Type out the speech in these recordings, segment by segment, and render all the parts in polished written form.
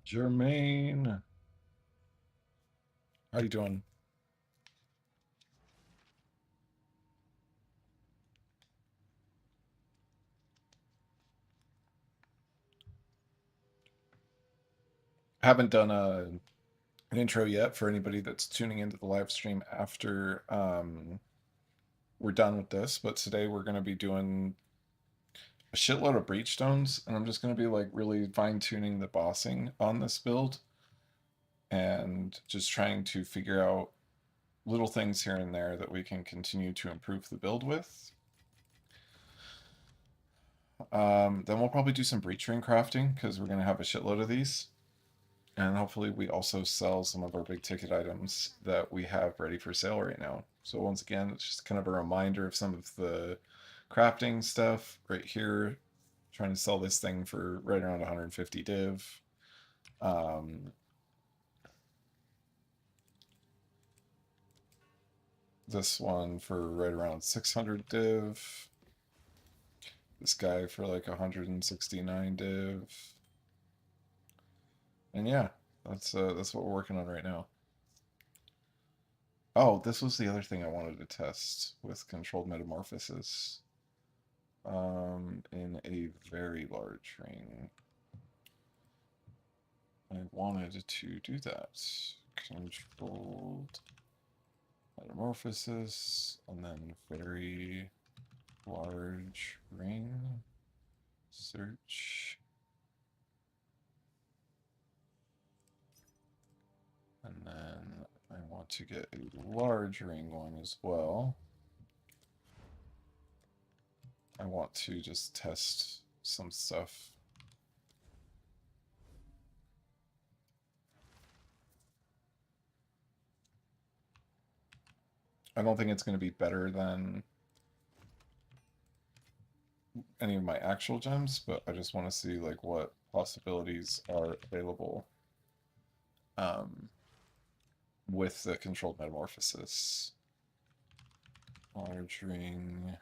Jermaine, how you doing? Haven't done an intro yet for anybody that's tuning into the live stream after we're done with this, but today we're going to be doing a shitload of breachstones, and I'm just going to be like really fine tuning the bossing on this build and just trying to figure out little things here and there that we can continue to improve the build with. Then we'll probably do some breach ring crafting because we're going to have a shitload of these. And hopefully we also sell some of our big ticket items that we have ready for sale right now. So once again, it's just kind of a reminder of some of the crafting stuff right here. Trying to sell this thing for right around 150 div. Um, this one for right around 600 div. This guy for like 169 div. And yeah, that's what we're working on right now. Oh, this was the other thing I wanted to test with controlled metamorphosis. In a very large ring. I wanted to do that. Controlled metamorphosis, and then very large ring. Search. And then I want to get a large ring one as well. I want to just test some stuff. I don't think it's going to be better than any of my actual gems, but I just want to see like what possibilities are available um, with the controlled metamorphosis. Large ring.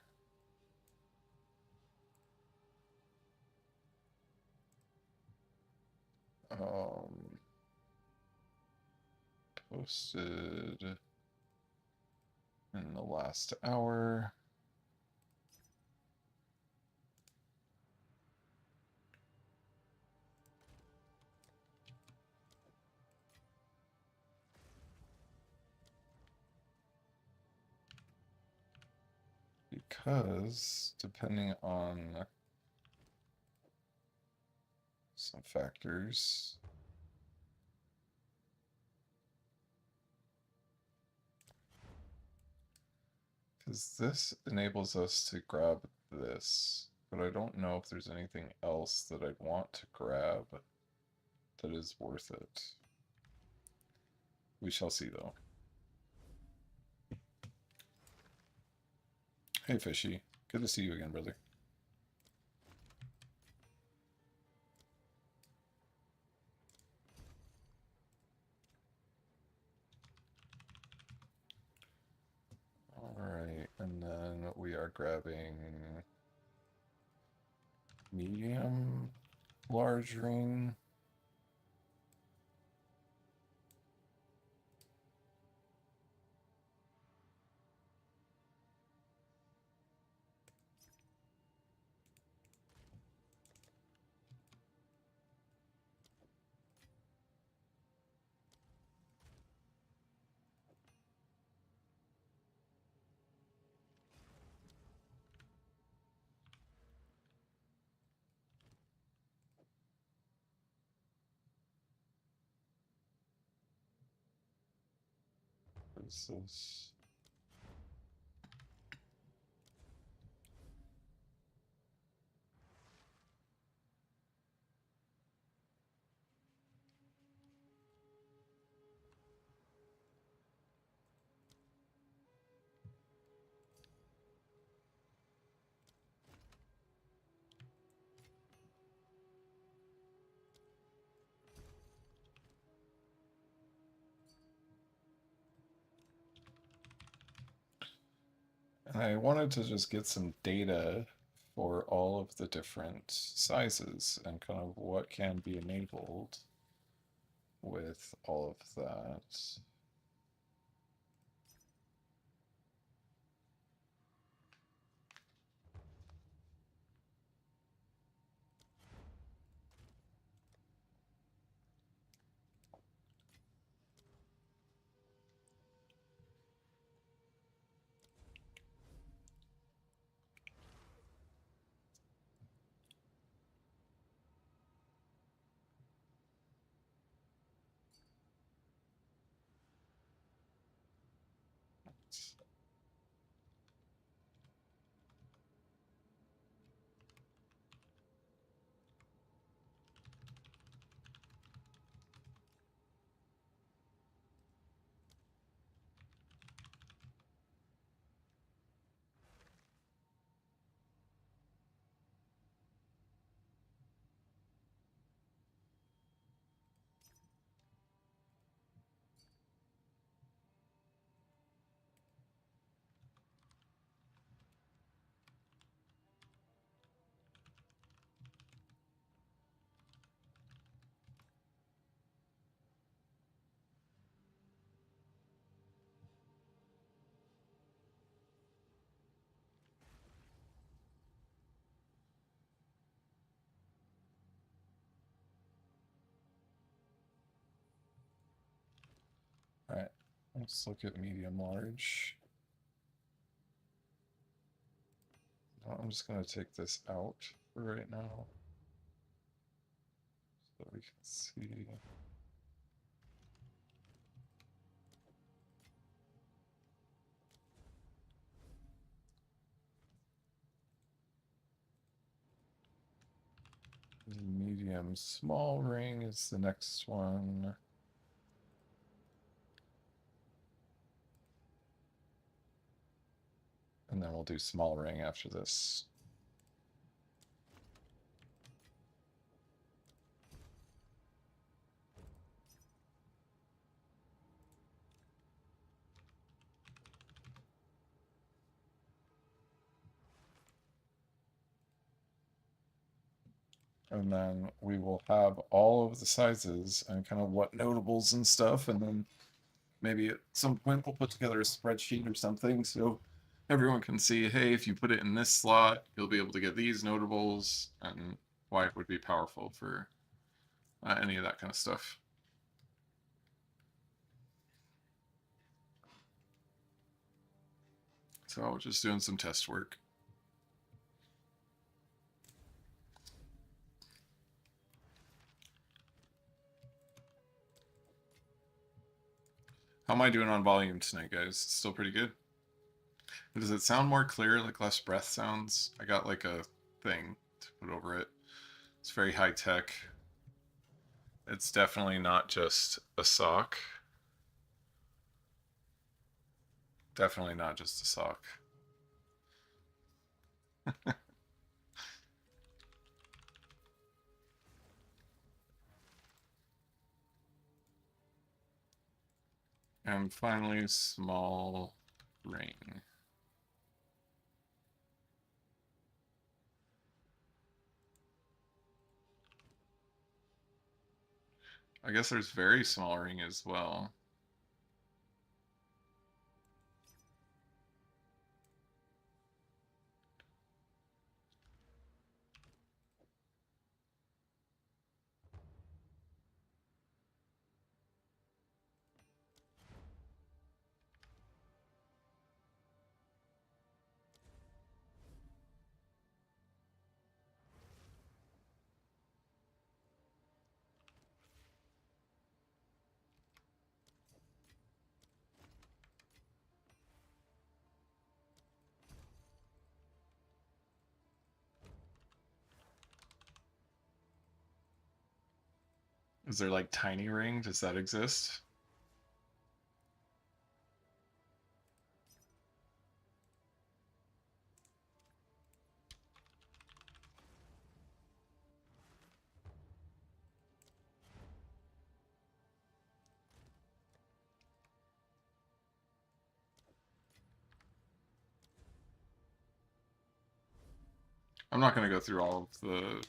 Um, Posted in the last hour. Because depending on some factors, because this enables us to grab this, but I don't know if there's anything else that I'd want to grab that is worth it. We shall see though. Hey Fishy, good to see you again, brother. Alright, and then we are grabbing medium large ring. What is this? And I wanted to just get some data for all of the different sizes and kind of what can be enabled. with all of that. All right, let's look at medium large. I'm just going to take this out for right now so we can see. The medium small ring is the next one. And then we'll do small ring after this. And then we will have all of the sizes and kind of what notables and stuff. And then maybe at some point we'll put together a spreadsheet or something so everyone can see, hey, if you put it in this slot, you'll be able to get these notables and why it would be powerful for any of that kind of stuff. So just doing some test work. How am I doing on volume tonight, guys? Still pretty good? Does it sound more clear, like less breath sounds? I got like a thing to put over it. It's very high tech. It's definitely not just a sock. Definitely not just a sock. And finally, small ring. I guess there's very small ring as well. Is there like tiny ring? Does that exist? I'm not going to go through all of the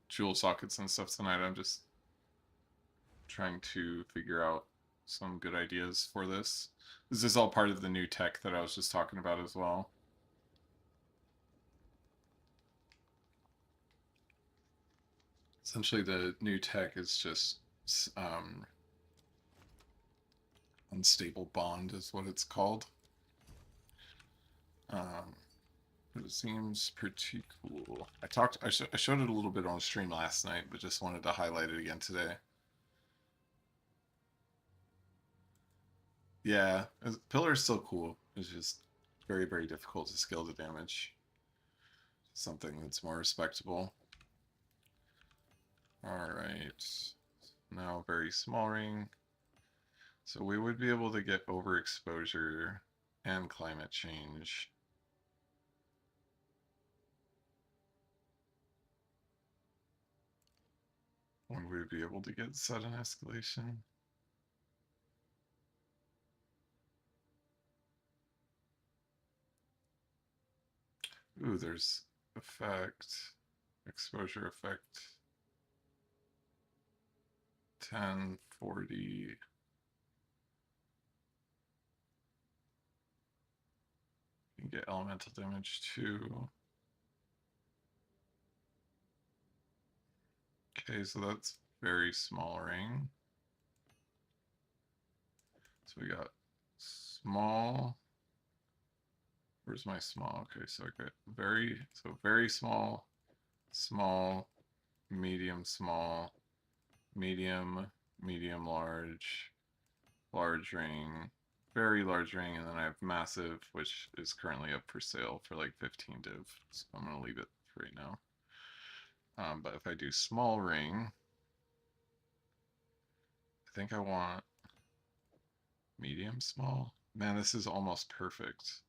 jewel sockets and stuff tonight. I'm just trying to figure out some good ideas for this. This is all part of the new tech that I was just talking about as well. Essentially, the new tech is just um, unstable bond is what it's called. Um, but it seems pretty cool. I showed it a little bit on stream last night, but just wanted to highlight it again today. Yeah, Pillar is still cool. It's just very, very difficult to scale the damage. Something that's more respectable. Alright. Now very small ring. So we would be able to get overexposure and climate change. Would we be able to get sudden escalation? Ooh, there's effect, exposure effect, 10, 40. You can get elemental damage too. Okay, so that's very small ring. So we got small. Where's my small? Okay, so I got very small, small, medium, small, medium, medium, large, large ring, very large ring, and then I have massive, which is currently up for sale for like 15 div. So I'm gonna leave it for right now. But if I do small ring, I think I want medium small. Man, this is almost perfect,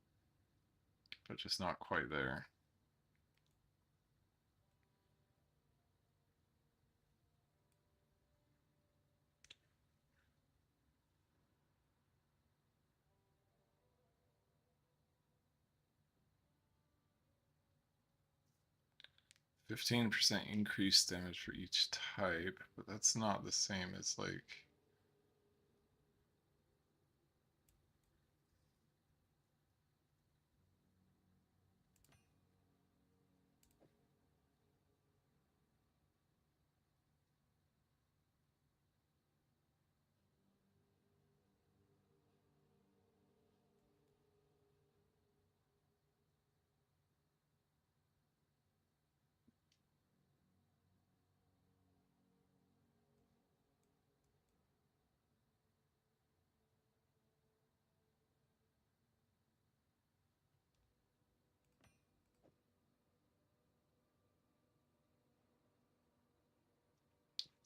but just not quite there. %15 increased damage for each type, but that's not the same as like.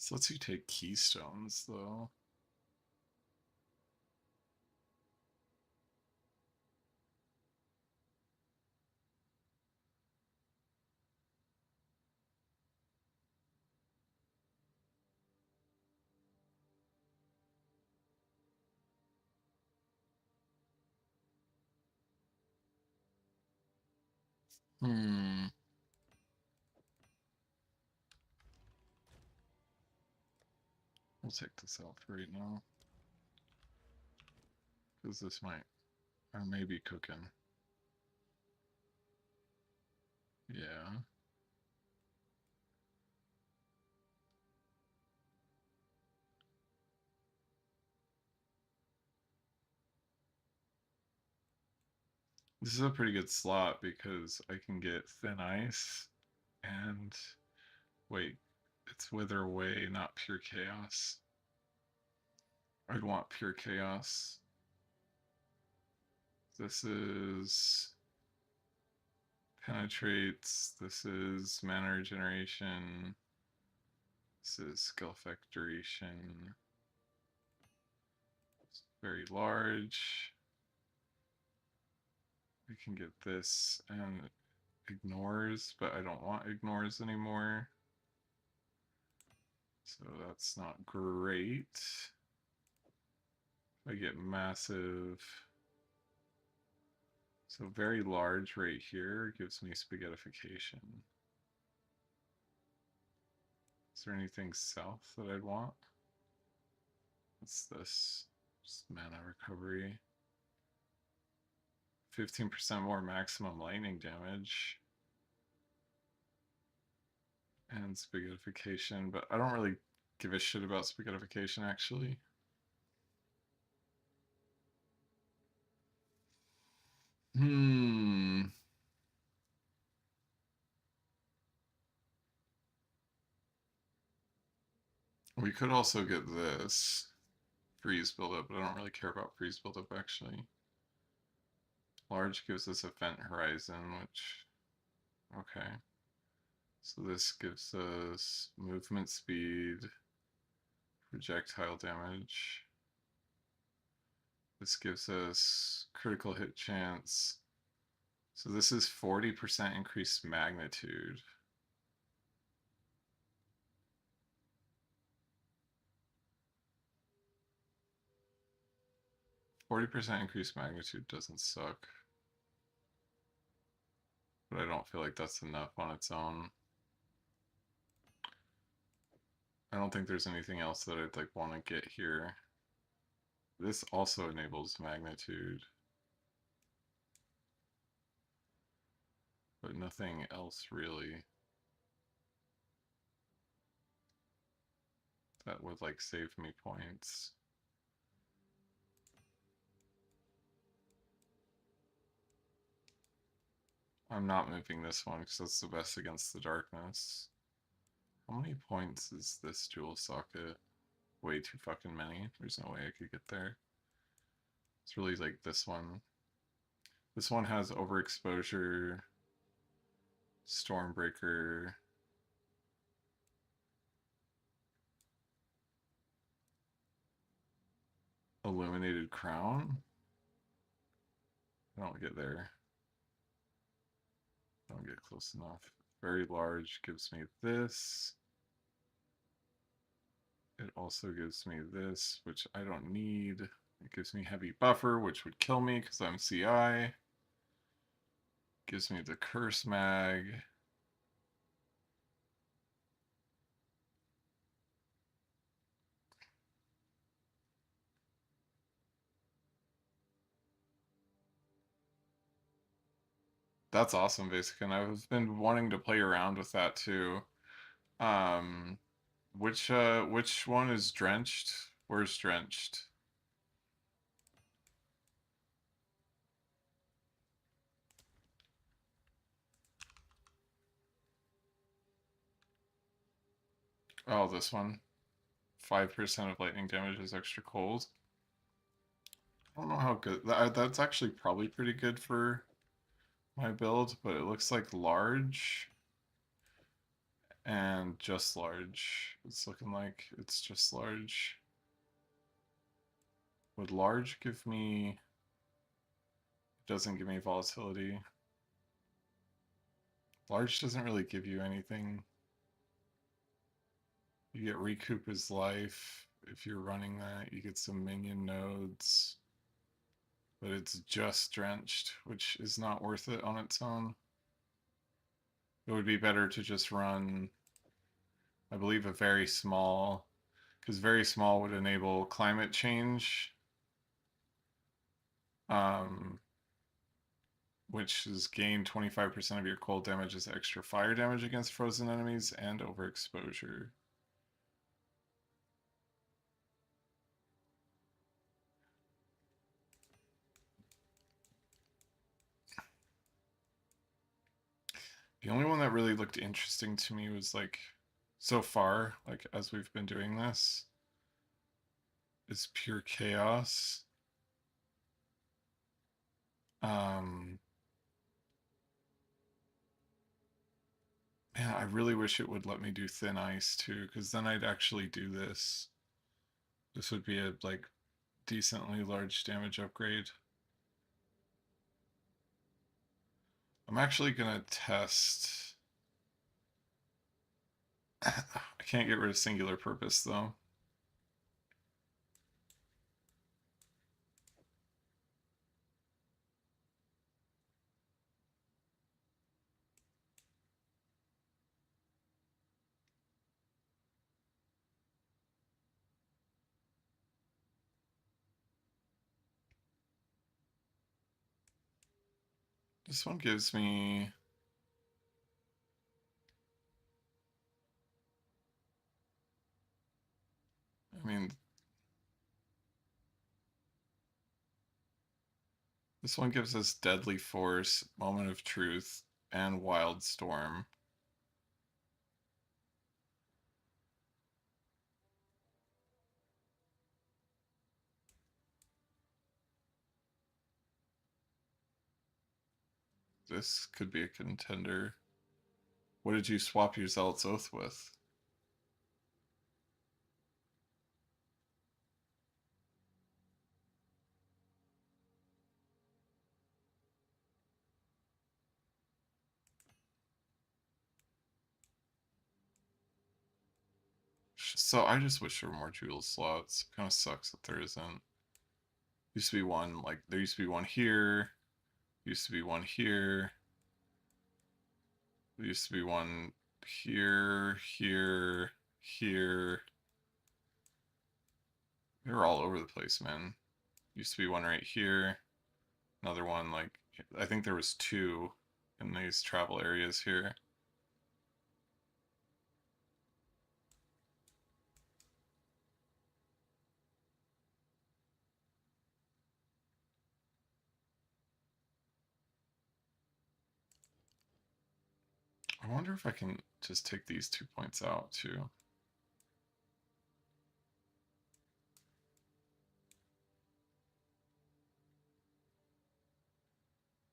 So let's you take keystones though. Hmm. We'll take this out for right now. Because this might, or maybe cooking. Yeah. This is a pretty good slot because I can get thin ice and wait, it's wither away, not pure chaos. I'd want pure chaos. This is penetrates. This is mana regeneration. This is skill effect duration. It's very large. We can get this and ignores, but I don't want ignores anymore. So that's not great. I get massive. So very large right here gives me spaghettification. Is there anything south that I'd want? What's this? Just mana recovery. 15% more maximum lightning damage. And spaghettification, but I don't really give a shit about spaghettification actually. We could also get this freeze buildup, but I don't really care about freeze buildup actually. Large gives us event horizon, which, okay. So this gives us movement speed, projectile damage. This gives us critical hit chance. So this is 40% increased magnitude. %40 increased magnitude doesn't suck. But I don't feel like that's enough on its own. I don't think there's anything else that I'd like want to get here. This also enables magnitude, but nothing else really that would like save me points. I'm not moving this one because that's the best against the darkness. How many points is this dual socket? Way too fucking many. There's no way I could get there. It's really like this one. This one has overexposure, Stormbreaker, Illuminated Crown. I don't get there. I don't get close enough. Very large gives me this. It also gives me this, which I don't need. It gives me heavy buffer, which would kill me because I'm CI. Gives me the curse mag. That's awesome, basically. And I've been wanting to play around with that too. Um, which one is drenched? Where's drenched? Oh, this one. 5% of lightning damage is extra cold. I don't know how good that's actually probably pretty good for my build, but it looks like large and just large. It's looking like it's just large. Would large give me... It doesn't give me volatility. Large doesn't really give you anything. You get recoup his life. If you're running that, you get some minion nodes. But it's just drenched, which is not worth it on its own. It would be better to just run, I believe, a very small, because very small would enable climate change, which is gain 25% of your cold damage as extra fire damage against frozen enemies and overexposure. The only one that really looked interesting to me was like, so far, like as we've been doing this, is pure chaos. Man, I really wish it would let me do thin ice too, because then I'd actually do this. This would be a like decently large damage upgrade. I'm actually gonna test. I can't get rid of singular purpose though. This one gives me... I mean, this one gives us Deadly Force, Moment of Truth, and Wild Storm. This could be a contender. What did you swap your Zealot's Oath with? So I just wish there were more jewel slots. Kind of sucks that there isn't. Used to be one, like, there used to be one here. Used to be one here. There used to be one here, here, here. They were all over the place, man. Used to be one right here. Another one, like, I think there was two in these travel areas here. I wonder if I can just take these 2 points out too.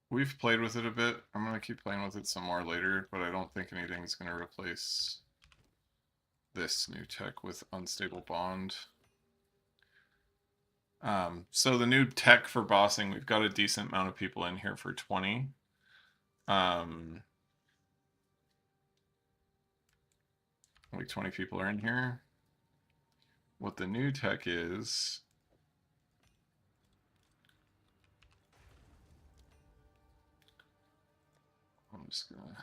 We've played with it a bit. I'm going to keep playing with it some more later, but I don't think anything's going to replace this new tech with Unstable Bond. So the new tech for bossing, we've got a decent amount of people in here for 20. Like 20 people are in here. What the new tech is... I'm just going to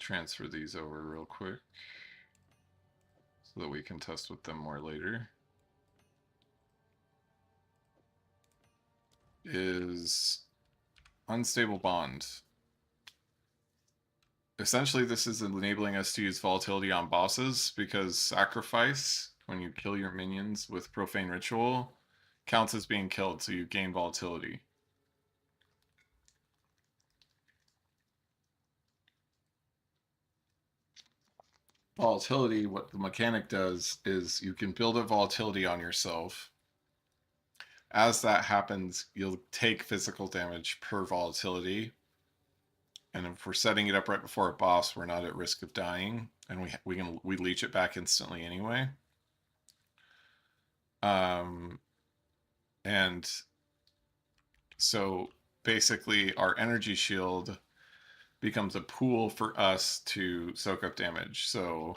transfer these over real quick so that we can test with them more later. Is Unstable Bond. Essentially, this is enabling us to use volatility on bosses because Sacrifice, when you kill your minions with Profane Ritual, counts as being killed, so you gain volatility. Volatility, what the mechanic does is you can build a volatility on yourself. As that happens, you'll take physical damage per volatility. And if we're setting it up right before a boss, we're not at risk of dying, and we leech it back instantly anyway. And so basically, our energy shield becomes a pool for us to soak up damage. So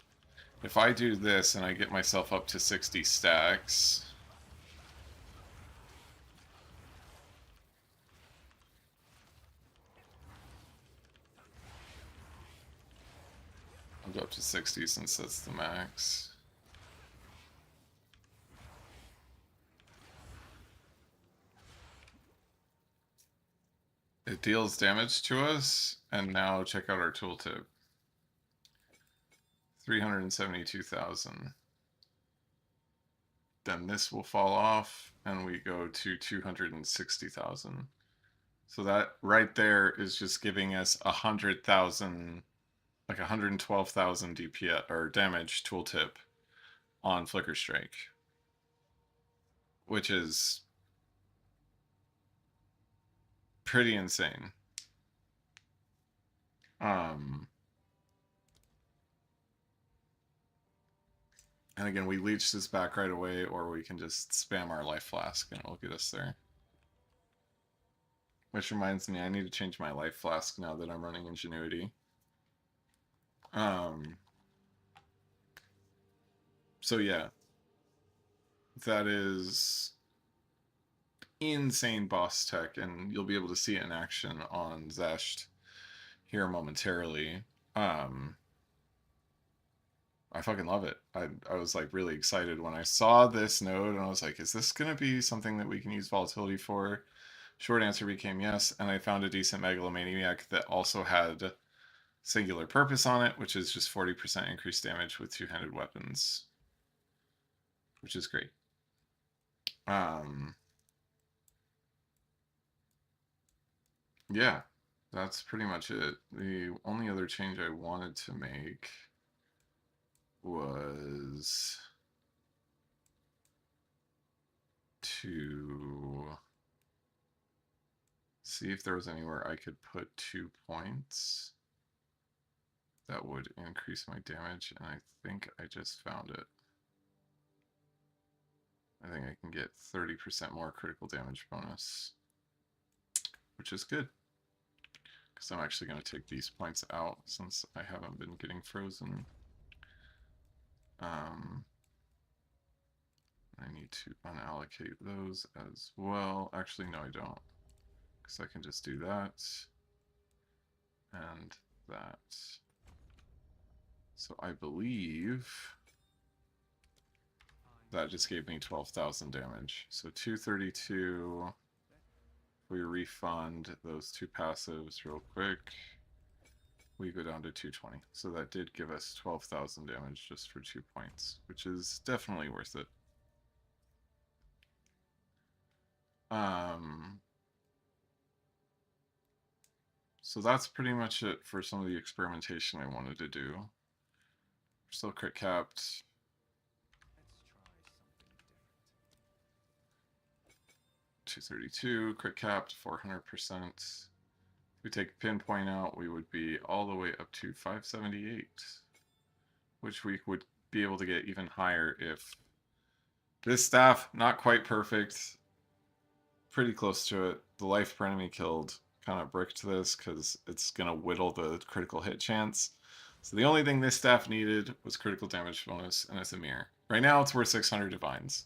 if I do this and I get myself up to 60 stacks, I'll go up to 60 since that's the max. It deals damage to us, and now check out our tooltip. 372,000. Then this will fall off, and we go to 260,000. So that right there is just giving us 100,000, like 112,000 DPS or damage tooltip on Flicker Strike, which is pretty insane. And again, we leech this back right away, or we can just spam our life flask and it'll get us there. Which reminds me, I need to change my life flask now that I'm running Ingenuity. So yeah, that is insane boss tech, and you'll be able to see it in action on Zesht here momentarily. I fucking love it. I was like really excited when I saw this node, and I was like, is this gonna be something that we can use volatility for? Short answer became yes, and I found a decent megalomaniac that also had singular purpose on it, which is just 40% increased damage with two-handed weapons, which is great. Yeah, that's pretty much it. The only other change I wanted to make was to see if there was anywhere I could put 2 points that would increase my damage, and I think I just found it. I think I can get 30% more critical damage bonus, which is good, because I'm actually going to take these points out since I haven't been getting frozen. I need to unallocate those as well. Actually, no, I don't, because I can just do that and that. So I believe that just gave me 12,000 damage. So 232. We refund those two passives real quick. We go down to 220. So that did give us 12,000 damage just for 2 points, which is definitely worth it. So that's pretty much it for some of the experimentation I wanted to do. We're still crit capped. 232, crit capped, 400%. If we take pinpoint out, we would be all the way up to 578, which we would be able to get even higher if this staff, not quite perfect, pretty close to it. The life per enemy killed kind of bricked this because it's going to whittle the critical hit chance. So the only thing this staff needed was critical damage bonus, and it's a mirror. Right now it's worth 600 divines.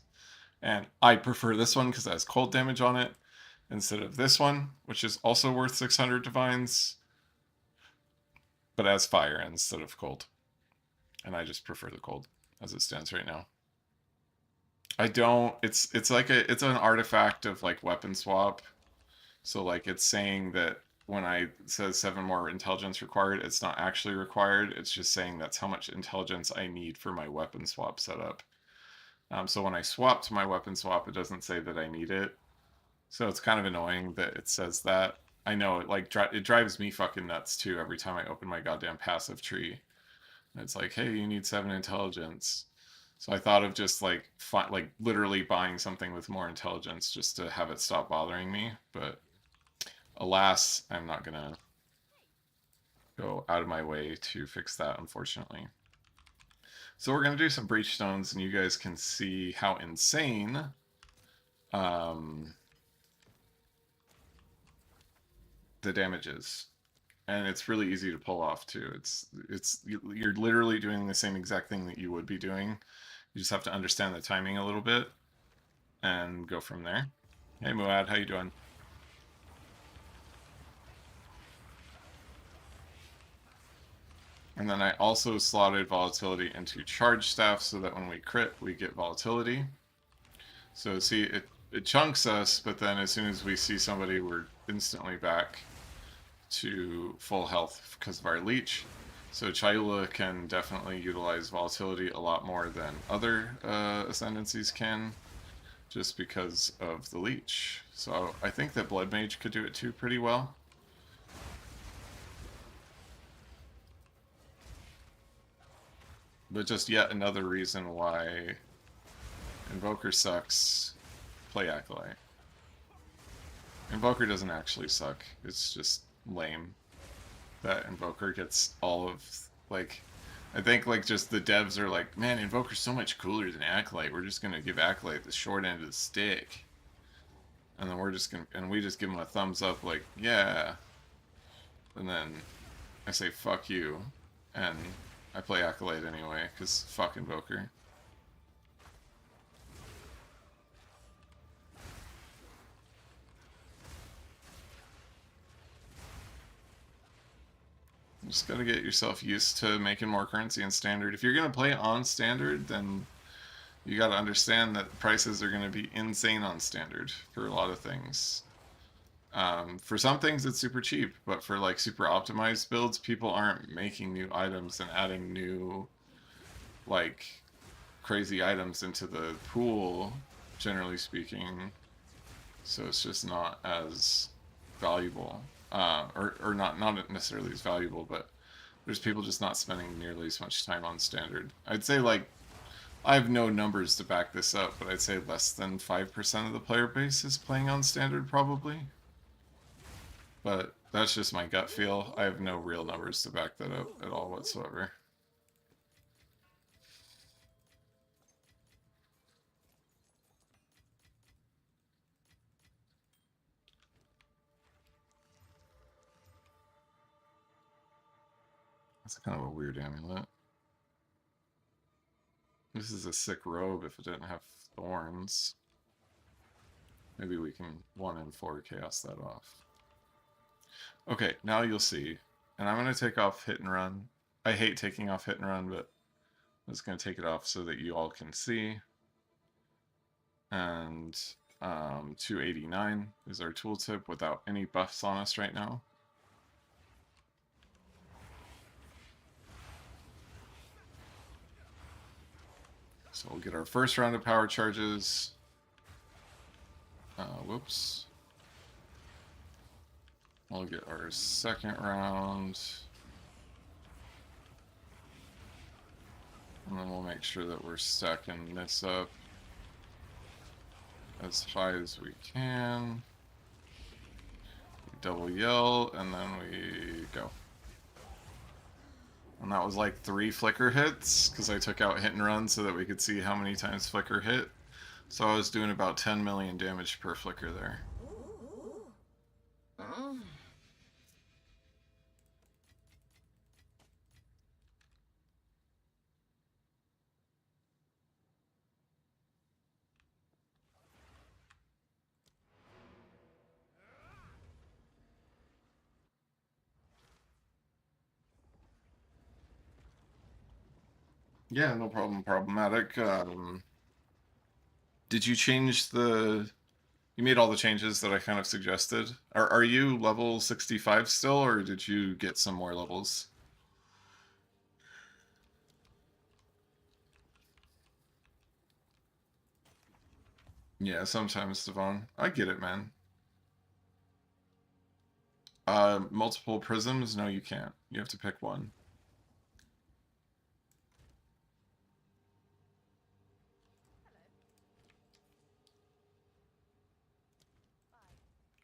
And I prefer this one because it has cold damage on it instead of this one, which is also worth 600 divines, but has fire instead of cold. And I just prefer the cold as it stands right now. I don't. It's like it's an artifact of like weapon swap. So like it's saying that when I says 7 more intelligence required, it's not actually required. It's just saying that's how much intelligence I need for my weapon swap setup. So when I swap to my weapon swap, it doesn't say that I need it. So it's kind of annoying that it says that. I know it drives me fucking nuts too every time I open my goddamn passive tree. And it's like, hey, you need 7 intelligence. So I thought of just like literally buying something with more intelligence just to have it stop bothering me. But alas, I'm not gonna go out of my way to fix that, unfortunately. So we're gonna do some breach stones, and you guys can see how insane the damage is. And it's really easy to pull off too. You're literally doing the same exact thing that you would be doing. You just have to understand the timing a little bit and go from there. Hey Muad, how you doing? And then I also slotted volatility into charge staff so that when we crit, we get volatility. So see, it chunks us, but then as soon as we see somebody, we're instantly back to full health because of our leech. So Chayula can definitely utilize volatility a lot more than other ascendancies can, just because of the leech. So I think that Blood Mage could do it too pretty well. But just yet another reason why Invoker sucks, play Acolyte. Invoker doesn't actually suck, it's just lame that Invoker gets all of, like, I think like just the devs are like, man, Invoker's so much cooler than Acolyte, we're just gonna give Acolyte the short end of the stick. And then we just give them a thumbs up like, yeah. And then I say, fuck you. And I play Acolyte anyway, because fuck Invoker. You just gotta get yourself used to making more currency in Standard. If you're gonna play on Standard, then you gotta understand that prices are gonna be insane on Standard for a lot of things. For some things, it's super cheap, but for like super optimized builds, people aren't making new items and adding new like crazy items into the pool, generally speaking. So it's just not as valuable, or not necessarily as valuable, but there's people just not spending nearly as much time on standard. I'd say like I have no numbers to back this up, but I'd say less than 5% of the player base is playing on standard probably. But that's just my gut feel. I have no real numbers to back that up at all whatsoever. That's kind of a weird amulet. This is a sick robe if it didn't have thorns. Maybe we can 1 in 4 chaos that off. Okay, now you'll see. And I'm going to take off hit and run. I hate taking off hit and run, but I'm just going to take it off so that you all can see. And 289 is our tooltip without any buffs on us right now. So we'll get our first round of power charges. Whoops. We'll get our second round. And then we'll make sure that we're stacking this up as high as we can. Double yell, and then we go. And that was like 3 flicker hits, because I took out hit and run so that we could see how many times flicker hit. So I was doing about 10 million damage per flicker there. Yeah, no problem. Problematic. Did you change the... You made all the changes that I kind of suggested. Are you level 65 still, or did you get some more levels? Yeah, sometimes, Devon. I get it, man. Multiple prisms? No, you can't. You have to pick one.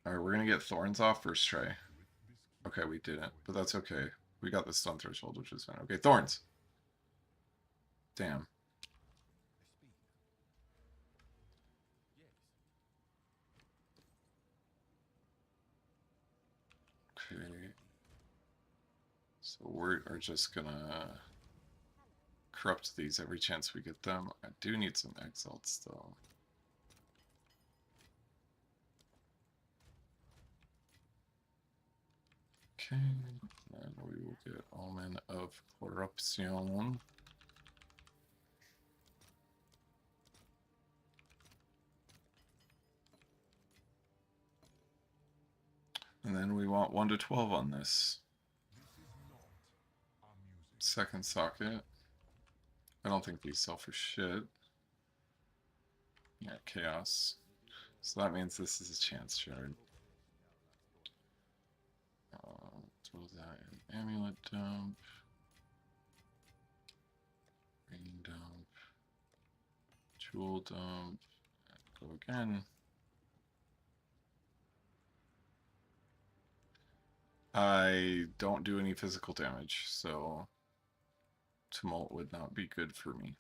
Alright, we're gonna get thorns off first try. Okay, we didn't, but that's okay. We got the stun threshold, which is fine. Okay, thorns. Damn. Okay. So we are just gonna corrupt these every chance we get them. I do need some exalts though. Okay, and we will get Omen of Corruption. And then we want 1 to 12 on this. Second socket. I don't think these sell for shit. Yeah, chaos. So that means this is a chance shard. Throw that in amulet dump. Green dump. Jewel dump. Go again. I don't do any physical damage, so Tumult would not be good for me.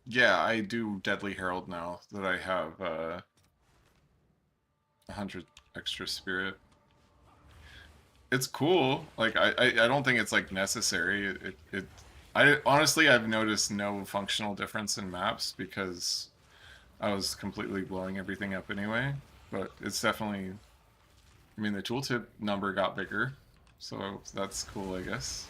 Yeah, I do Deadly Herald now that I have 100 extra spirit. It's cool. Like I don't think it's like necessary. I honestly I've noticed no functional difference in maps because I was completely blowing everything up anyway. But it's definitely, I mean, the tooltip number got bigger, so that's cool, I guess.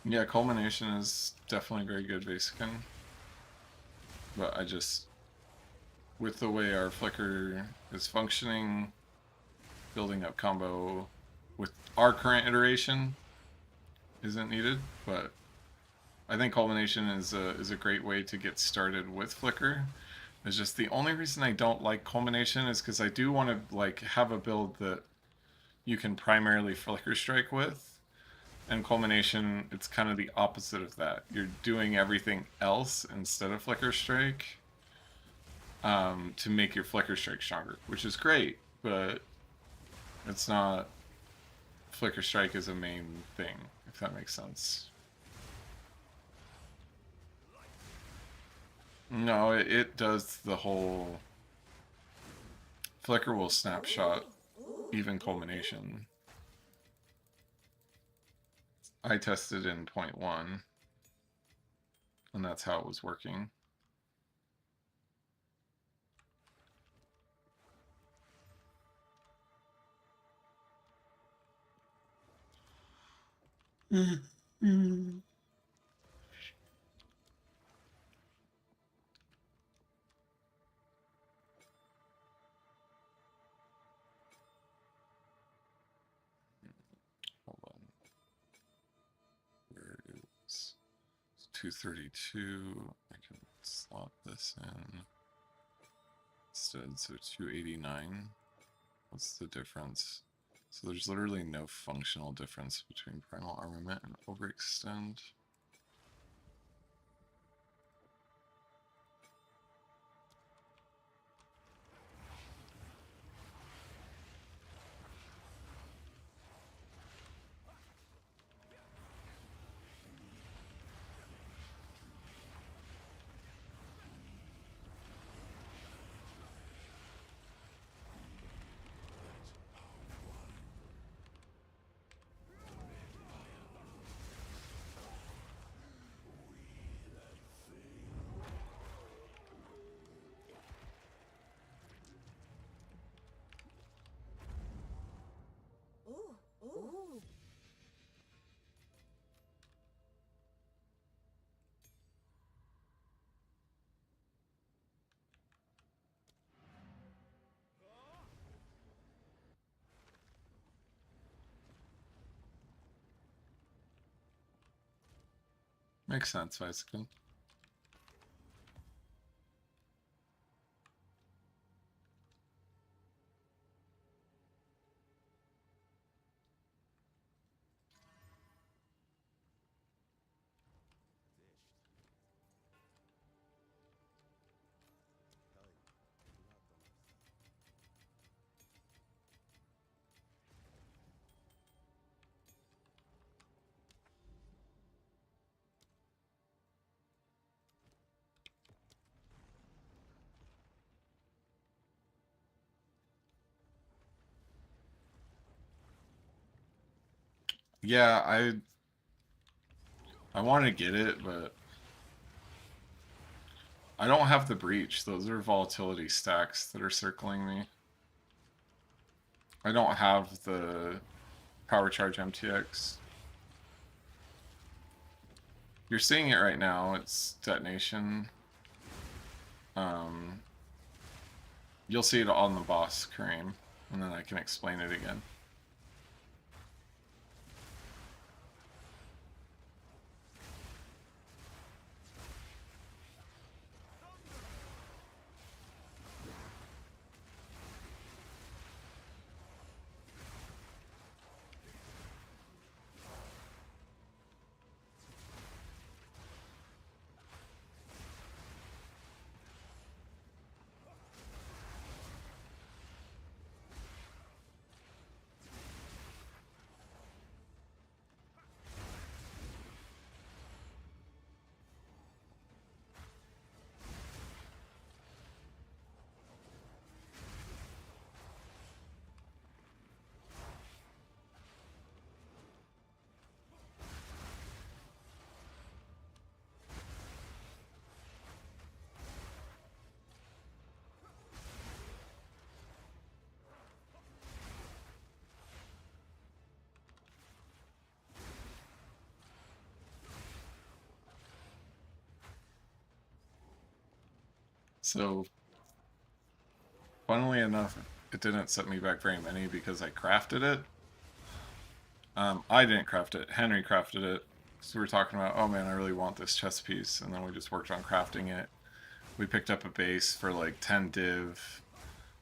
Yeah, Culmination is definitely very good basically. But I just, with the way our Flicker is functioning, building up combo with our current iteration isn't needed, but I think Culmination is a great way to get started with Flicker. It's just the only reason I don't like Culmination is because I do want to like have a build that you can primarily Flicker Strike with, and Culmination, it's kind of the opposite of that. You're doing everything else instead of Flicker Strike to make your Flicker Strike stronger, which is great, but it's not Flicker Strike is a main thing, if that makes sense. No, it does the whole Flicker will snapshot even Culmination. I tested in 0.1 and that's how it was working. Hold on. Where is 232? I can slot this in instead, so 289. What's the difference? So there's literally no functional difference between Primal Armament and Overextend. Makes sense, basically. Yeah, I want to get it, but I don't have the breach. Those are volatility stacks that are circling me. I don't have the power charge MTX. You're seeing it right now. It's detonation. You'll see it on the boss, Kareem, and then I can explain it again. So, funnily enough, it didn't set me back very many because I crafted it. I didn't craft it. Henry crafted it. So we were talking about, oh man, I really want this chess piece, and then we just worked on crafting it. We picked up a base for like 10 div.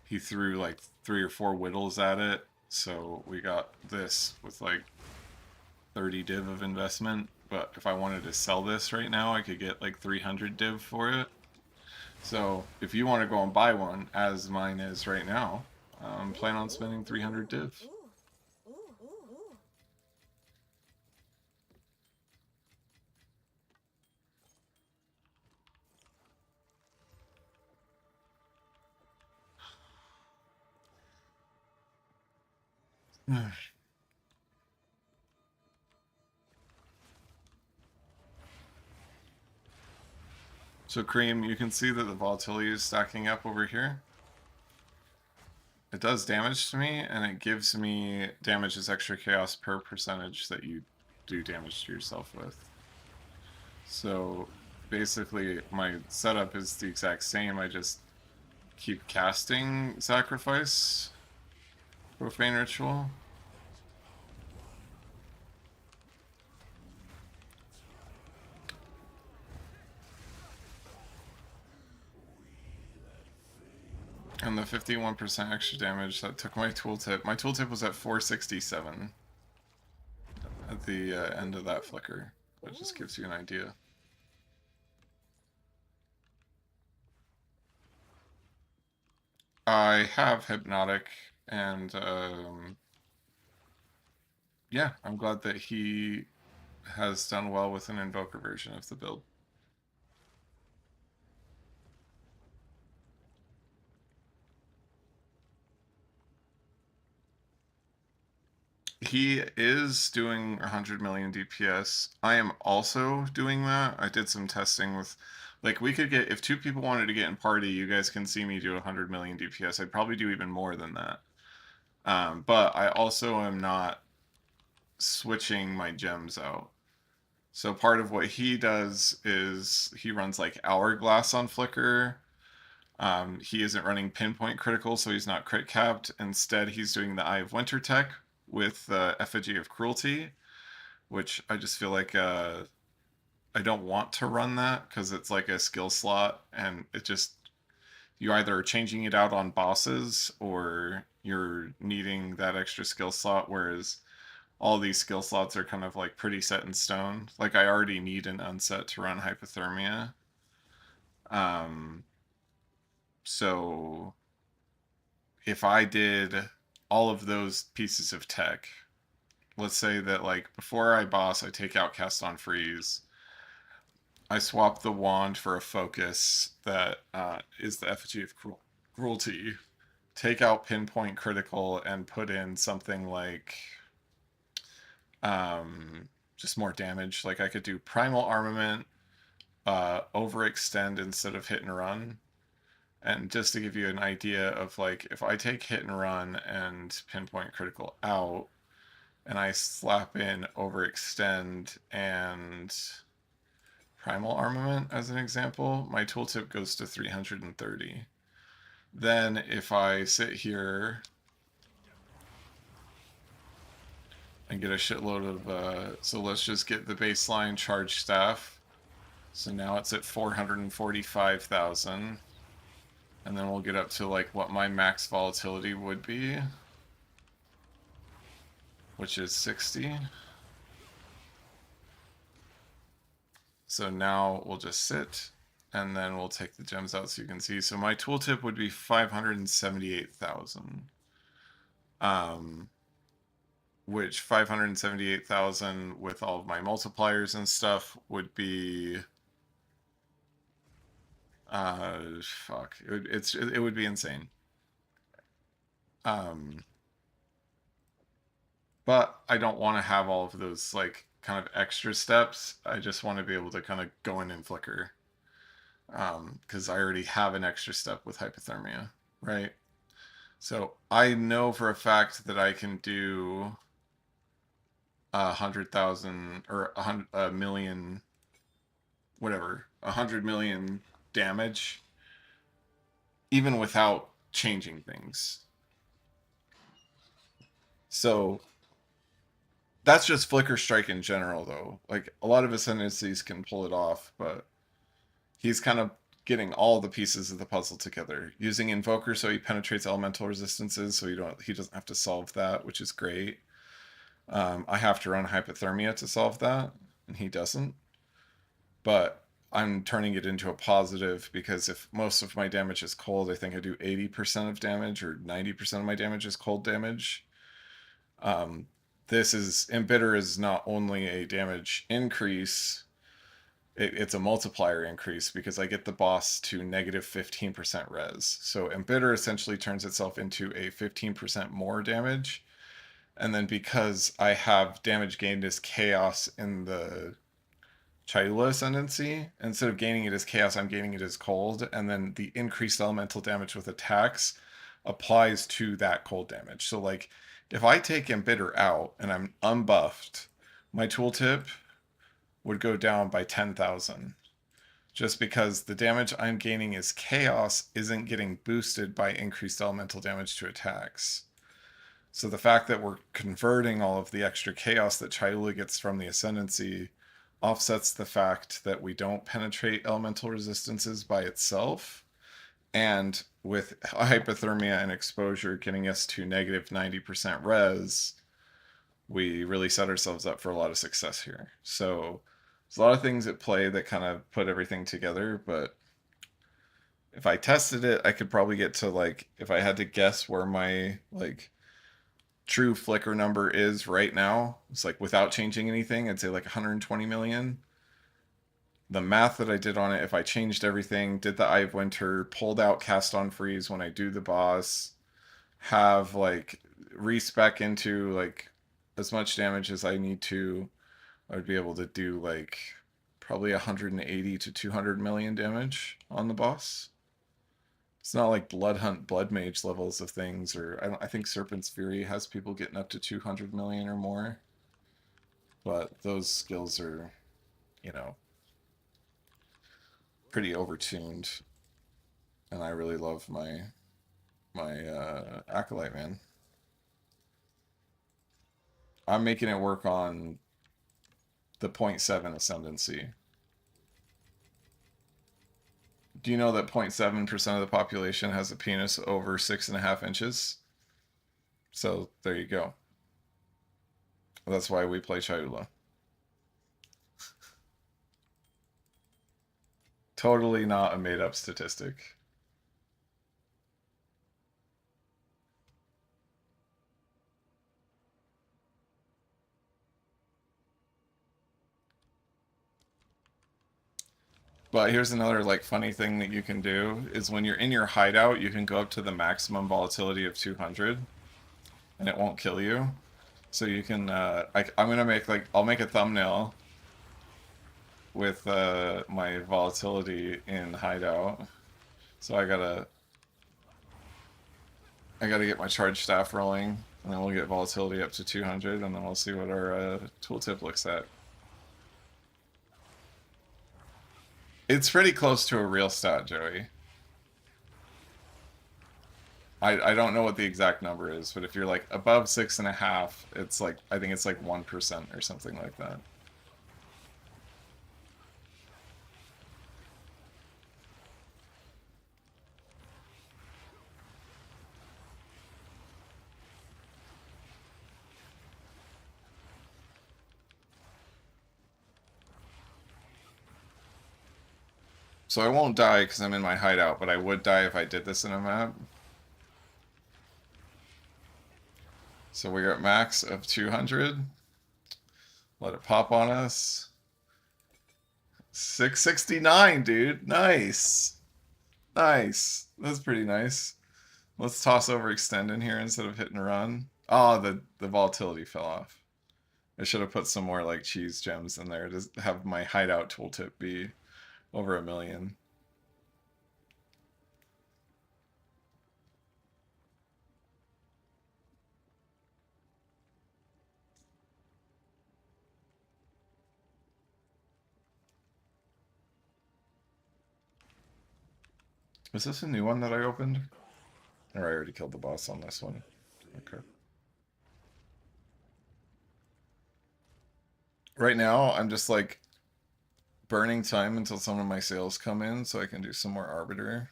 He threw like 3 or 4 whittles at it, so we got this with like 30 div of investment. But if I wanted to sell this right now, I could get like 300 div for it. So if you want to go and buy one, as mine is right now, plan on spending 300 div. So Cream, you can see that the volatility is stacking up over here. It does damage to me, and it gives me damage as extra chaos per percentage that you do damage to yourself with. So basically my setup is the exact same, I just keep casting Sacrifice, Profane Ritual. And the 51% extra damage, that took my tooltip. My tooltip was at 467 at the end of that flicker. It just gives you an idea. I have Hypnotic, and yeah, I'm glad that he has done well with an Invoker version of the build. He is doing 100 million DPS. I am also doing that. I did some testing with, like, we could get, if 2 people wanted to get in party, you guys can see me do 100 million DPS. I'd probably do even more than that. But I also am not switching my gems out. So part of what he does is he runs like Hourglass on Flicker. He isn't running Pinpoint Critical, so he's not crit capped. Instead, he's doing the Eye of Winter tech with Effigy of Cruelty, which I just feel like I don't want to run that because it's like a skill slot, and it just, you either are changing it out on bosses or you're needing that extra skill slot, whereas all these skill slots are kind of like pretty set in stone. Like I already need an unset to run Hypothermia. Um, so if I did all of those pieces of tech, let's say that like before I boss, I take out Cast on Freeze. I swap the wand for a focus that is the Effigy of Cruelty. Take out Pinpoint Critical and put in something like just more damage. Like I could do Primal Armament, overextend instead of hit and run. And just to give you an idea of like, if I take hit and run and Pinpoint Critical out, and I slap in overextend and Primal Armament as an example, my tooltip goes to 330. Then if I sit here and get a shitload of, so let's just get the baseline charge staff. So now it's at 445,000. And then we'll get up to like what my max volatility would be, which is 60. So now we'll just sit, and then we'll take the gems out so you can see. So my tooltip would be 578,000. Which 578,000 with all of my multipliers and stuff would be fuck. It would be insane. But I don't want to have all of those like kind of extra steps. I just want to be able to kind of go in and flicker. Because I already have an extra step with hypothermia, right? So I know for a fact that I can do 100,000 or a million, whatever, 100 million damage even without changing things. So that's just Flicker Strike in general, though. Like, a lot of ascendancies can pull it off, but he's kind of getting all the pieces of the puzzle together. Using Invoker so he penetrates elemental resistances, so he doesn't have to solve that, which is great. I have to run Hypothermia to solve that, and he doesn't. But I'm turning it into a positive because if most of my damage is cold, I think I do 80% of damage or 90% of my damage is cold damage. This is Embitter is not only a damage increase, it's a multiplier increase because I get the boss to negative 15% res. So Embitter essentially turns itself into a 15% more damage. And then because I have damage gained as chaos in the Chayula Ascendancy, instead of gaining it as chaos, I'm gaining it as cold. And then the increased elemental damage with attacks applies to that cold damage. So, like, if I take Embitter out and I'm unbuffed, my tooltip would go down by 10,000. Just because the damage I'm gaining as chaos isn't getting boosted by increased elemental damage to attacks. So the fact that we're converting all of the extra chaos that Chayula gets from the Ascendancy offsets the fact that we don't penetrate elemental resistances by itself. And with Hypothermia and Exposure getting us to negative 90% res, we really set ourselves up for a lot of success here. So there's a lot of things at play that kind of put everything together, but if I tested it, I could probably get to, like, if I had to guess where my, like, true flicker number is right now, it's like without changing anything, I'd say like 120 million. The math that I did on it, if I changed everything, did the Eye of Winter, pulled out Cast on Freeze when I do the boss, have like respec into like as much damage as I need to, I would be able to do like probably 180 to 200 million damage on the boss. It's not like Blood Hunt, Blood Mage levels of things, or I think Serpent's Fury has people getting up to 200 million or more. But those skills are, you know, pretty overtuned, and I really love my Acolyte, man. I'm making it work on the 0.7 Ascendancy. Do you know that 0.7% of the population has a penis over 6.5 inches? So there you go. That's why we play Chayula. Totally not a made-up statistic. But here's another like funny thing that you can do is when you're in your hideout, you can go up to the maximum volatility of 200 and it won't kill you. So you can, I'm gonna make like, I'll make a thumbnail with my volatility in hideout. So I gotta get my charge staff rolling, and then we'll get volatility up to 200, and then we'll see what our tooltip looks at. It's pretty close to a real stat, Joey. I don't know what the exact number is, but if you're like above 6.5, it's like, I think it's like 1% or something like that. So I won't die because I'm in my hideout, but I would die if I did this in a map. So we're at max of 200. Let it pop on us. 669, dude. Nice. Nice. That's pretty nice. Let's toss over extend in here instead of hit and run. Oh, the volatility fell off. I should have put some more like cheese gems in there to have my hideout tooltip be over 1 million. Is this a new one that I opened? Or I already killed the boss on this one. Okay. Right now, I'm just like burning time until some of my sales come in so I can do some more Arbiter.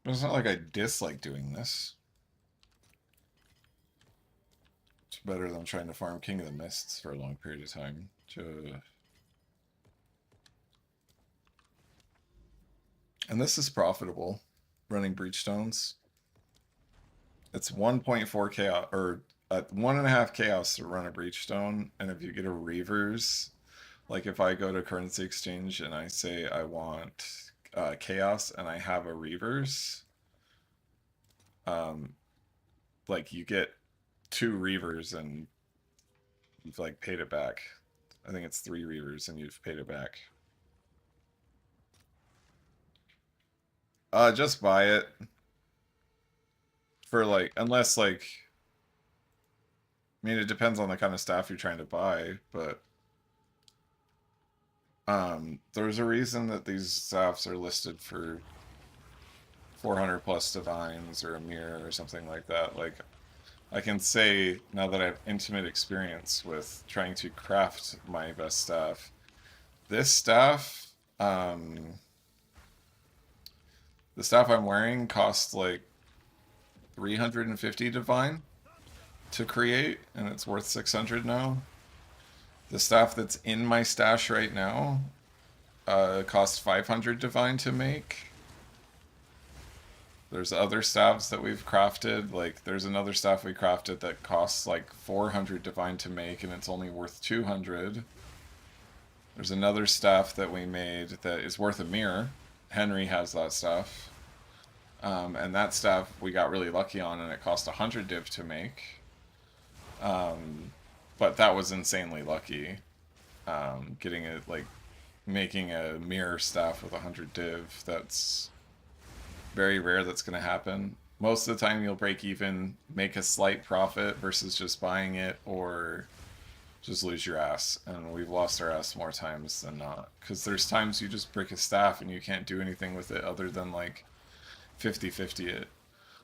But it's not like I dislike doing this. It's better than trying to farm King of the Mists for a long period of time. And this is profitable, running Breachstones. It's 1.4 chaos, or 1.5 chaos to run a Breachstone, and if you get a Reavers, like if I go to currency exchange and I say I want chaos and I have a Reavers, like you get 2 Reavers and you've like paid it back. I think it's 3 Reavers and you've paid it back. Just buy it. For like, unless like, I mean, it depends on the kind of staff you're trying to buy, but there's a reason that these staffs are listed for 400 plus divines or a mirror or something like that. Like, I can say now that I have intimate experience with trying to craft my best staff. This staff, the staff I'm wearing costs like 350 divine to create, and it's worth 600 now. The staff that's in my stash right now costs 500 divine to make. There's other staffs that we've crafted, like there's another staff we crafted that costs like 400 divine to make and it's only worth 200. There's another staff that we made that is worth a mirror. Henry has that staff. And that staff we got really lucky on and it cost 100 div to make. But that was insanely lucky. Getting it, like, making a mirror staff with 100 div, that's very rare that's going to happen. Most of the time you'll break even, make a slight profit versus just buying it, or just lose your ass. And we've lost our ass more times than not. Because there's times you just break a staff and you can't do anything with it other than like 50-50 it.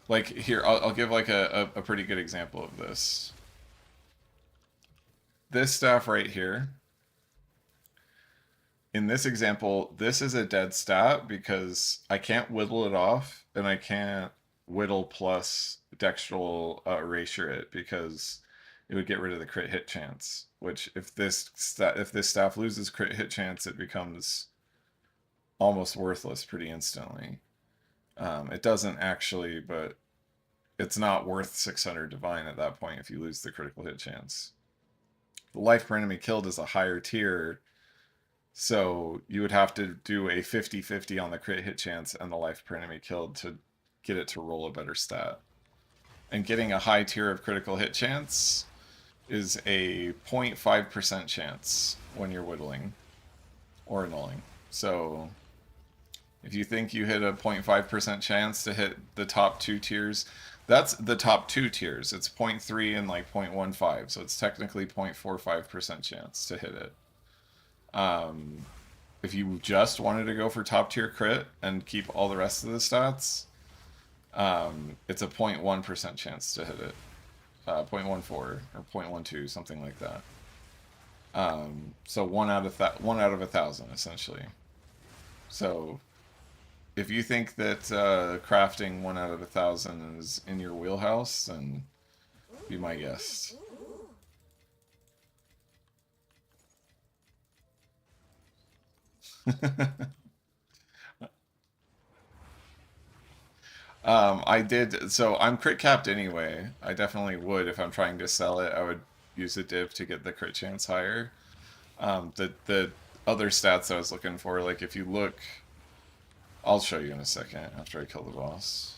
Like here, I'll give like a pretty good example of this. This staff right here, in this example, this is a dead stat because I can't whittle it off and I can't whittle plus dextral erasure it because it would get rid of the crit hit chance, which if this staff loses crit hit chance, it becomes almost worthless pretty instantly. It doesn't actually, but it's not worth 600 divine at that point if you lose the critical hit chance. The life per enemy killed is a higher tier, so you would have to do a 50-50 on the crit hit chance and the life per enemy killed to get it to roll a better stat. And getting a high tier of critical hit chance is a 0.5% chance when you're whittling or annulling. So if you think you hit a 0.5% chance to hit the top 2 tiers, that's the top 2 tiers. It's 0.3 and like 0.15, so it's technically 0.45% chance to hit it. If you just wanted to go for top tier crit and keep all the rest of the stats, it's a 0.1% chance to hit it. 0.14 or 0.12, something like that. So 1 out of 1,000 essentially. So if you think that crafting 1 out of 1,000 is in your wheelhouse, then be my guest. I did, so I'm crit capped anyway. I definitely would, if I'm trying to sell it, I would use a div to get the crit chance higher. The other stats I was looking for, like if you look, I'll show you in a second after I kill the boss.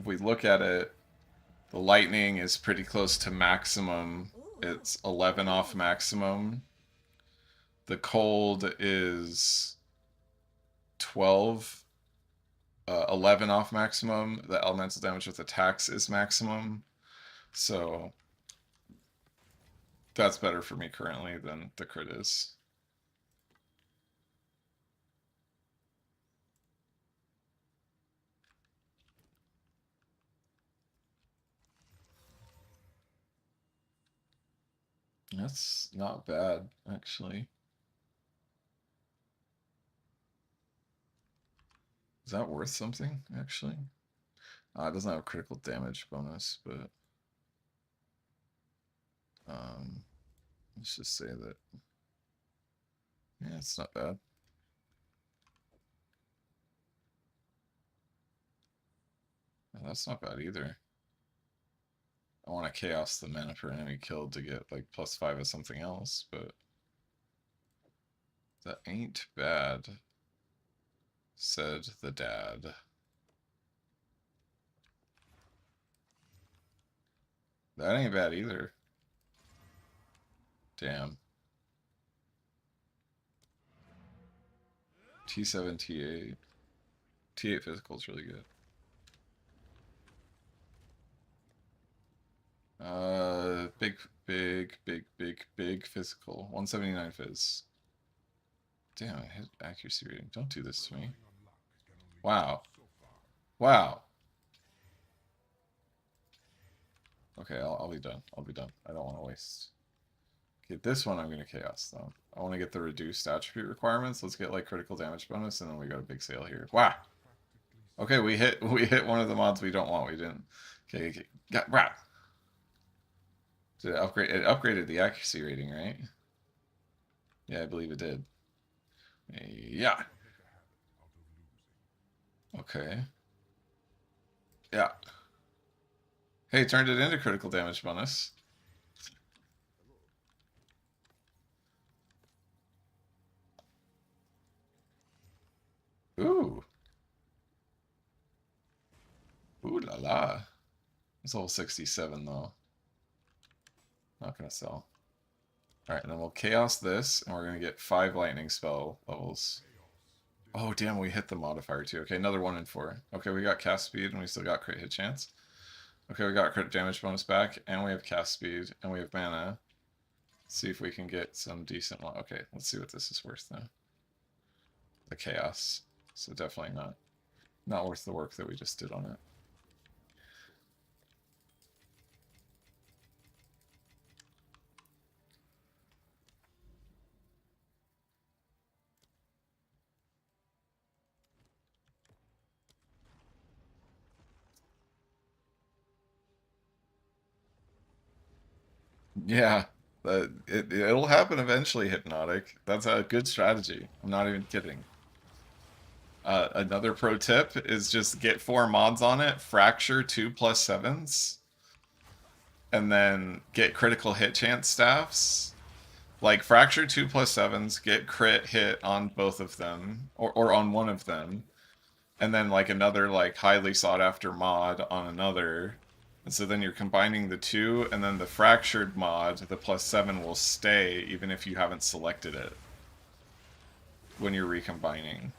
if we look at it, the lightning is pretty close to maximum. It's 11 off maximum. The cold is 12, 11 off maximum. The elemental damage with attacks is maximum. So that's better for me currently than the crit is. That's not bad, actually. Is that worth something, actually? It doesn't have a critical damage bonus, but let's just say that, yeah, it's not bad. That's not bad either. I want to chaos the mana per enemy killed to get like +5 of something else, but that ain't bad, said the dad. That ain't bad either. Damn. T7, T8. T8 physical is really good. Big physical. 179 phys. Damn, I hit accuracy rating. Don't do this to me. Wow. Wow. Okay, I'll be done. I'll be done. I don't want to waste. Okay, this one I'm going to chaos, though. I want to get the reduced attribute requirements. Let's get, like, critical damage bonus, and then we got a big sale here. Wow. Okay, we hit one of the mods we don't want. We didn't. Okay. Got rat. Did it upgrade? It upgraded the accuracy rating, right? Yeah, I believe it did. Yeah. Okay. Yeah. Hey, turned it into critical damage bonus. Ooh. Ooh la la. It's level 67 though. Not gonna sell. Alright, and then we'll chaos this, and we're gonna get 5 lightning spell levels. Oh damn, we hit the modifier too. Okay, another 1 in 4. Okay, we got cast speed and we still got crit hit chance. Okay, we got crit damage bonus back, and we have cast speed, and we have mana. Let's see if we can get some decent one. Okay, let's see what this is worth now. The chaos. So definitely not worth the work that we just did on it. Yeah, it'll happen eventually, Hypnotic. That's a good strategy. I'm not even kidding. Another pro tip is just get 4 mods on it, fracture 2 +7s, and then get critical hit chance staffs. Like fracture 2 +7s, get crit hit on both of them, or on one of them, and then like another like highly sought after mod on another. And so then you're combining the two, and then the fractured mod, the +7 will stay even if you haven't selected it when you're recombining.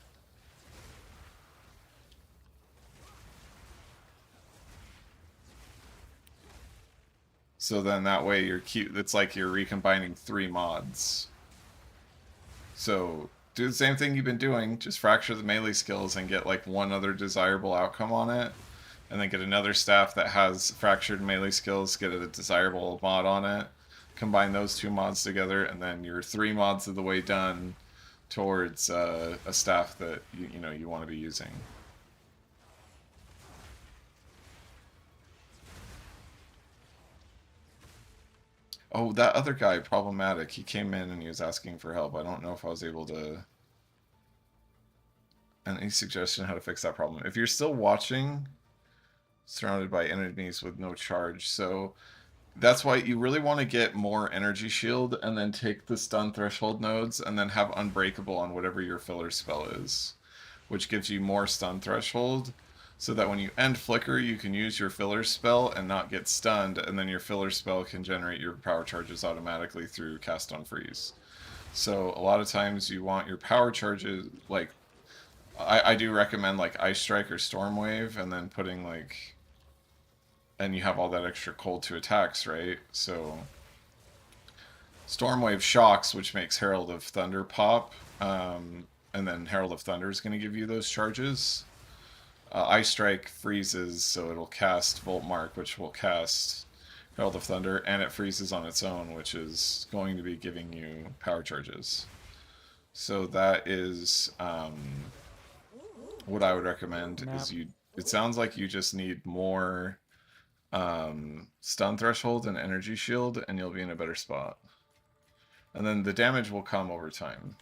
So then that way you're cute. It's like you're recombining 3 mods. So do the same thing you've been doing. Just fracture the melee skills and get like one other desirable outcome on it. And then get another staff that has fractured melee skills, get a desirable mod on it. Combine those 2 mods together, and then you're 3 mods of the way done towards a staff that you know you want to be using. Oh, that other guy, problematic. He came in and he was asking for help. I don't know if I was able to. Any suggestion how to fix that problem? If you're still watching, surrounded by enemies with no charge, so that's why you really want to get more energy shield and then take the stun threshold nodes and then have unbreakable on whatever your filler spell is, which gives you more stun threshold. so that when you end flicker, you can use your filler spell and not get stunned, and then your filler spell can generate your power charges automatically through cast on freeze. So a lot of times you want your power charges, like, I do recommend like Ice Strike or Storm Wave, and then putting like, and you have all that extra cold to attacks, right? So Stormwave shocks, which makes Herald of Thunder pop, and then Herald of Thunder is going to give you those charges. Ice Strike freezes, so it'll cast Volt Mark, which will cast Herald of Thunder, and it freezes on its own, which is going to be giving you power charges. So that is what I would recommend. Is you? It sounds like you just need more stun threshold and energy shield, and you'll be in a better spot. And then the damage will come over time.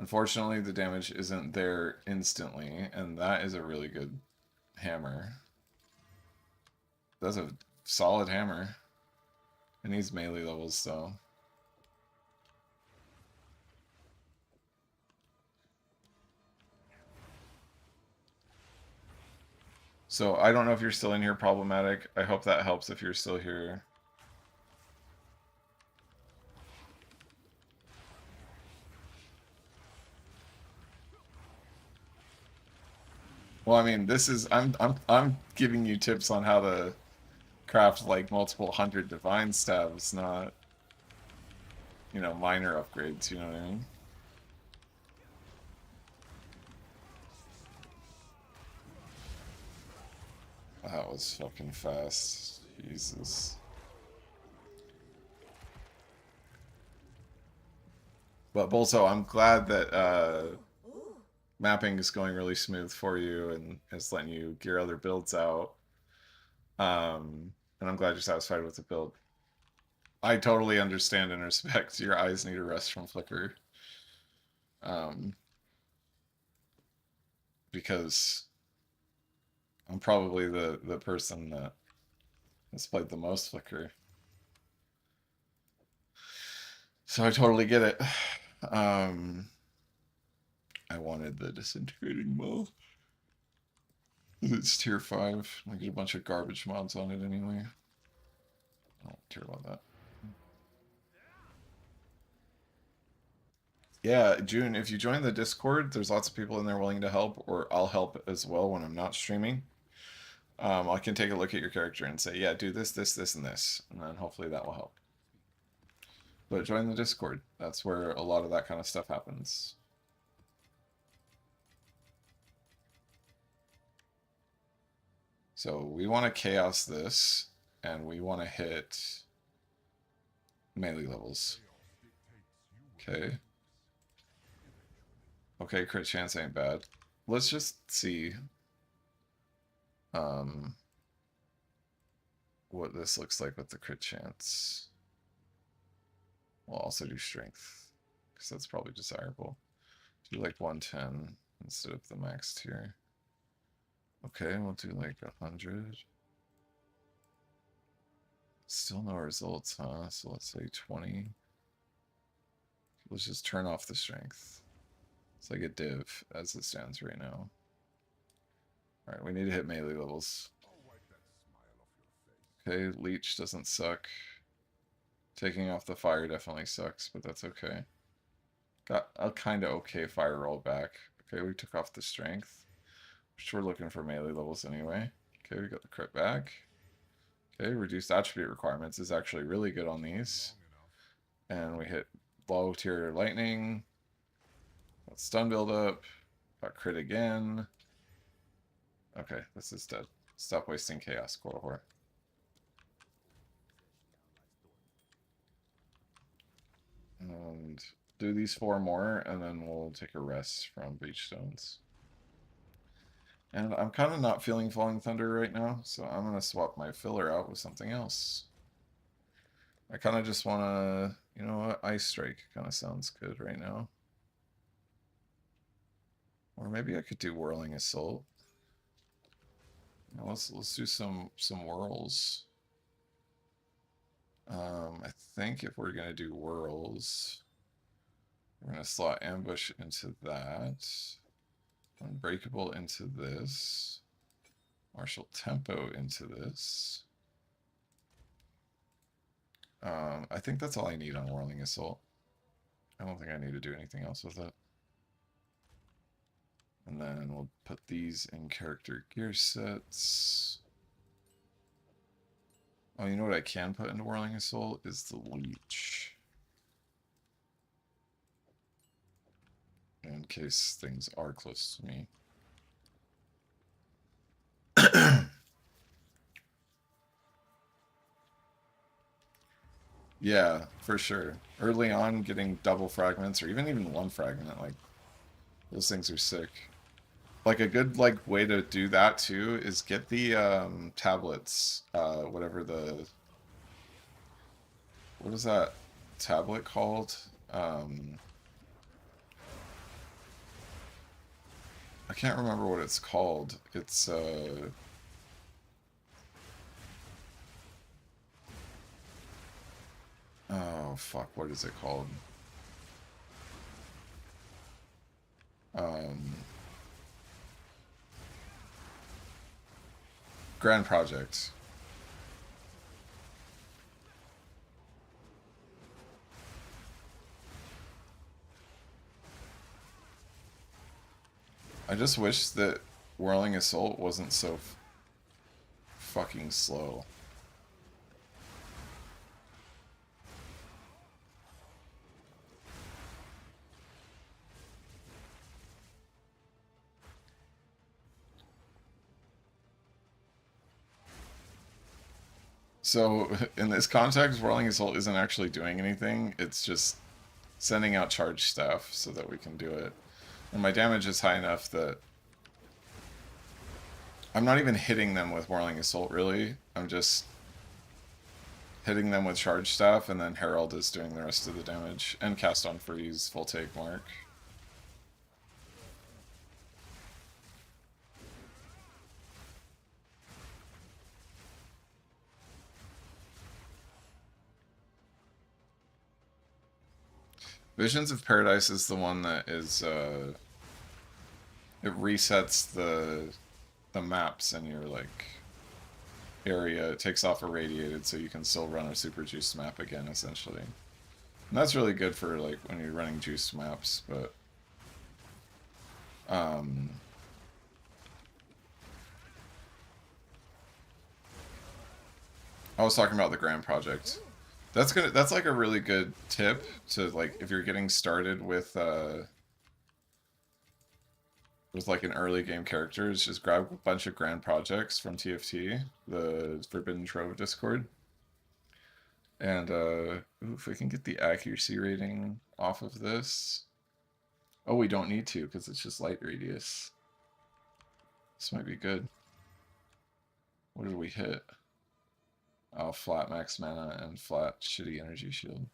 Unfortunately, the damage isn't there instantly, and that is a really good hammer. That's a solid hammer. It needs melee levels, though. So I don't know if you're still in here, Problematic. I hope that helps if you're still here. Well, I mean, this is I'm giving you tips on how to craft like multiple hundred divine stabs, not, you know, minor upgrades, you know what I mean? That was fucking fast. Jesus. But Bolto, I'm glad that mapping is going really smooth for you and is letting you gear other builds out. And I'm glad you're satisfied with the build. I totally understand and respect your eyes need a rest from Flicker. Because I'm probably the person that has played the most Flicker. So I totally get it. I wanted the disintegrating bow. It's tier 5. I get a bunch of garbage mods on it anyway. I don't care about that. Yeah, June, if you join the Discord, there's lots of people in there willing to help, or I'll help as well when I'm not streaming. I can take a look at your character and say, yeah, do this, this, this, and this, and then hopefully that will help. But join the Discord. That's where a lot of that kind of stuff happens. So we want to chaos this, and we want to hit melee levels. Okay. Okay, crit chance ain't bad. Let's just see what this looks like with the crit chance. We'll also do strength, because that's probably desirable. Do like 110 instead of the max tier. Okay, we'll do like 100. Still no results, huh? So let's say 20. Let's just turn off the strength. It's like a div as it stands right now. Alright, we need to hit melee levels. Okay, leech doesn't suck. Taking off the fire definitely sucks, but that's okay. Got a kind of okay fire roll back. Okay, we took off the strength, which we're looking for melee levels anyway. Okay, we got the crit back. Okay, reduced attribute requirements is actually really good on these. And we hit low tier lightning. Got stun build up. Got crit again. Okay, this is dead. Stop wasting chaos, Cohort. And do these 4 more, and then we'll take a rest from Beach Stones. And I'm kind of not feeling Falling Thunder right now, so I'm going to swap my filler out with something else. I kind of just want to, you know what, Ice Strike kind of sounds good right now. Or maybe I could do Whirling Assault. Now let's do some whirls. I think if we're gonna do whirls, we're gonna slot ambush into that. Unbreakable into this. Martial tempo into this. I think that's all I need on Whirling Assault. I don't think I need to do anything else with it. And then we'll put these in character gear sets. Oh, you know what I can put into Whirling Assault is the Leech. In case things are close to me. Yeah, for sure. Early on, getting double fragments, or even one fragment, like, those things are sick. Like, a good, like, way to do that, too, is get the, tablets, whatever the... What is that tablet called? I can't remember what it's called. It's, oh, fuck, what is it called? Grand Project. I just wish that Whirling Assault wasn't so fucking slow. So, in this context, Whirling Assault isn't actually doing anything. It's just sending out charge staff so that we can do it. And my damage is high enough that I'm not even hitting them with Whirling Assault, really. I'm just hitting them with charge staff, and then Herald is doing the rest of the damage. And Cast on Freeze, full take mark. Visions of Paradise is the one that is, it resets the maps in your, like, area. It takes off irradiated so you can still run a super juiced map again, essentially. And that's really good for, like, when you're running juiced maps, but... I was talking about the Grand Project. That's like a really good tip to, like, if you're getting started with like an early game character, is just grab a bunch of Grand Projects from TFT, the Forbidden Trove Discord. And ooh, if we can get the accuracy rating off of this. Oh, we don't need to because it's just light radius. This might be good. What did we hit? Oh, flat max mana and flat shitty energy shield.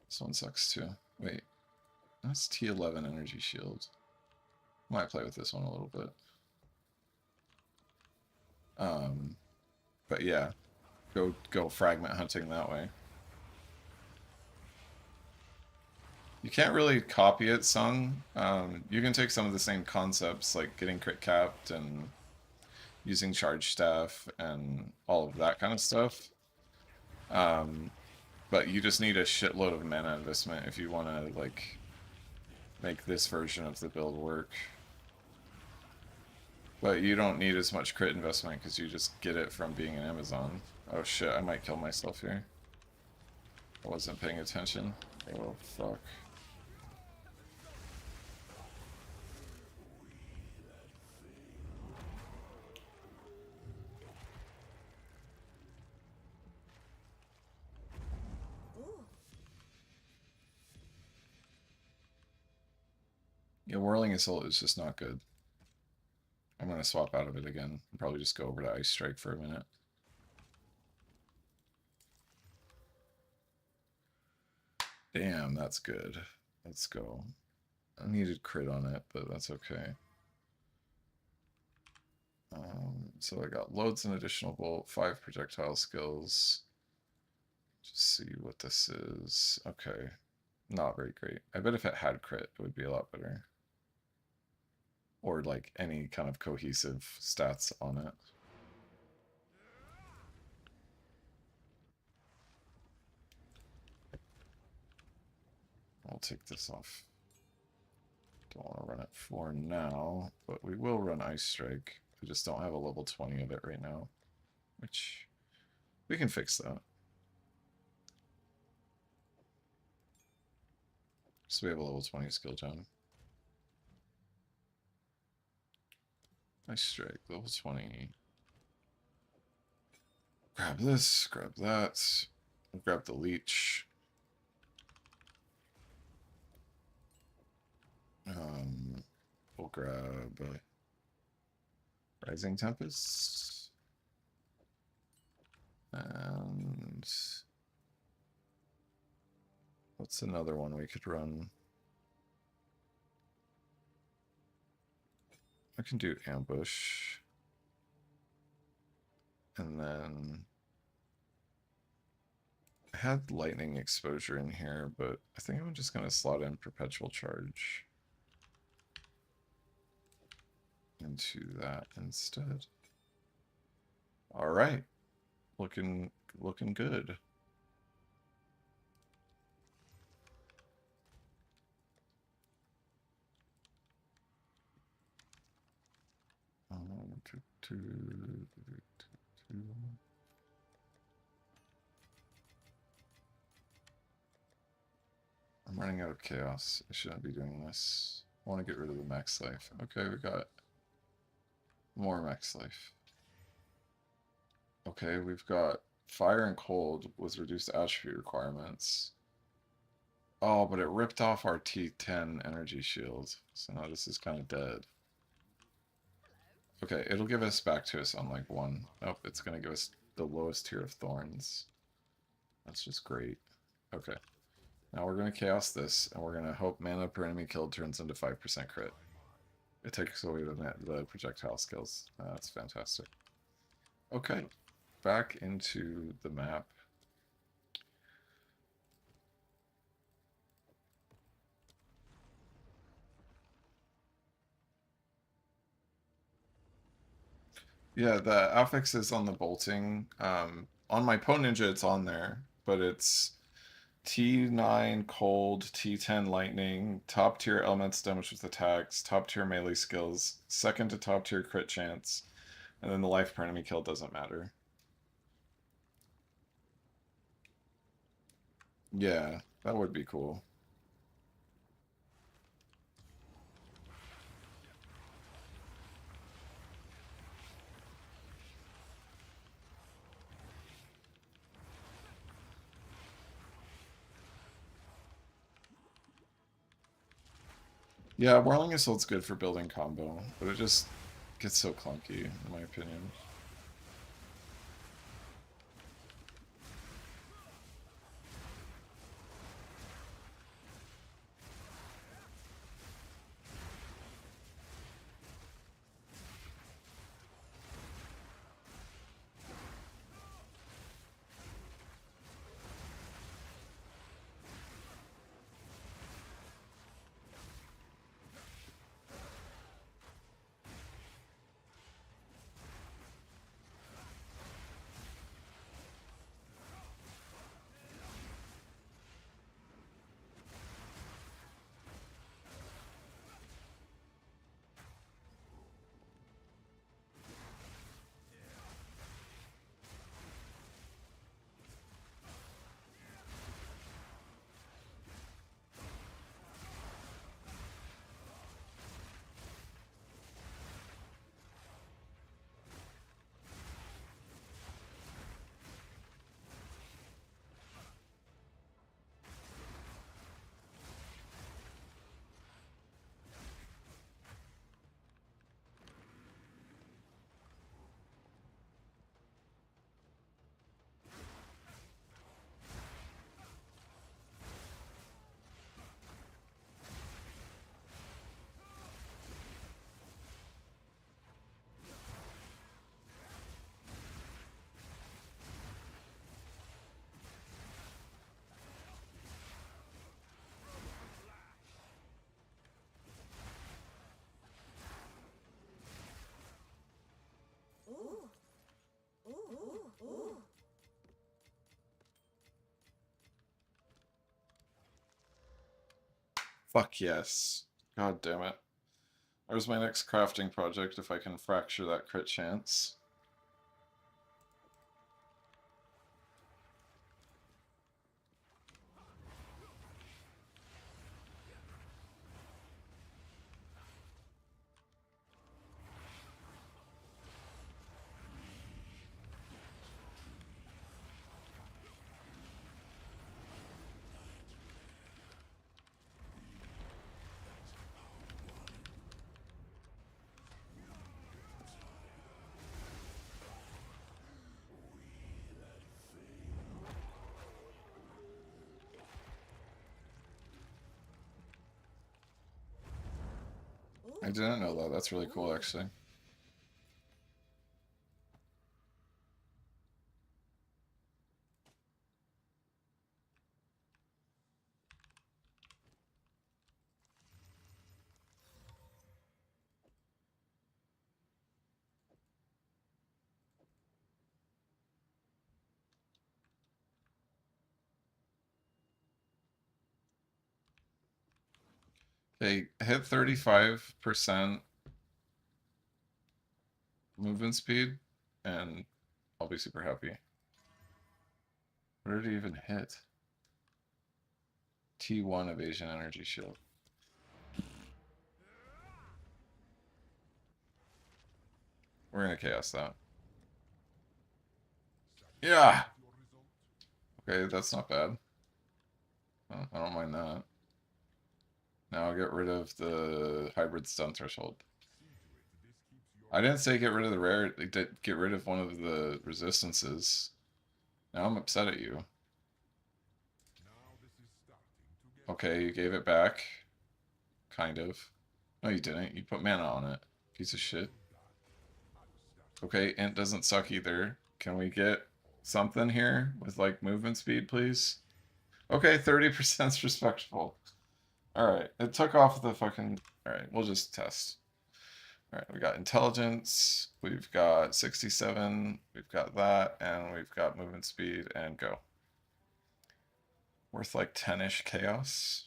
This one sucks too. Wait, that's T11 energy shield. Might play with this one a little bit. But yeah, go fragment hunting that way. You can't really copy it, Sung. You can take some of the same concepts, like getting crit capped and using charge staff and all of that kind of stuff. But you just need a shitload of mana investment if you want to, like, make this version of the build work. But you don't need as much crit investment because you just get it from being an Amazon. Oh shit, I might kill myself here. I wasn't paying attention. Oh fuck. Yeah, Whirling Assault is just not good. I'm gonna swap out of it again. Probably just go over to Ice Strike for a minute. Damn, that's good. Let's go. I needed crit on it, but that's okay. So I got loads and additional bolt, 5 projectile skills. Just see what this is. Okay. Not very great. I bet if it had crit, it would be a lot better. or like any kind of cohesive stats on it. I'll take this off. Don't want to run it for now, but we will run Ice Strike. We just don't have a level 20 of it right now, which we can fix that. So we have a level 20 skill gem. Ice Strike, level 20. Grab this, grab that. We'll grab the Leech. We'll grab Rising Tempest. And what's another one we could run? I can do Ambush. And then I had Lightning Exposure in here, but I think I'm just going to slot in Perpetual Charge into that instead. All right. Looking good. I'm running out of chaos. I shouldn't be doing this. I want to get rid of the max life. Okay, we got more max life. Okay, we've got fire and cold with reduced attribute requirements. Oh, but it ripped off our T10 energy shield. So now this is kind of dead. Okay, it'll give us back to us on like one. Nope, it's going to give us the lowest tier of thorns. That's just great. Okay. Now we're going to chaos this, and we're going to hope mana per enemy killed turns into 5% crit. It takes away the projectile skills. That's fantastic. Okay, back into the map. Yeah, the affix is on the bolting. On my Poe Ninja, it's on there, but it's T9 cold, T10 lightning, top tier elements damage with attacks, top tier melee skills, second to top tier crit chance, and then the life per enemy kill doesn't matter. Yeah, that would be cool. Yeah, Whirling Assault's good for building combo, but it just gets so clunky, in my opinion. Fuck yes. God damn it. Where's my next crafting project if I can fracture that crit chance? I didn't know that. That's really cool, actually. They hit 35% movement speed, and I'll be super happy. What did he even hit? T1 evasion energy shield. We're gonna chaos that. Yeah! Okay, that's not bad. Oh, I don't mind that. Now I'll get rid of the hybrid stun threshold. I didn't say get rid of the rare, get rid of one of the resistances. Now I'm upset at you. Okay, you gave it back. Kind of. No, you didn't. You put mana on it. Piece of shit. Okay, int doesn't suck either. Can we get something here with like movement speed, please? Okay, 30%'s respectable. Alright, it took off the fucking... Alright, we'll just test. Alright, we got intelligence, we've got 67, we've got that, and we've got movement speed, and go. Worth like 10-ish chaos.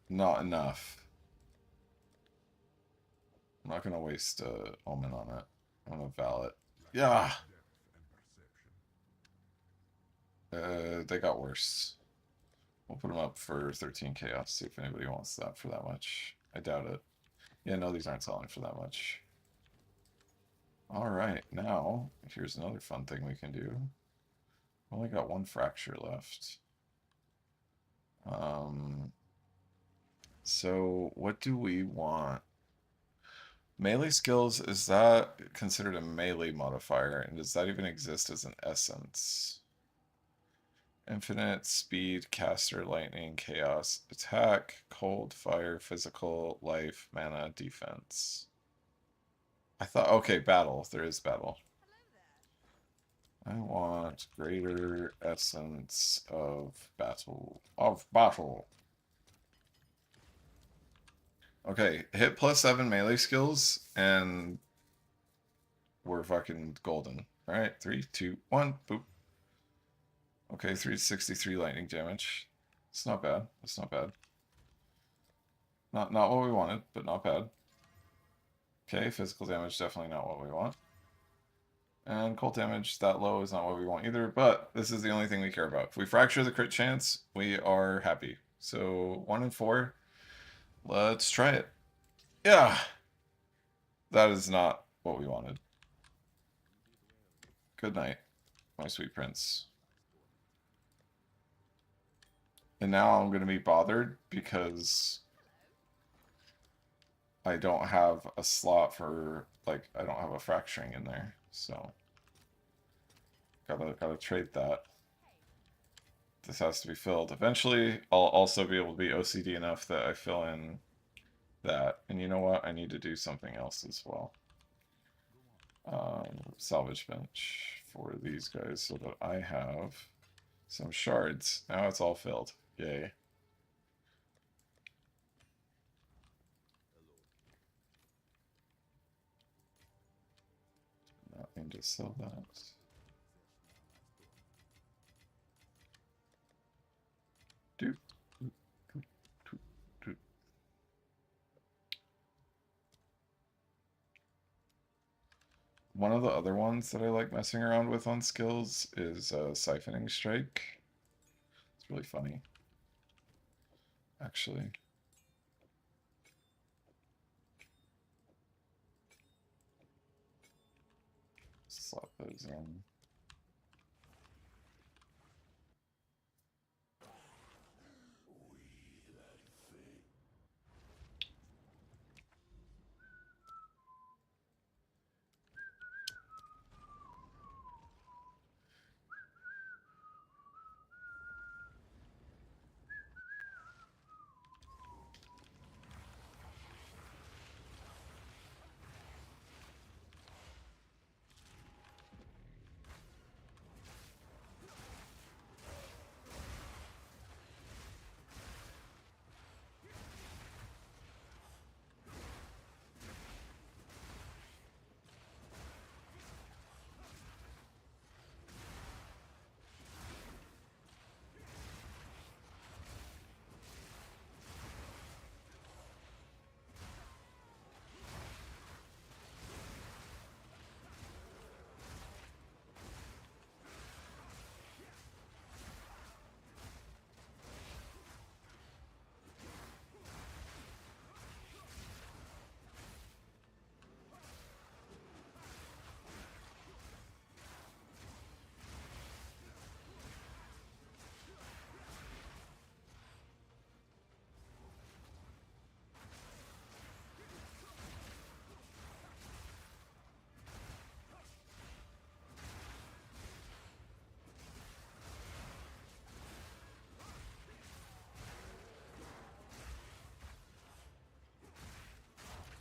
Not enough. I'm not gonna waste Omen on it. I'm gonna Val it. Yeah! They got worse. We'll put them up for 13 chaos, see if anybody wants that for that much. I doubt it. Yeah, no, these aren't selling for that much. Alright, now, here's another fun thing we can do. Only got one fracture left. So what do we want? Melee skills, is that considered a melee modifier? And does that even exist as an essence? Infinite, speed, caster, lightning, chaos, attack, cold, fire, physical, life, mana, defense. I thought, okay, battle. There is battle. I want greater essence of battle. Okay, hit +7 melee skills, and we're fucking golden. Alright, 3, 2, 1, boop. Okay, 363 lightning damage. It's not bad. It's not bad. Not what we wanted, but not bad. Okay, physical damage, definitely not what we want. And cold damage that low is not what we want either, but this is the only thing we care about. If we fracture the crit chance, we are happy. So 1 and 4, let's try it. Yeah! That is not what we wanted. Good night, my sweet prince. And now I'm going to be bothered because I don't have a slot for, like, I don't have a fracturing in there, so gotta trade that. This has to be filled. Eventually, I'll also be able to be OCD enough that I fill in that. And you know what? I need to do something else as well. Salvage bench for these guys so that I have some shards. Now it's all filled. Yay. Not need to sell that. One of the other ones that I like messing around with on skills is Siphoning Strike. It's really funny, actually. Slap those in.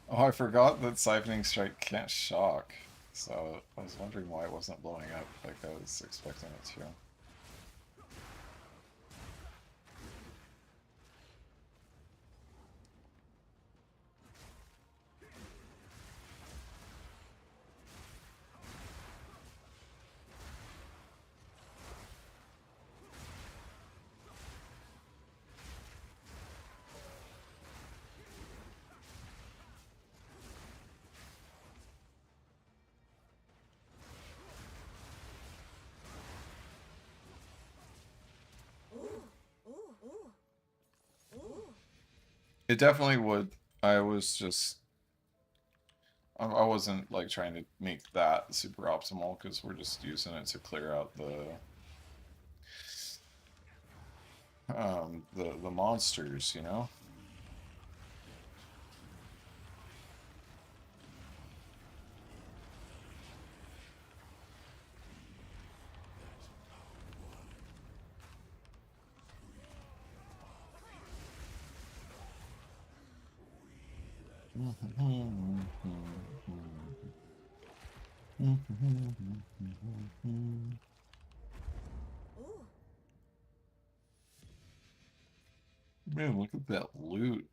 Oh, I forgot that Siphoning Strike can't shock. So I was wondering why it wasn't blowing up like I was expecting it to. It definitely would. I was just I wasn't like trying to make that super optimal because we're just using it to clear out the monsters, you know? Man, look at that loot.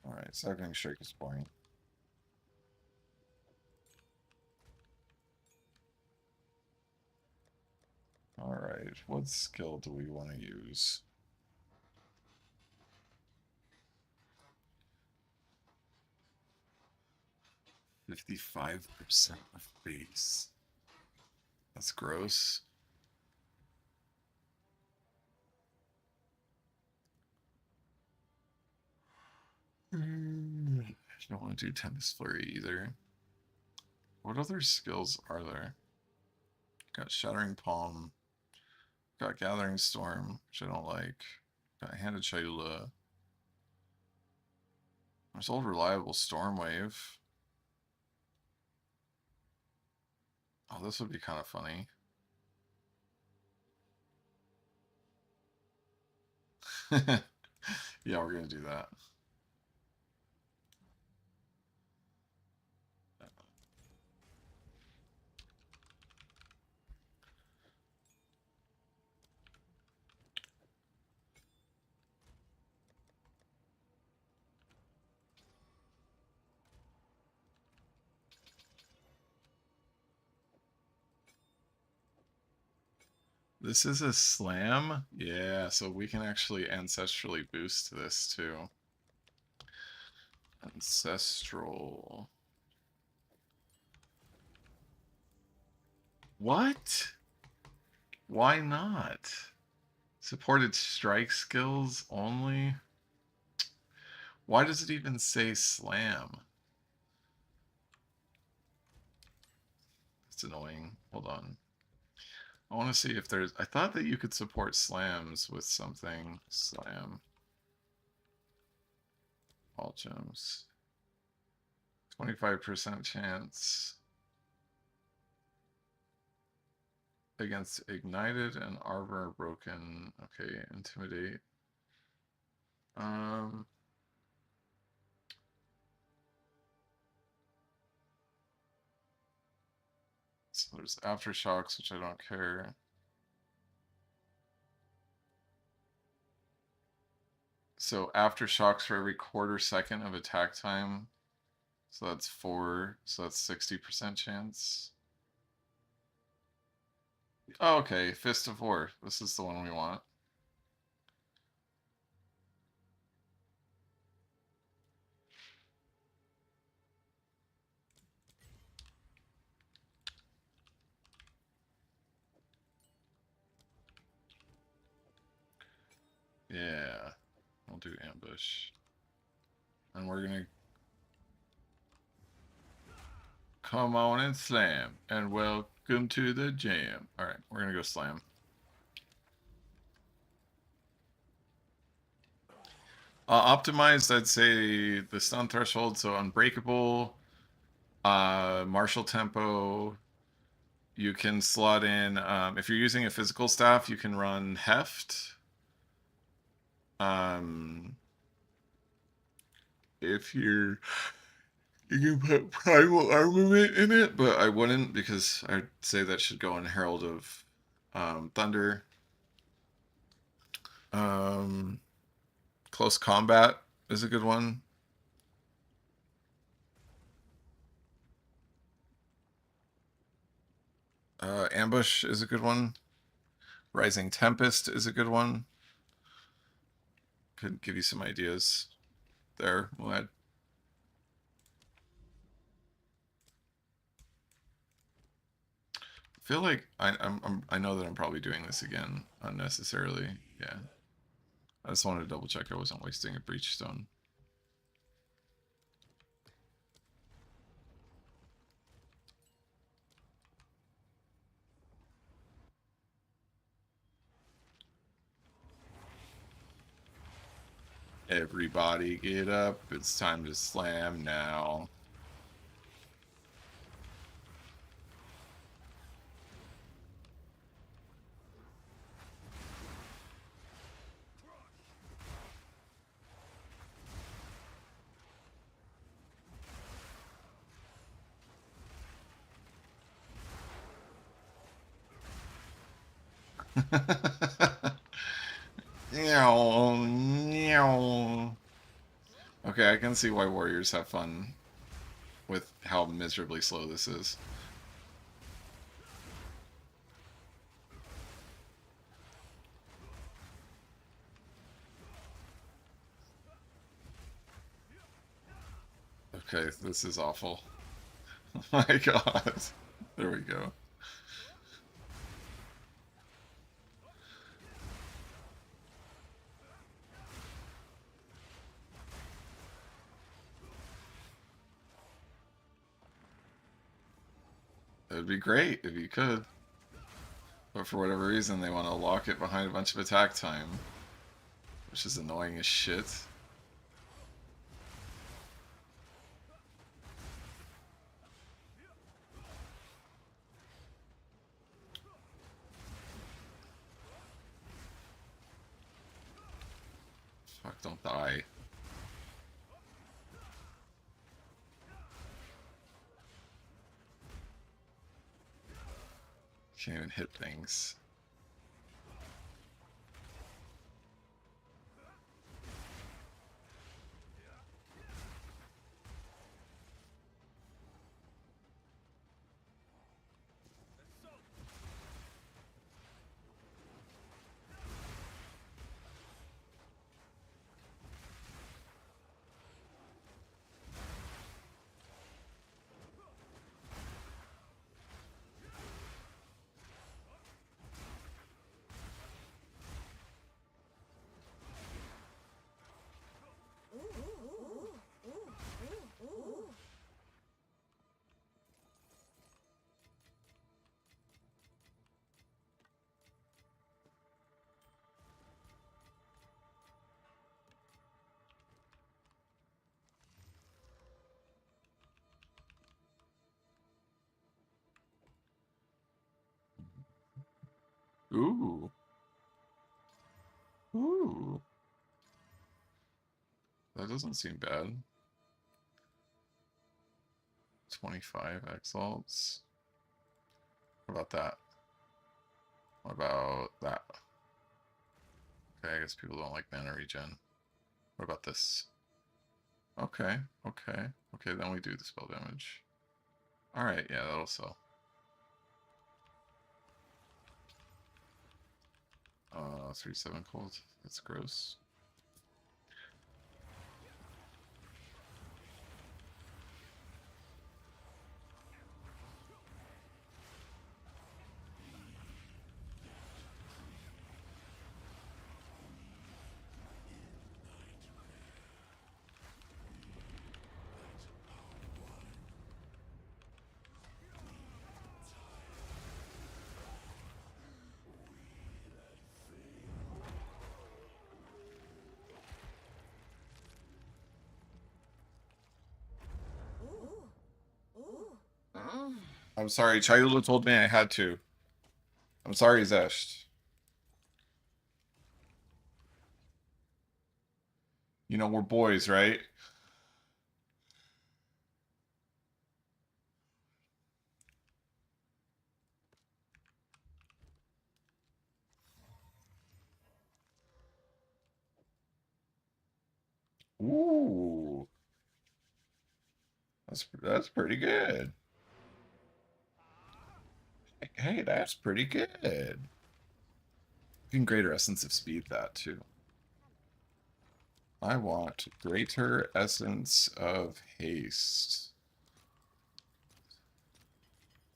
Alright, Cycling Strike is boring. Alright, what skill do we want to use? 55% of base. That's gross. I don't want to do Tennis Flurry either. What other skills are there? Got Shattering Palm. Got Gathering Storm, which I don't like. Got Handed Chayula. There's Old Reliable Storm Wave. Oh, this would be kind of funny. Yeah, we're gonna do that. This is a slam? Yeah, so we can actually ancestrally boost this too. Ancestral. What? Why not? Supported strike skills only? Why does it even say slam? It's annoying. Hold on. I want to see if there's... I thought that you could support slams with something. Slam. All gems. 25% chance against ignited and armor broken. Okay, intimidate. So there's aftershocks, which I don't care. So aftershocks for every quarter second of attack time. So that's 4. So that's 60% chance. Oh, okay, Fist of War. This is the one we want. Yeah, we'll do ambush. And we're gonna come on and slam. And welcome to the jam. Alright, we're gonna go slam. Optimized, I'd say the stun threshold, so unbreakable, martial tempo. You can slot in, if you're using a physical staff, you can run heft. If you can put primal armament in it, but I wouldn't because I'd say that should go in Herald of Thunder. Close combat is a good one. Ambush is a good one. Rising Tempest is a good one. Could give you some ideas there. We'll add. I feel like I know that I'm probably doing this again unnecessarily. Yeah. I just wanted to double check I wasn't wasting a breach stone. Everybody get up. It's time to slam now. Okay, I can see why warriors have fun with how miserably slow this is. Okay, this is awful. Oh my god. There we go. It'd be great if you could. But for whatever reason, they want to lock it behind a bunch of attack time. Which is annoying as shit. Fuck, don't die. Can't even hit things. Ooh. Ooh. That doesn't seem bad. 25 exalts. What about that? What about that? Okay, I guess people don't like mana regen. What about this? Okay, okay. Okay, then we do the spell damage. Alright, yeah, that'll sell. 37 cold. That's gross. I'm sorry, Chayula told me I had to. I'm sorry, Zesht. You know, we're boys, right? Ooh. That's pretty good. Hey, that's pretty good. You can greater essence of speed that too. I want greater essence of haste.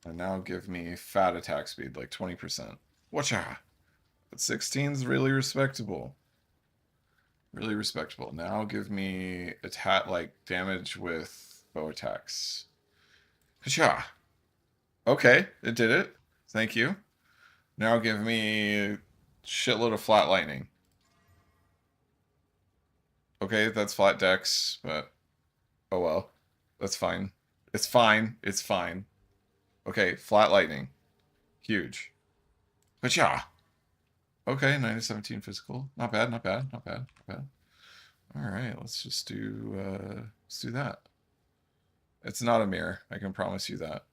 And now give me fat attack speed, like 20%. Watcha! But 16's really respectable. Really respectable. Now give me attack, like damage with bow attacks. Hacha! Okay, it did it. Thank you. Now give me a shitload of flat lightning. Okay, that's flat dex, but oh well. That's fine. It's fine. It's fine. Okay, flat lightning. Huge. Hacha! Okay, 9 to 17 physical. Not bad, not bad, not bad, not bad. Alright, let's do that. It's not a mirror, I can promise you that.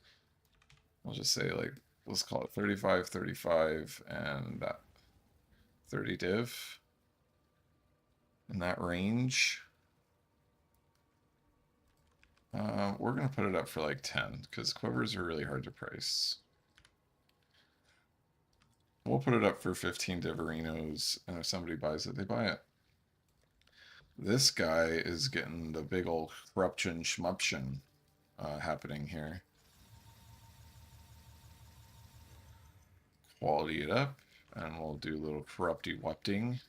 I'll just say like let's call it 35, 35, and that 30 div. In that range. We're gonna put it up for like 10, because quivers are really hard to price. We'll put it up for 15 Diverinos, and if somebody buys it, they buy it. This guy is getting the big old corruption schmuption happening here. Quality it up, and we'll do a little corrupty wupting.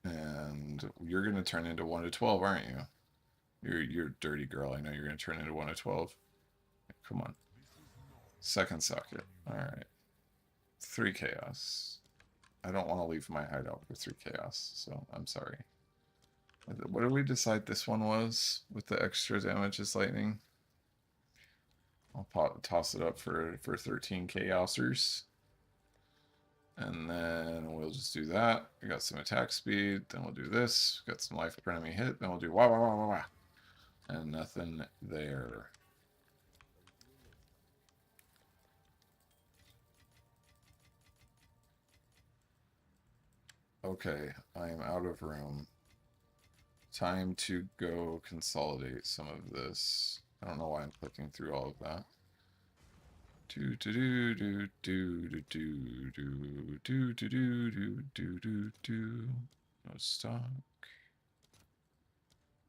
And you're gonna turn into 1 to 12, aren't you? You're a dirty girl. I know you're gonna turn into 1 to 12. Come on. Second socket. Alright. 3 chaos. I don't want to leave my hideout for 3 chaos, so I'm sorry. What did we decide this one was with the extra damage as lightning? I'll toss it up for 13 chaosers. And then we'll just do that. We got some attack speed. Then we'll do this. Got some life per enemy hit. Then we'll do wah wah wah wah wah. And nothing there. Okay, I am out of room. Time to go consolidate some of this. I don't know why I'm clicking through all of that. Do do do do do do do do do do do do do do. No stock.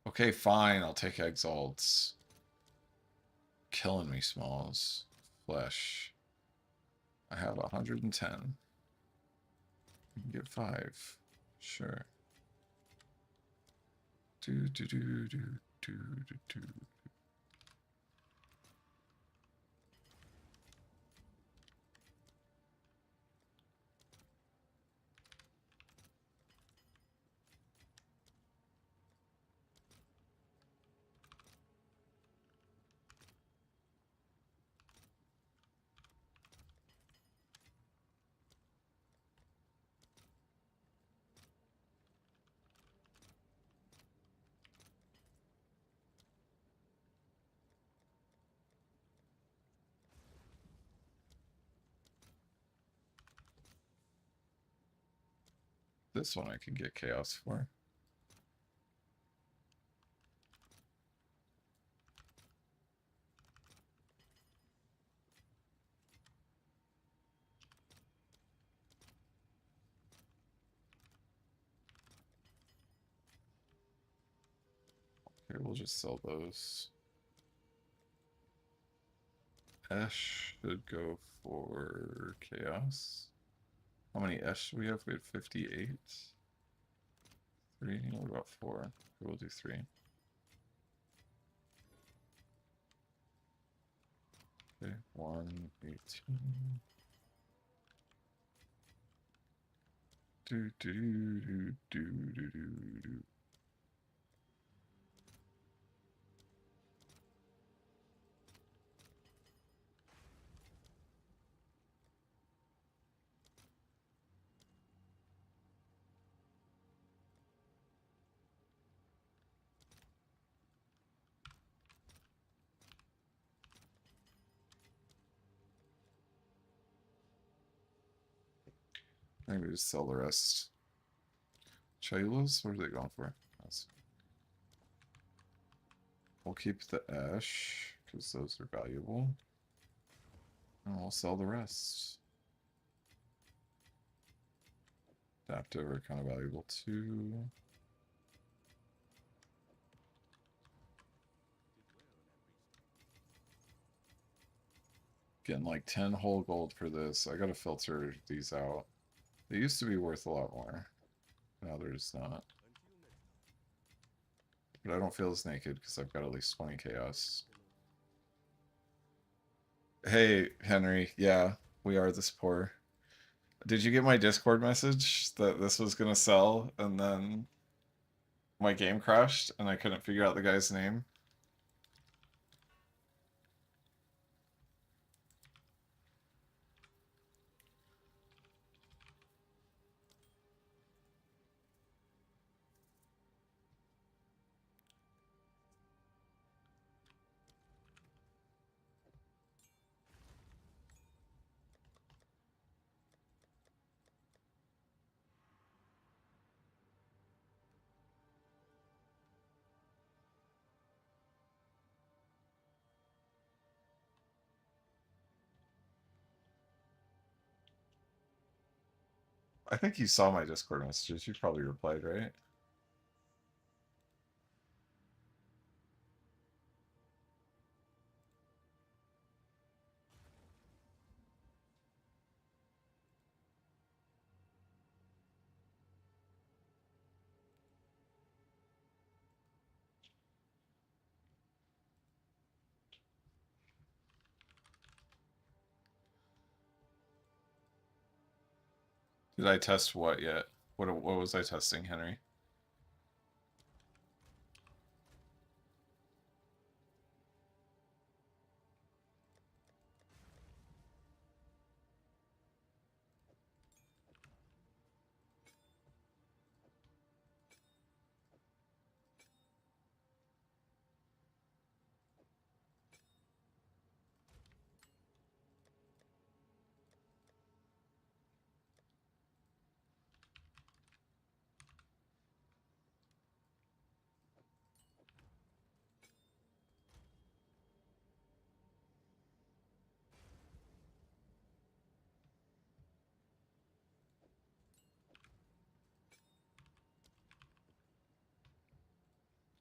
Okay, fine. I'll take exalts. Killing me, Smalls. Flesh. I have 110. You can get 5. Sure. Do do do do do do do. This one I can get chaos for. Okay, we'll just sell those. Ash should go for chaos. How many Ash do we have? We have 58. 3. What about 4? Okay, we'll do 3. Okay, 118. Do do do do do do do. I think we just sell the rest. Chaylas? What are they going for? We'll keep the Ash, because those are valuable. And we'll sell the rest. Adaptive are kind of valuable too. Getting like 10 whole gold for this. I gotta filter these out. They used to be worth a lot more. Now they're just not. But I don't feel as naked because I've got at least 20 chaos. Hey, Henry. Yeah, we are this poor. Did you get my Discord message that this was gonna sell and then my game crashed and I couldn't figure out the guy's name? I think you saw my Discord messages. You probably replied, right? Did I test what yet? What was I testing, Henry?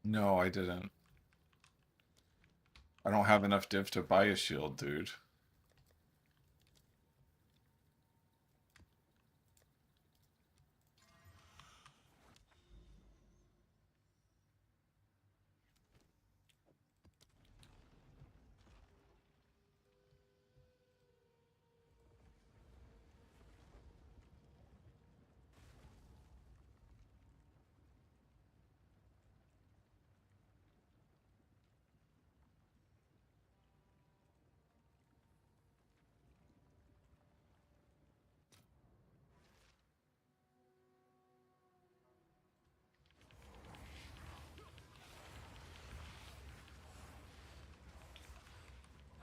No, I didn't. I don't have enough div to buy a shield, dude.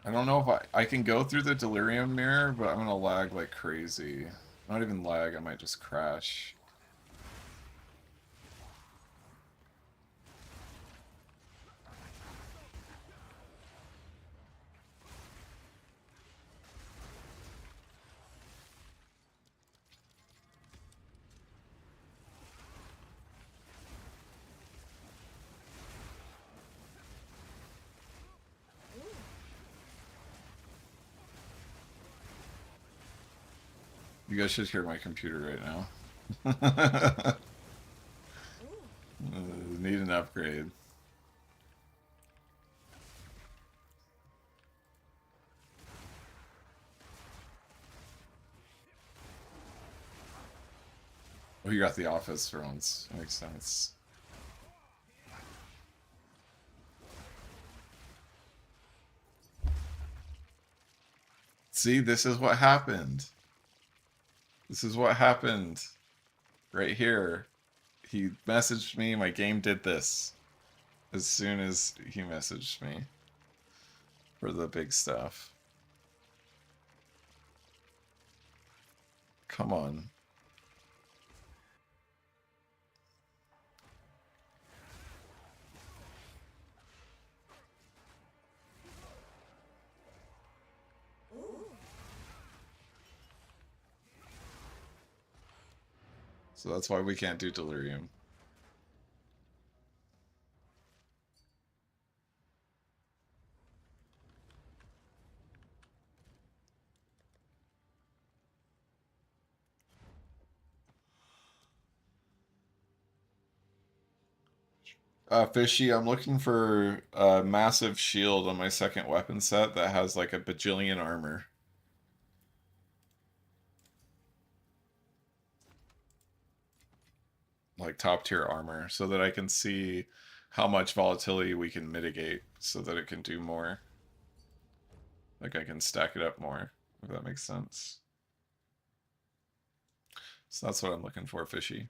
I don't know if I can go through the delirium mirror, but I'm gonna lag like crazy. Not even lag, I might just crash. You guys should hear my computer right now. Need an upgrade. Oh, you got the office for once. Makes sense. See, this is what happened. This is what happened. Right here. He messaged me, my game did this. As soon as he messaged me. For the big stuff. Come on. So that's why we can't do delirium. Fishy, I'm looking for a massive shield on my second weapon set that has like a bajillion armor. Like top tier armor, so that I can see how much volatility we can mitigate so that it can do more. Like I can stack it up more, if that makes sense. So that's what I'm looking for, Fishy.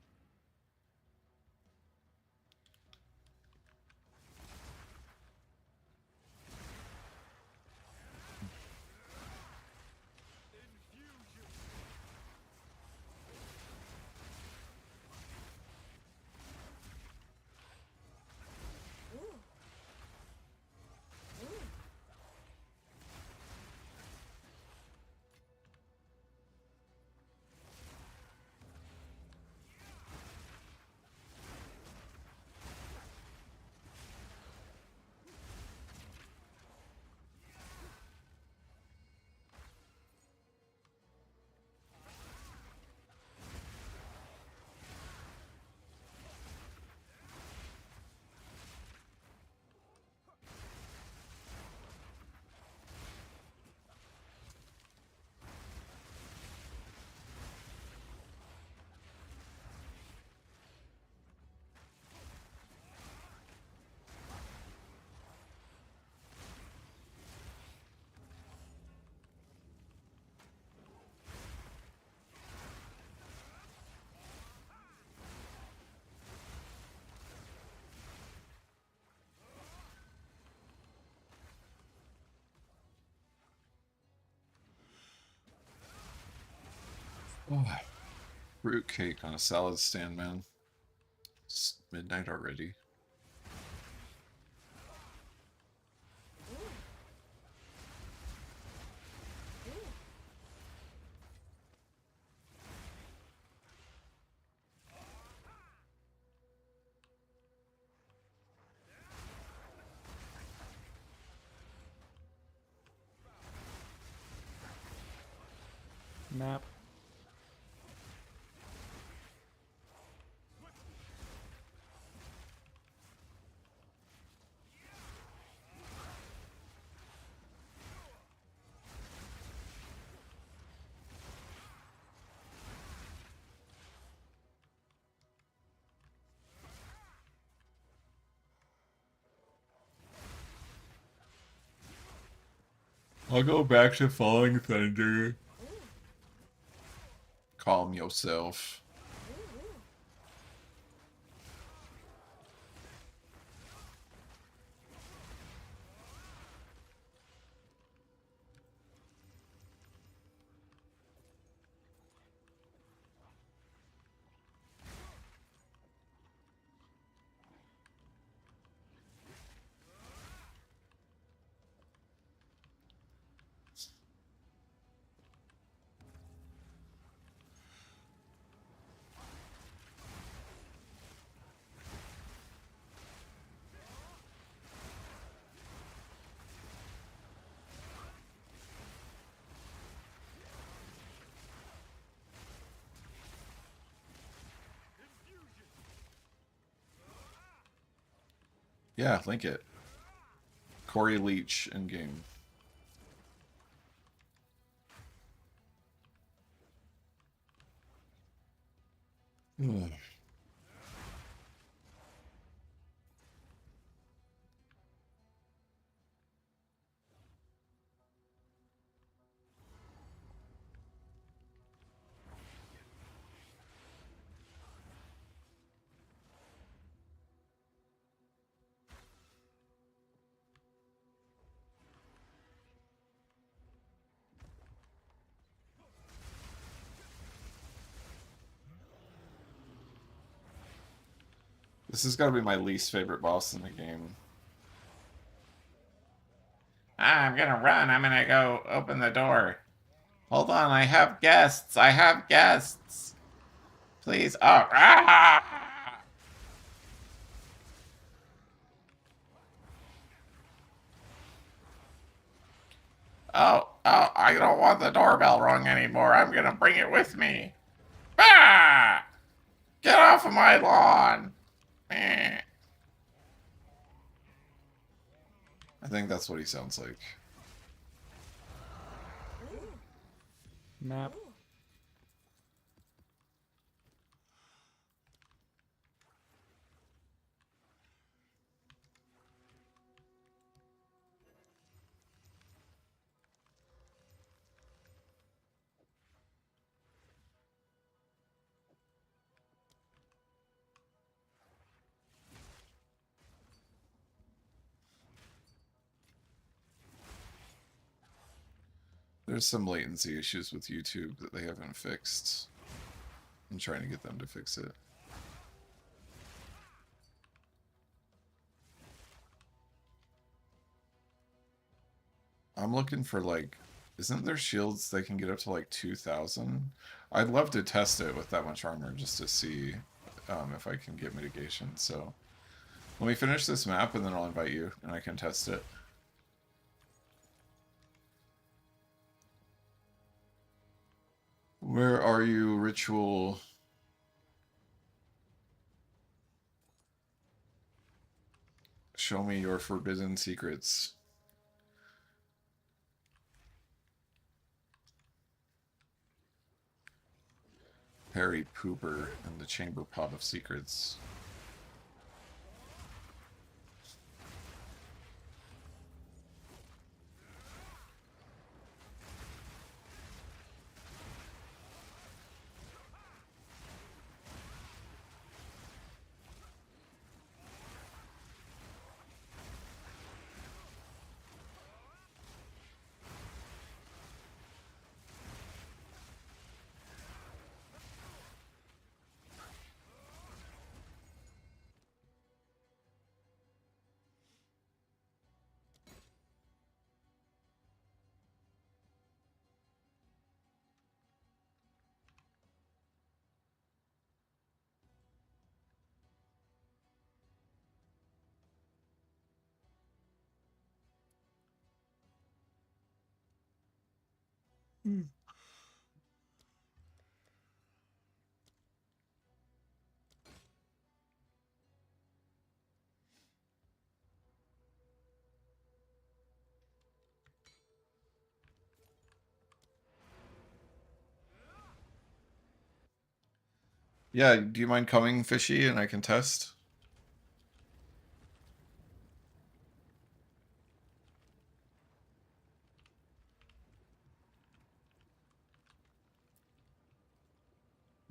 Oh, fruitcake on a salad stand, man. It's midnight already. Map. I'll go back to Falling Thunder. Calm yourself. Yeah, link it. Corey Leach in game. This has got to be my least favorite boss in the game. I'm gonna run. I'm gonna go open the door. Hold on, I have guests. I have guests. Please. Oh. Ah! Oh, I don't want the doorbell rung anymore. I'm gonna bring it with me. Ah! Get off of my lawn. Eh. I think that's what he sounds like. Map. There's some latency issues with YouTube that they haven't fixed. I'm trying to get them to fix it. I'm looking for like, isn't there shields they can get up to like 2,000? I'd love to test it with that much armor just to see if I can get mitigation. So let me finish this map and then I'll invite you and I can test it. Where are you, Ritual? Show me your forbidden secrets. Harry Pooper and the Chamber Pot of Secrets. Yeah, do you mind coming, Fishy, and I can test?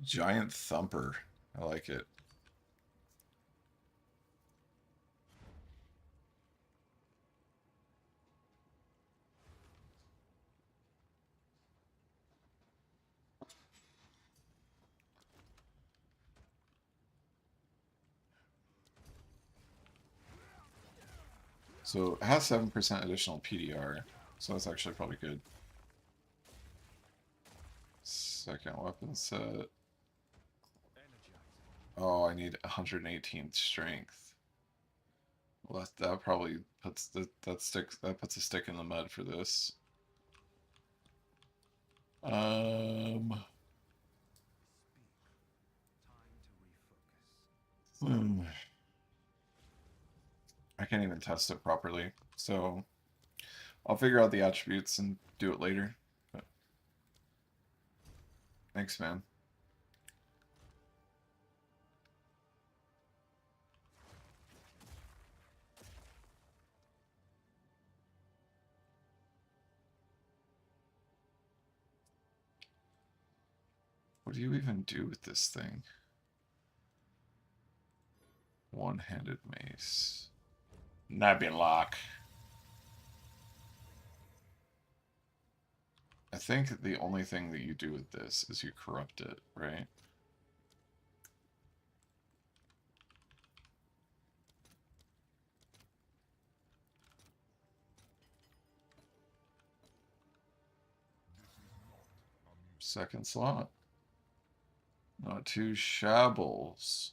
Giant Thumper. I like it. So it has 7% additional PDR, so that's actually probably good. Second weapon set. Oh, I need 118th strength. Well, that probably puts that puts a stick in the mud for this. Um. Hmm. I can't even test it properly. So I'll figure out the attributes and do it later. But thanks, man. What do you even do with this thing? One-handed mace. Nebulok. I think the only thing that you do with this is you corrupt it, right? Second slot. Not two shabbles.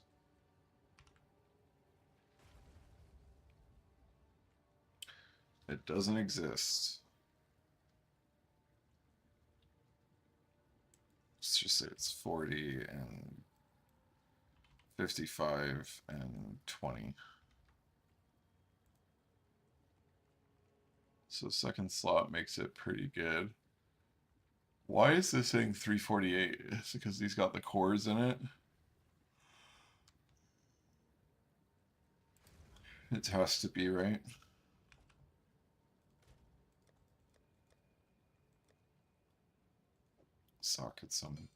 It doesn't exist. Let's just say it's 40 and 55 and 20. So second slot makes it pretty good. Why is this saying 348? It's because he's got the cores in it. It has to be, right? Socket summon.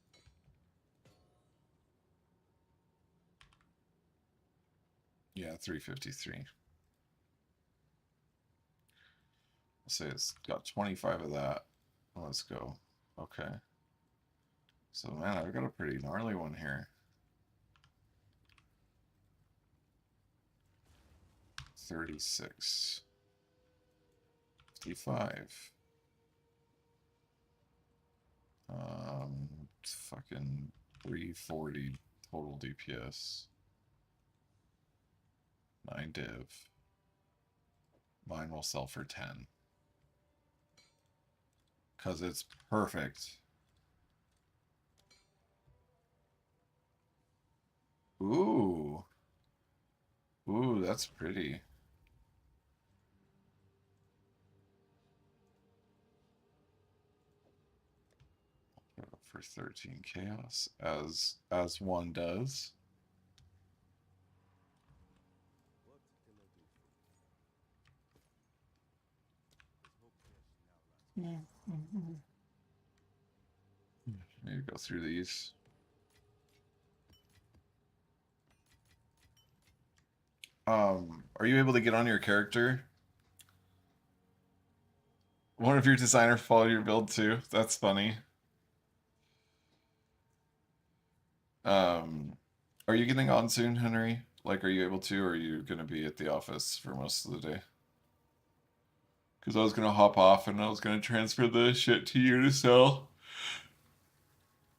Yeah, 353. I'll say it's got 25 of that. Let's go. Okay. So, man, I've got a pretty gnarly one here. 36. 55. Fucking 340 total DPS. 9 div. Mine will sell for 10. Because it's perfect. Ooh. Ooh, that's pretty. For 13 chaos, as one does. Need to go through these. Are you able to get on your character? One of your designers follow your build too. That's funny. Are you getting on soon, Henry? Like, are you able to, or are you gonna be at the office for most of the day? Because I was gonna hop off and I was gonna transfer the shit to you to sell.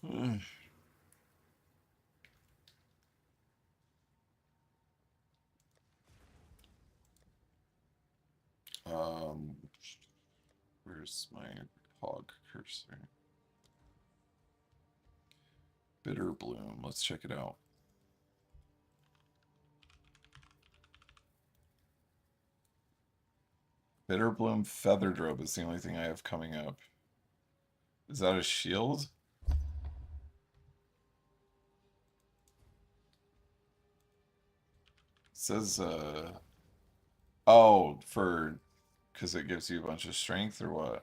Um, where's my hog cursor? Bitter Bloom. Let's check it out. Bitter Bloom Feather Drobe is the only thing I have coming up. Is that a shield? It says, oh, because it gives you a bunch of strength or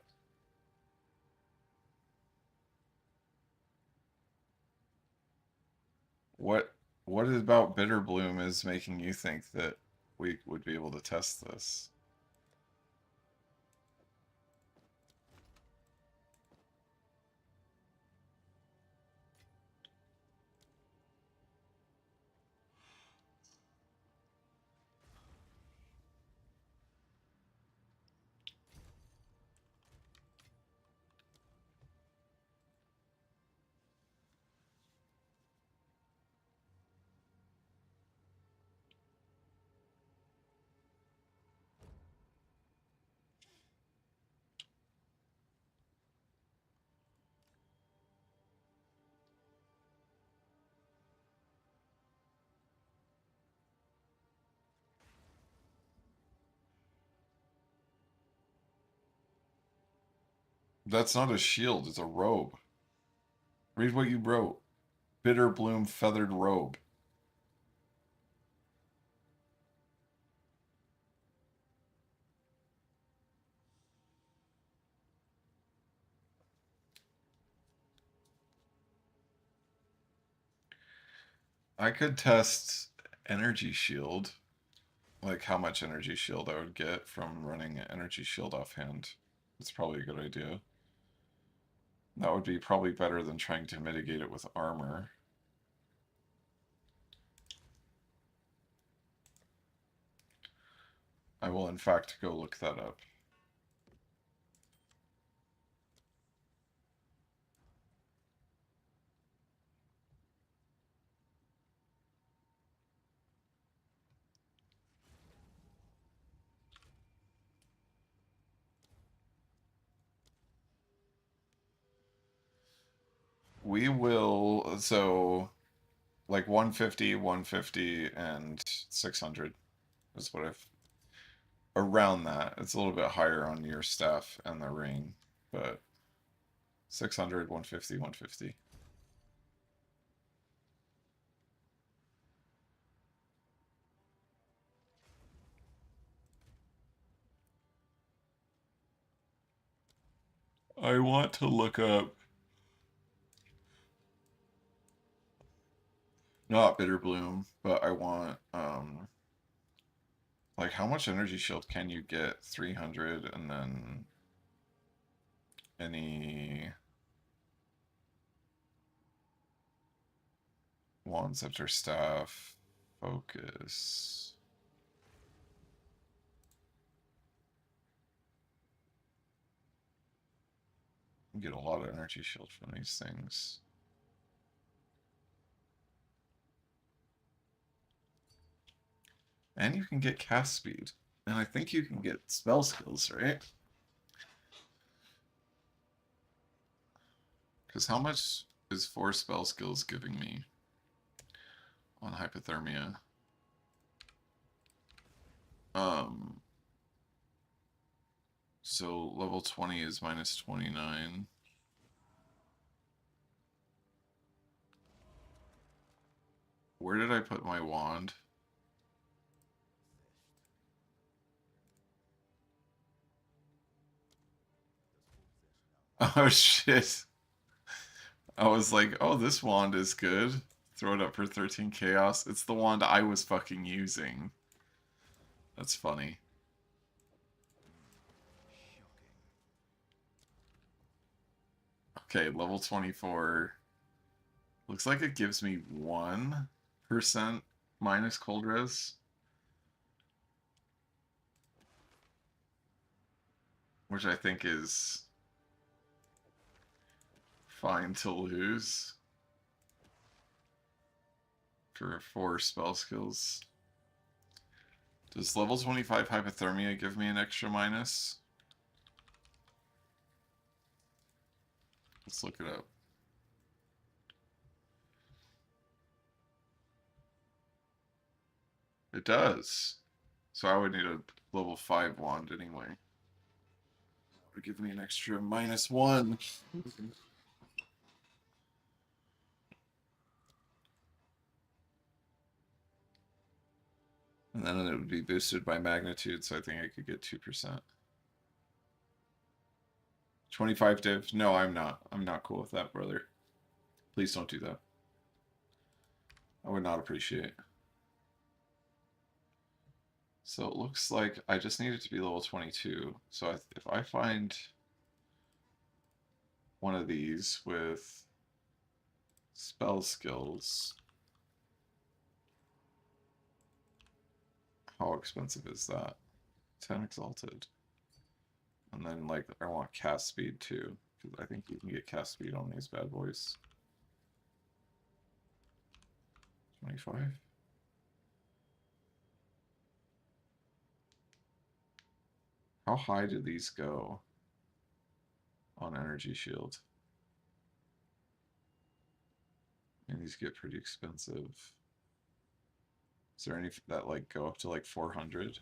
what? What about Bitter Bloom is making you think that we would be able to test this? That's not a shield, it's a robe. Read what you wrote. Bitter bloom feathered robe. I could test energy shield, like how much energy shield I would get from running energy shield offhand. It's probably a good idea. That would be probably better than trying to mitigate it with armor. I will in fact go look that up. We will, so like 150, 150, and 600 is what I've, around that. It's a little bit higher on your staff and the ring, but 600, 150, 150. I want to look up, not Bitter Bloom, but I want, like how much energy shield can you get? 300, and then any wands after staff, focus. You get a lot of energy shield from these things. And you can get cast speed. And I think you can get spell skills, right? Because how much is 4 spell skills giving me on hypothermia? So level 20 is minus 29. Where did I put my wand? Oh shit. I was like, oh, this wand is good. Throw it up for 13 chaos. It's the wand I was fucking using. That's funny. Okay, level 24. Looks like it gives me 1% minus cold res, which I think is fine to lose for 4 spell skills. Does level 25 hypothermia give me an extra minus? Let's look it up. It does. So I would need a level 5 wand anyway. That would give me an extra -1. And then it would be boosted by magnitude, so I think I could get 2%. 25 div? No, I'm not. I'm not cool with that, brother. Please don't do that. I would not appreciate. So it looks like I just need it to be level 22. So if I find one of these with spell skills, how expensive is that? 10 exalted. And then like I want cast speed too, because I think you can get cast speed on these bad boys. 25. How high do these go on energy shield? And these get pretty expensive. Is there any that like go up to like 400?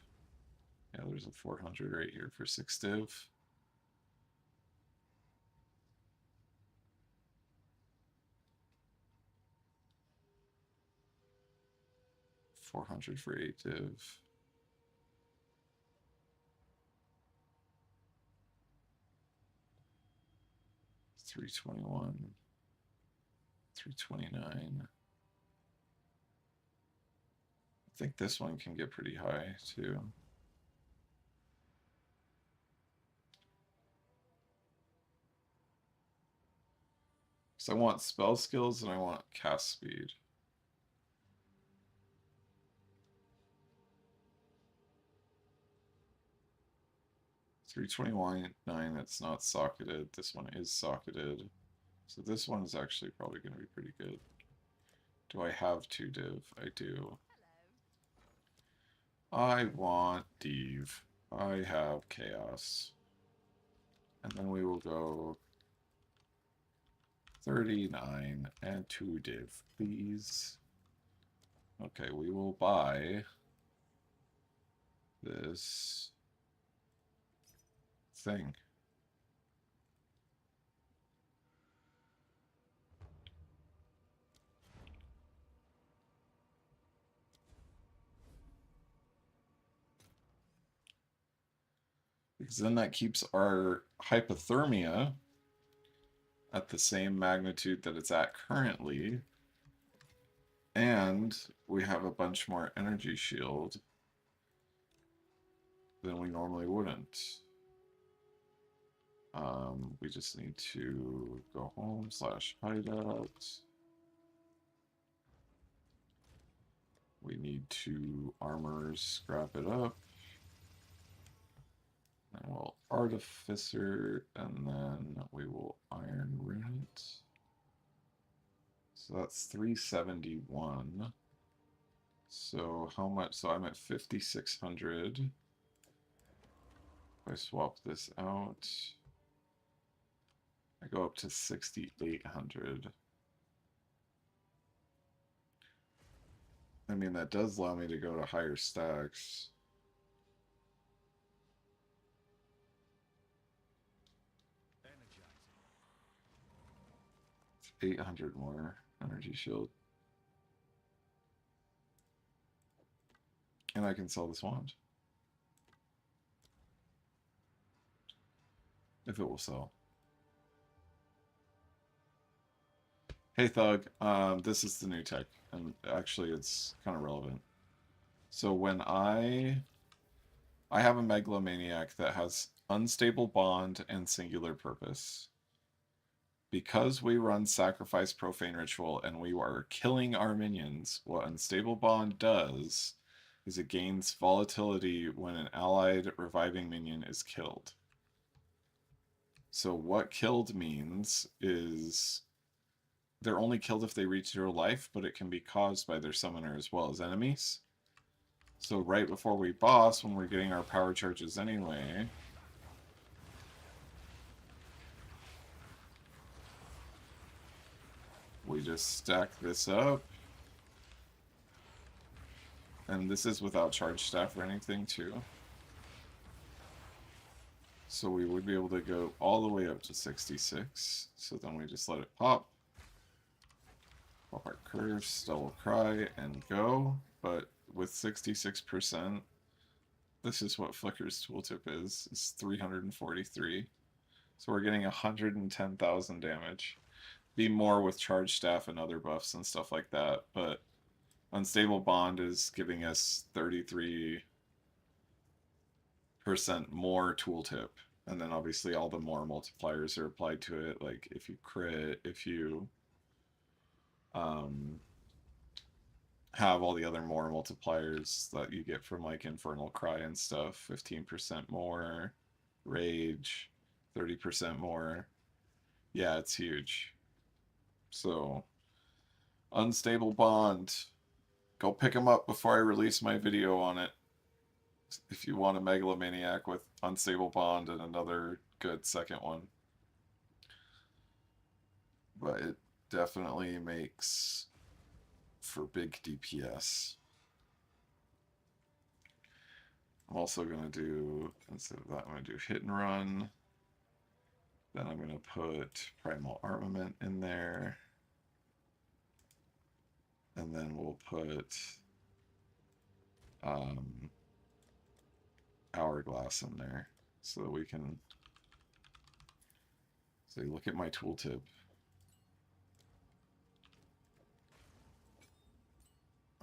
Yeah, there's a 400 right here for 6 div. 400 for 8 div. $321, $329. I think this one can get pretty high too. So I want spell skills and I want cast speed. $329, it's not socketed. This one is socketed. So this one is actually probably going to be pretty good. Do I have 2 div? I do. I want div. I have chaos. And then we will go 39 and 2 div, please. Okay, we will buy this thing. Because then that keeps our hypothermia at the same magnitude that it's at currently. And we have a bunch more energy shield than we normally wouldn't. We just need to go home / hideout. We need to armor scrap it up. And we'll artificer, and then we will iron rune it. So that's 371. So how much? So I'm at 5,600. If I swap this out, I go up to 6,800. I mean, that does allow me to go to higher stacks. 800 more energy shield. And I can sell this wand. If it will sell. Hey Thug, this is the new tech, and actually it's kind of relevant. So when I have a megalomaniac that has unstable bond and singular purpose. Because we run sacrifice profane ritual and we are killing our minions, what unstable bond does is it gains volatility when an allied reviving minion is killed. So what killed means is they're only killed if they reach 0 life, but it can be caused by their summoner as well as enemies. So right before we boss, when we're getting our power charges anyway, we just stack this up. And this is without charge staff or anything too. So we would be able to go all the way up to 66. So then we just let it pop. Pop our curse, double cry, and go. But with 66%, this is what Flicker's tooltip is. It's 343. So we're getting 110,000 damage. Be more with charge staff and other buffs and stuff like that, but unstable bond is giving us 33% more tooltip. And then obviously all the more multipliers are applied to it, like if you crit, if you have all the other more multipliers that you get from like Infernal Cry and stuff, 15% more, Rage, 30% more. Yeah, it's huge. So, unstable bond. Go pick them up before I release my video on it. If you want a megalomaniac with unstable bond and another good second one. But it definitely makes for big DPS. I'm also going to do, instead of that, I'm going to do hit and run. Then I'm going to put primal armament in there. And then we'll put um, hourglass in there so that we can say, look at my tooltip.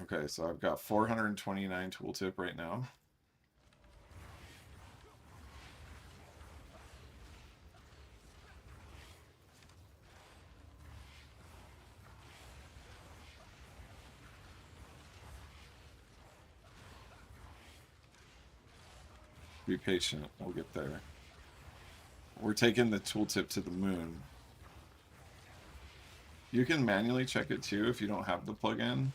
Okay, so I've got 429 tooltip right now. Be patient, we'll get there. We're taking the tooltip to the moon. You can manually check it too if you don't have the plugin.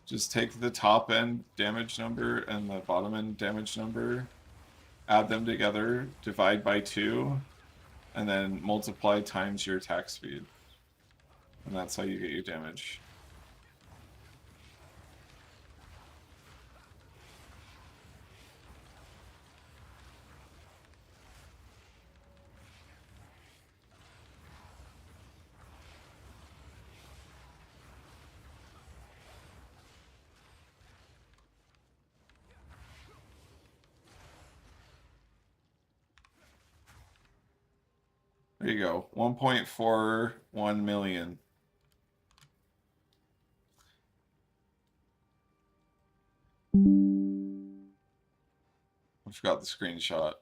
Just take the top end damage number and the bottom end damage number, add them together, divide by 2, and then multiply times your attack speed. And that's how you get your damage. There you go. 1.41 million. I forgot the screenshot.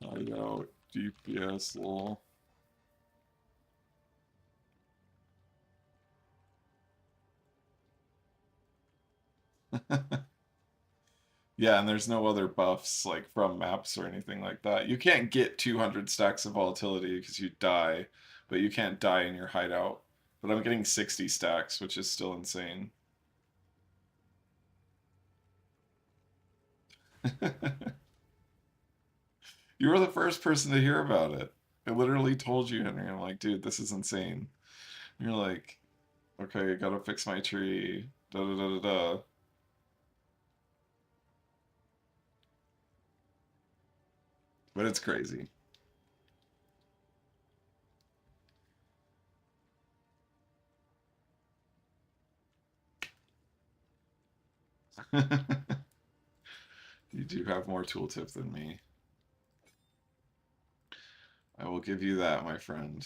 I know, DPS lol. Yeah, and there's no other buffs like from maps or anything like that. You can't get 200 stacks of volatility because you die, but you can't die in your hideout. But I'm getting 60 stacks, which is still insane. You were the first person to hear about it. I literally told you, Henry. I'm like, dude, this is insane. And you're like, okay, I gotta fix my tree. Da da da da da. But it's crazy. You do have more tooltip than me. I will give you that, my friend.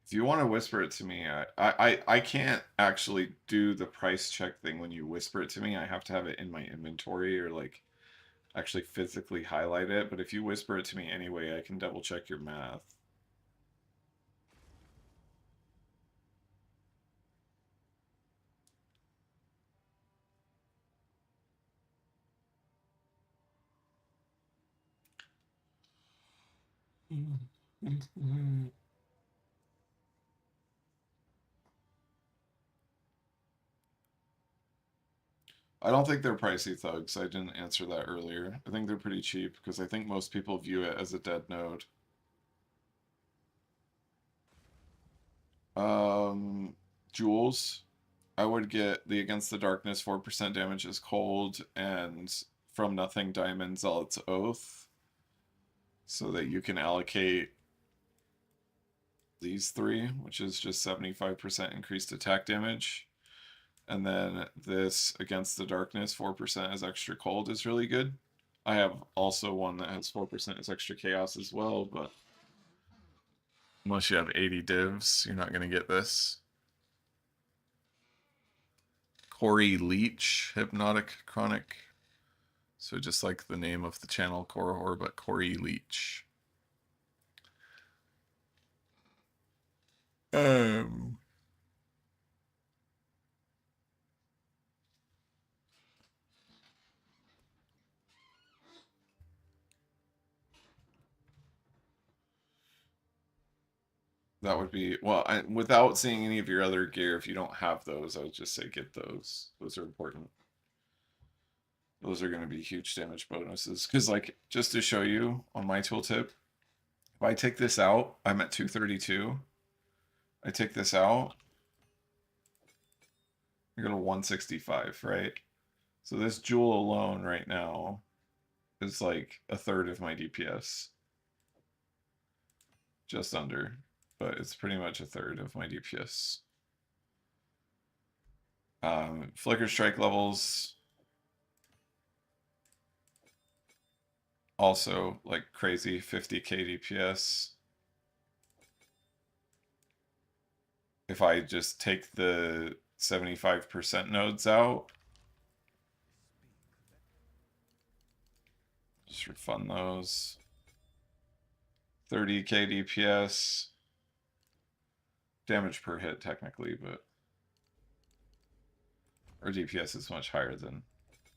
If you want to whisper it to me, I can't actually do the price check thing when you whisper it to me. I have to have it in my inventory or like actually physically highlight it. But if you whisper it to me anyway, I can double check your math. I don't think they're pricey thugs. I didn't answer that earlier. I think they're pretty cheap because I think most people view it as a dead node. Um, Jewels. I would get the Against the Darkness 4% damage is cold and From Nothing Diamond Zealot's Oath so that you can allocate these 3, which is just 75% increased attack damage. And then this Against the Darkness 4% as extra cold is really good. I have also one that has 4% as extra chaos as well, but unless you have 80 divs, you're not going to get this. Corey Leech, Hypnotic Chronic. So just like the name of the channel, Korihor, but Corey Leech. Um, That would be, well, without seeing any of your other gear, if you don't have those, I would just say get those. Those are important. Those are going to be huge damage bonuses. Because, like, just to show you on my tooltip, if I take this out, I'm at 232. I take this out, I go to 165, right? So this jewel alone right now is like a third of my DPS. Just under, but it's pretty much a third of my DPS. Flicker strike levels also like crazy, 50k DPS. If I just take the 75% nodes out, just refund those. 30k DPS. Damage per hit technically, but our DPS is much higher than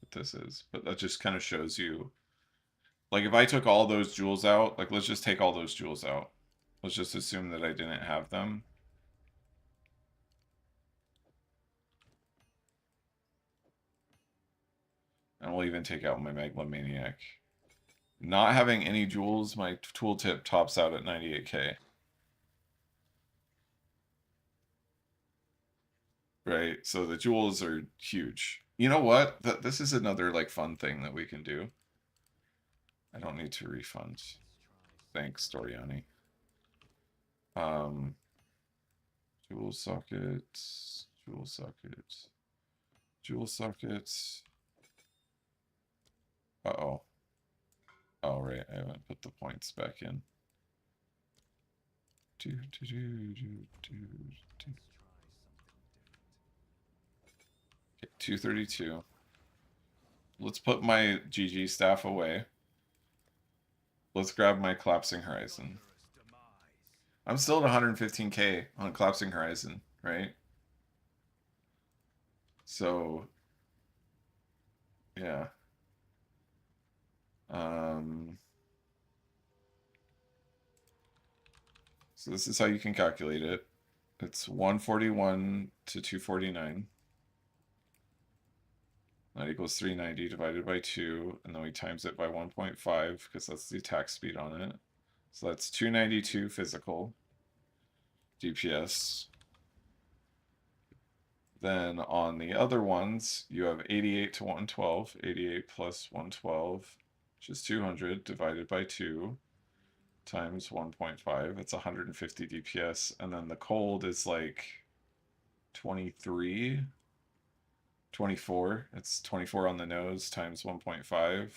what this is. But that just kind of shows you, like, if I took all those jewels out, like, let's just take all those jewels out. Let's just assume that I didn't have them. And we'll even take out my Megalomaniac. Not having any jewels, my tooltip tops out at 98k. Right, so the jewels are huge. You know what? This is another, like, fun thing that we can do. I don't need to refund. Thanks, Doriani. Jewel sockets, jewel sockets, jewel sockets. Uh-oh. Oh, right, I haven't put the points back in. 232. Let's put my GG staff away. Let's grab my Collapsing Horizon. I'm still at 115k on Collapsing Horizon, right? So, yeah. So this is how you can calculate it. It's 141 to 249. That equals 390 divided by 2, and then we times it by 1.5 because that's the attack speed on it. So that's 292 physical DPS. Then on the other ones, you have 88 to 112. 88 plus 112, which is 200 divided by 2 times 1.5. It's 150 DPS. And then the cold is like 23, 24. It's 24 on the nose times 1.5.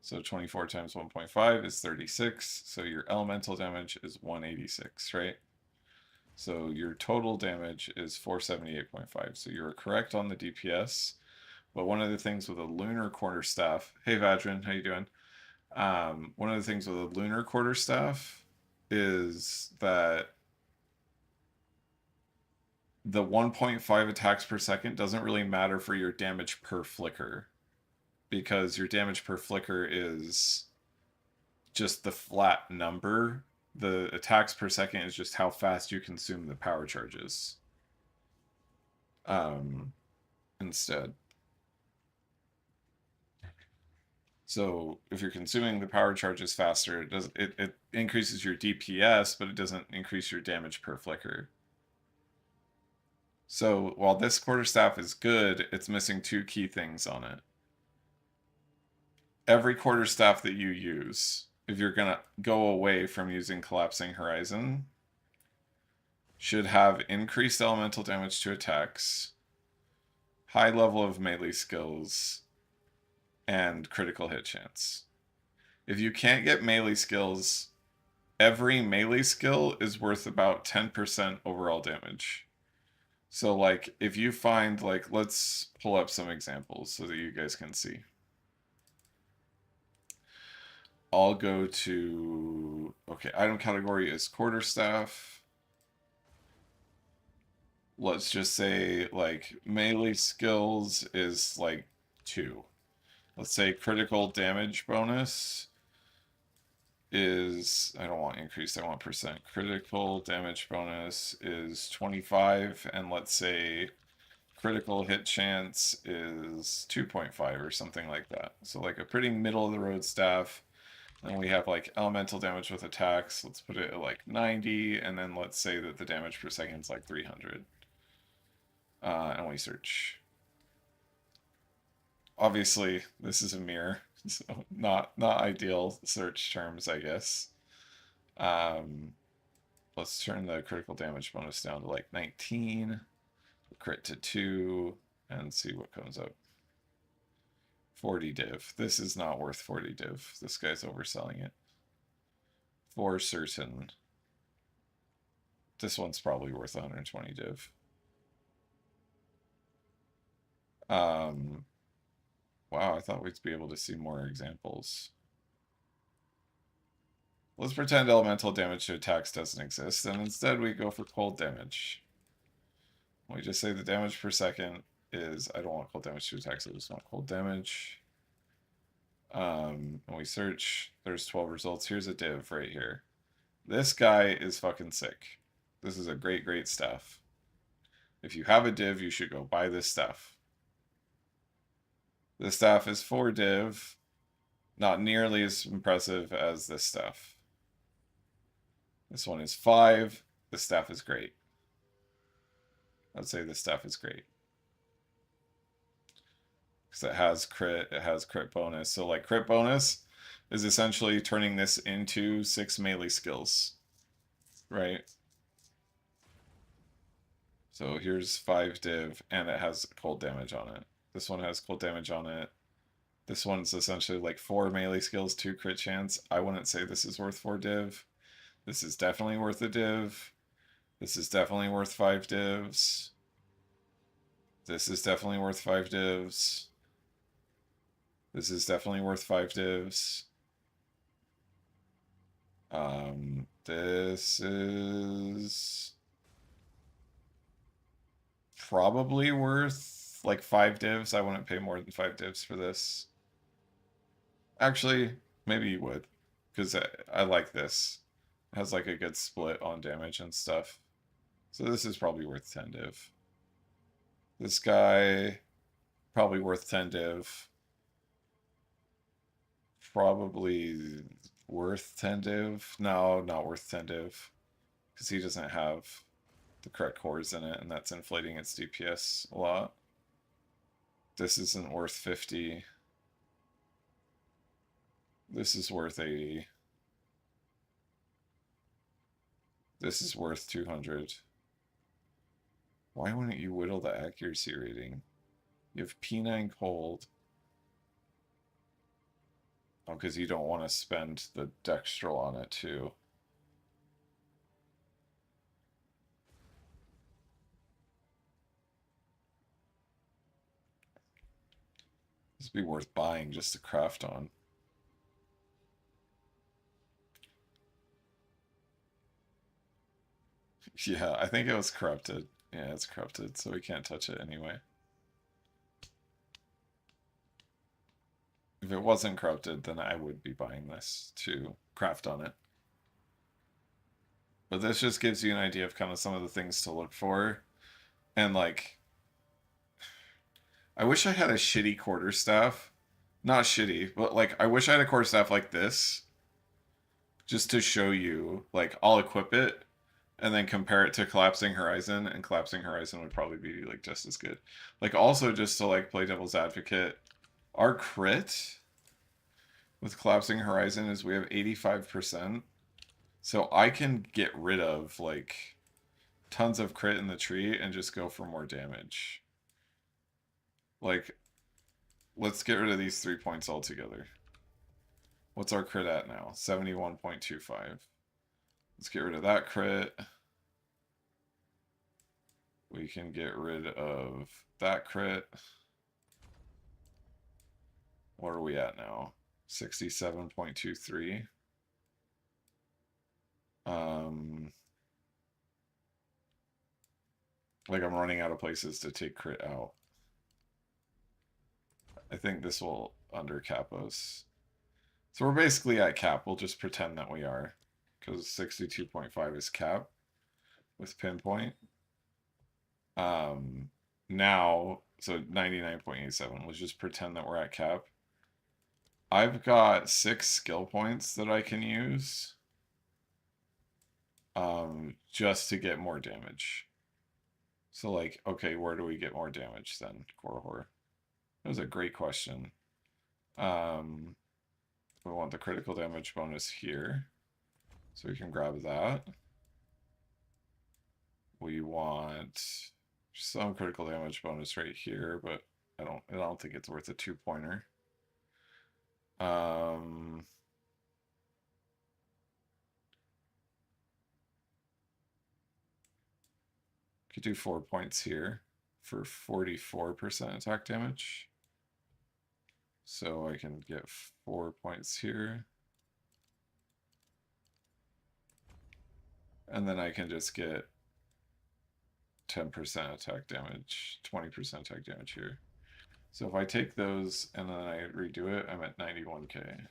So 24 times 1.5 is 36. So your elemental damage is 186, right? So your total damage is 478.5. So you were correct on the DPS. But one of the things with a lunar quarterstaff, hey Vadrin, how you doing? One of the things with a lunar quarterstaff is that the 1.5 attacks per second doesn't really matter for your damage per flicker, because your damage per flicker is just the flat number. The attacks per second is just how fast you consume the power charges. Instead. So if you're consuming the power charges faster, it increases your DPS, but it doesn't increase your damage per flicker. So while this quarterstaff is good, it's missing two key things on it. Every quarterstaff that you use, if you're gonna go away from using Collapsing Horizon, should have increased elemental damage to attacks, high level of melee skills, and critical hit chance. If you can't get melee skills, every melee skill is worth about 10% overall damage. So, like, if you find, like, let's pull up some examples so that you guys can see. I'll go to, okay, item category is quarterstaff. Let's just say, like, melee skills is, like, 2. Let's say critical damage bonus is, I don't want increased, I want percent. Critical damage bonus is 25, and let's say critical hit chance is 2.5 or something like that. So like a pretty middle of the road staff. And we have like elemental damage with attacks. Let's put it at like 90, and then let's say that the damage per second is like 300. And we search. Obviously, this is a mirror, so not ideal search terms, I guess. Let's turn the critical damage bonus down to like 19, crit to 2, and see what comes up. 40 div. This is not worth 40 div. This guy's overselling it. For certain. This one's probably worth 120 div. Wow, I thought we'd be able to see more examples. Let's pretend elemental damage to attacks doesn't exist, and instead we go for cold damage. We just say the damage per second is, I don't want cold damage to attacks, I just want cold damage. And we search, there's 12 results. Here's a div right here. This guy is fucking sick. This is a great staff. If you have a div, you should go buy this staff. This staff is 4 div, not nearly as impressive as this staff. This one is 5. This staff is great. I'd say this staff is great. Because it has crit bonus. So like crit bonus is essentially turning this into 6 melee skills. Right? So here's 5 div, and it has cold damage on it. This one has cold damage on it. This one's essentially like 4 melee skills, 2 crit chance. I wouldn't say this is worth 4 div. This is definitely worth a div. This is definitely worth 5 divs. This is definitely worth 5 divs. This is definitely worth 5 divs. This is probably worth like 5 divs. I wouldn't pay more than 5 divs for this. Actually, maybe you would, because I like this. It has like a good split on damage and stuff. So this is probably worth 10 div. This guy, probably worth 10 div. Probably worth 10 div. No, not worth 10 div. Because he doesn't have the correct cores in it, and that's inflating its DPS a lot. This isn't worth 50. This is worth 80. This is worth 200. Why wouldn't you whittle the accuracy rating? You have P9 cold. Oh, because you don't want to spend the dextral on it too. This would be worth buying just to craft on. Yeah, I think it was corrupted. Yeah, it's corrupted, so we can't touch it anyway. If it wasn't corrupted, then I would be buying this to craft on it. But this just gives you an idea of kind of some of the things to look for. And like, I wish I had a shitty quarterstaff. Not shitty, but like, I wish I had a quarterstaff like this. Just to show you, like, I'll equip it and then compare it to Collapsing Horizon, and Collapsing Horizon would probably be like just as good. Like, also just to like play devil's advocate, our crit with Collapsing Horizon is we have 85%. So I can get rid of like tons of crit in the tree and just go for more damage. Like, let's get rid of these 3 points altogether. What's our crit at now? 71.25. Let's get rid of that crit. We can get rid of that crit. What are we at now? 67.23. Like I'm running out of places to take crit out. I think this will undercap us. So we're basically at cap. We'll just pretend that we are, because 62.5 is cap with pinpoint. Now, so 99.87. Let's just pretend that we're at cap. I've got 6 skill points that I can use just to get more damage. So like, okay, where do we get more damage then, Korhor? That was a great question. We want the critical damage bonus here, so we can grab that. We want some critical damage bonus right here, but I don't think it's worth a 2-pointer. Could do 4 points here for 44% attack damage. So I can get 4 points here. And then I can just get 10% attack damage, 20% attack damage here. So if I take those and then I redo it, I'm at 91k.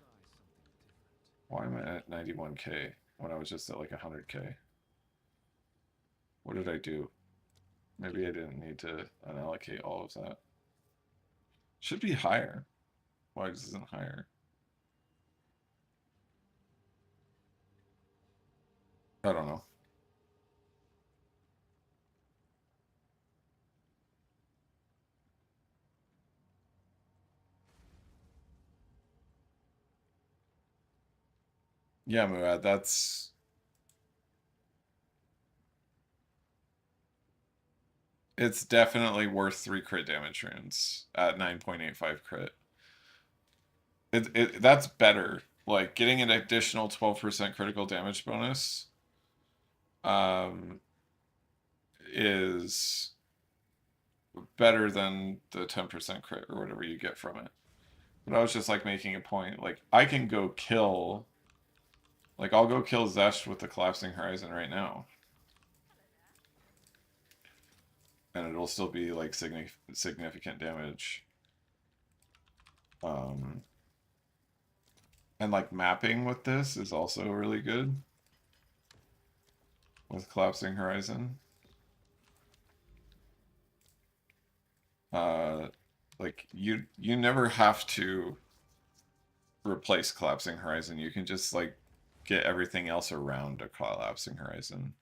Why am I at 91k when I was just at like 100k? What did I do? Maybe I didn't need to unallocate all of that. Should be higher. Why isn't higher? I don't know. Yeah, Muad, that's... It's definitely worth 3 crit damage runes at 9.85 crit. That's better. Like, getting an additional 12% critical damage bonus is better than the 10% crit or whatever you get from it. But I was just like making a point. Like, I can go kill... Like, I'll go kill Zesh with the Collapsing Horizon right now. And it'll still be, like, significant damage. And, like, mapping with this is also really good. With Collapsing Horizon. Like, you never have to replace Collapsing Horizon. You can just, like, get everything else around a Collapsing Horizon.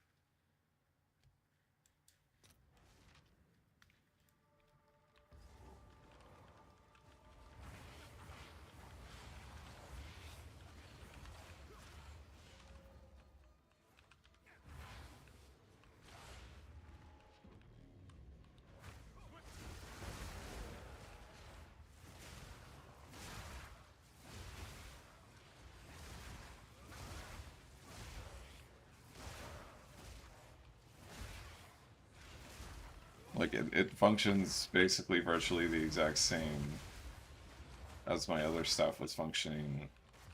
Like, it functions basically virtually the exact same as my other stuff was functioning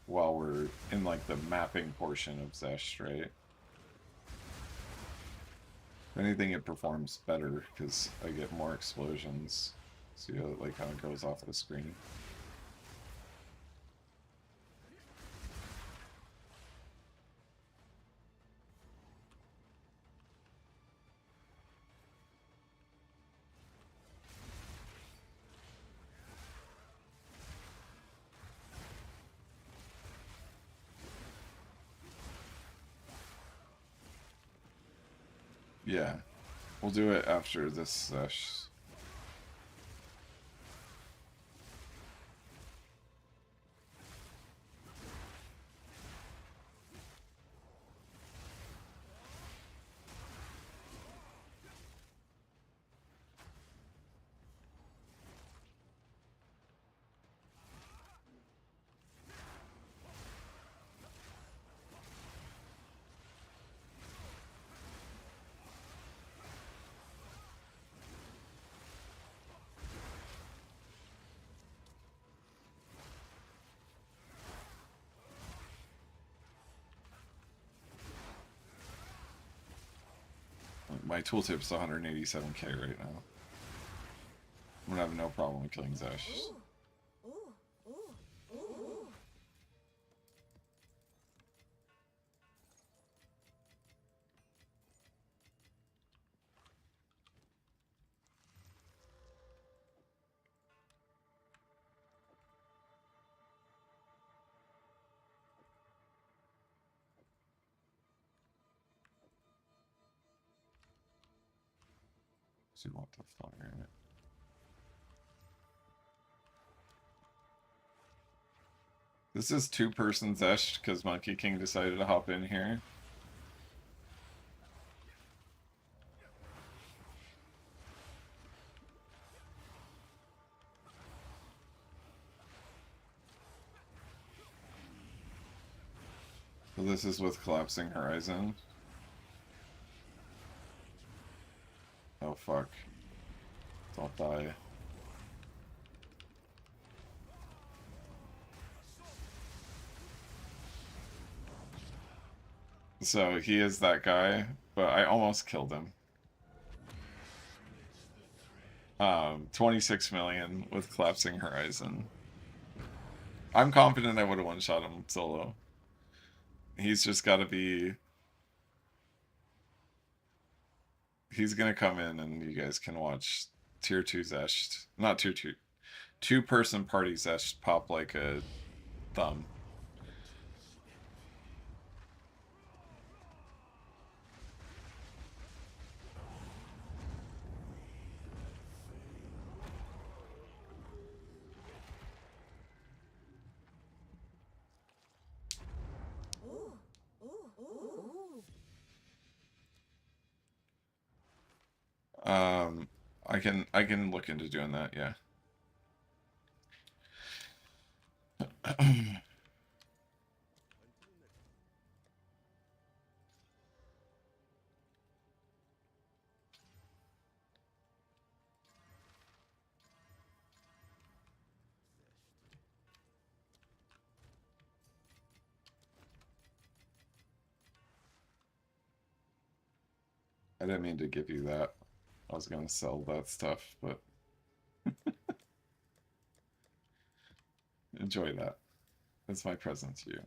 while we're in, like, the mapping portion of Zesh, right? If anything, it performs better because I get more explosions. See how it, like, kind of goes off the screen. Yeah, we'll do it after this Zesh. My tooltip's 187k right now. I'm gonna have no problem killing Zesh. Do you want the fire in it? This is two-person Zesh because Monkey King decided to hop in here. So this is with Collapsing Horizon. Oh fuck. Don't die. So he is that guy, but I almost killed him. 26 million with Collapsing Horizon. I'm confident I would have one-shot him solo. He's just got to be... He's going to come in and you guys can watch Tier 2 Zesht. Not Tier 2. Two-person party Zesht pop like a thumb. I can look into doing that, yeah. I didn't mean to give you that. I was gonna sell that stuff, but enjoy that. It's my present to you.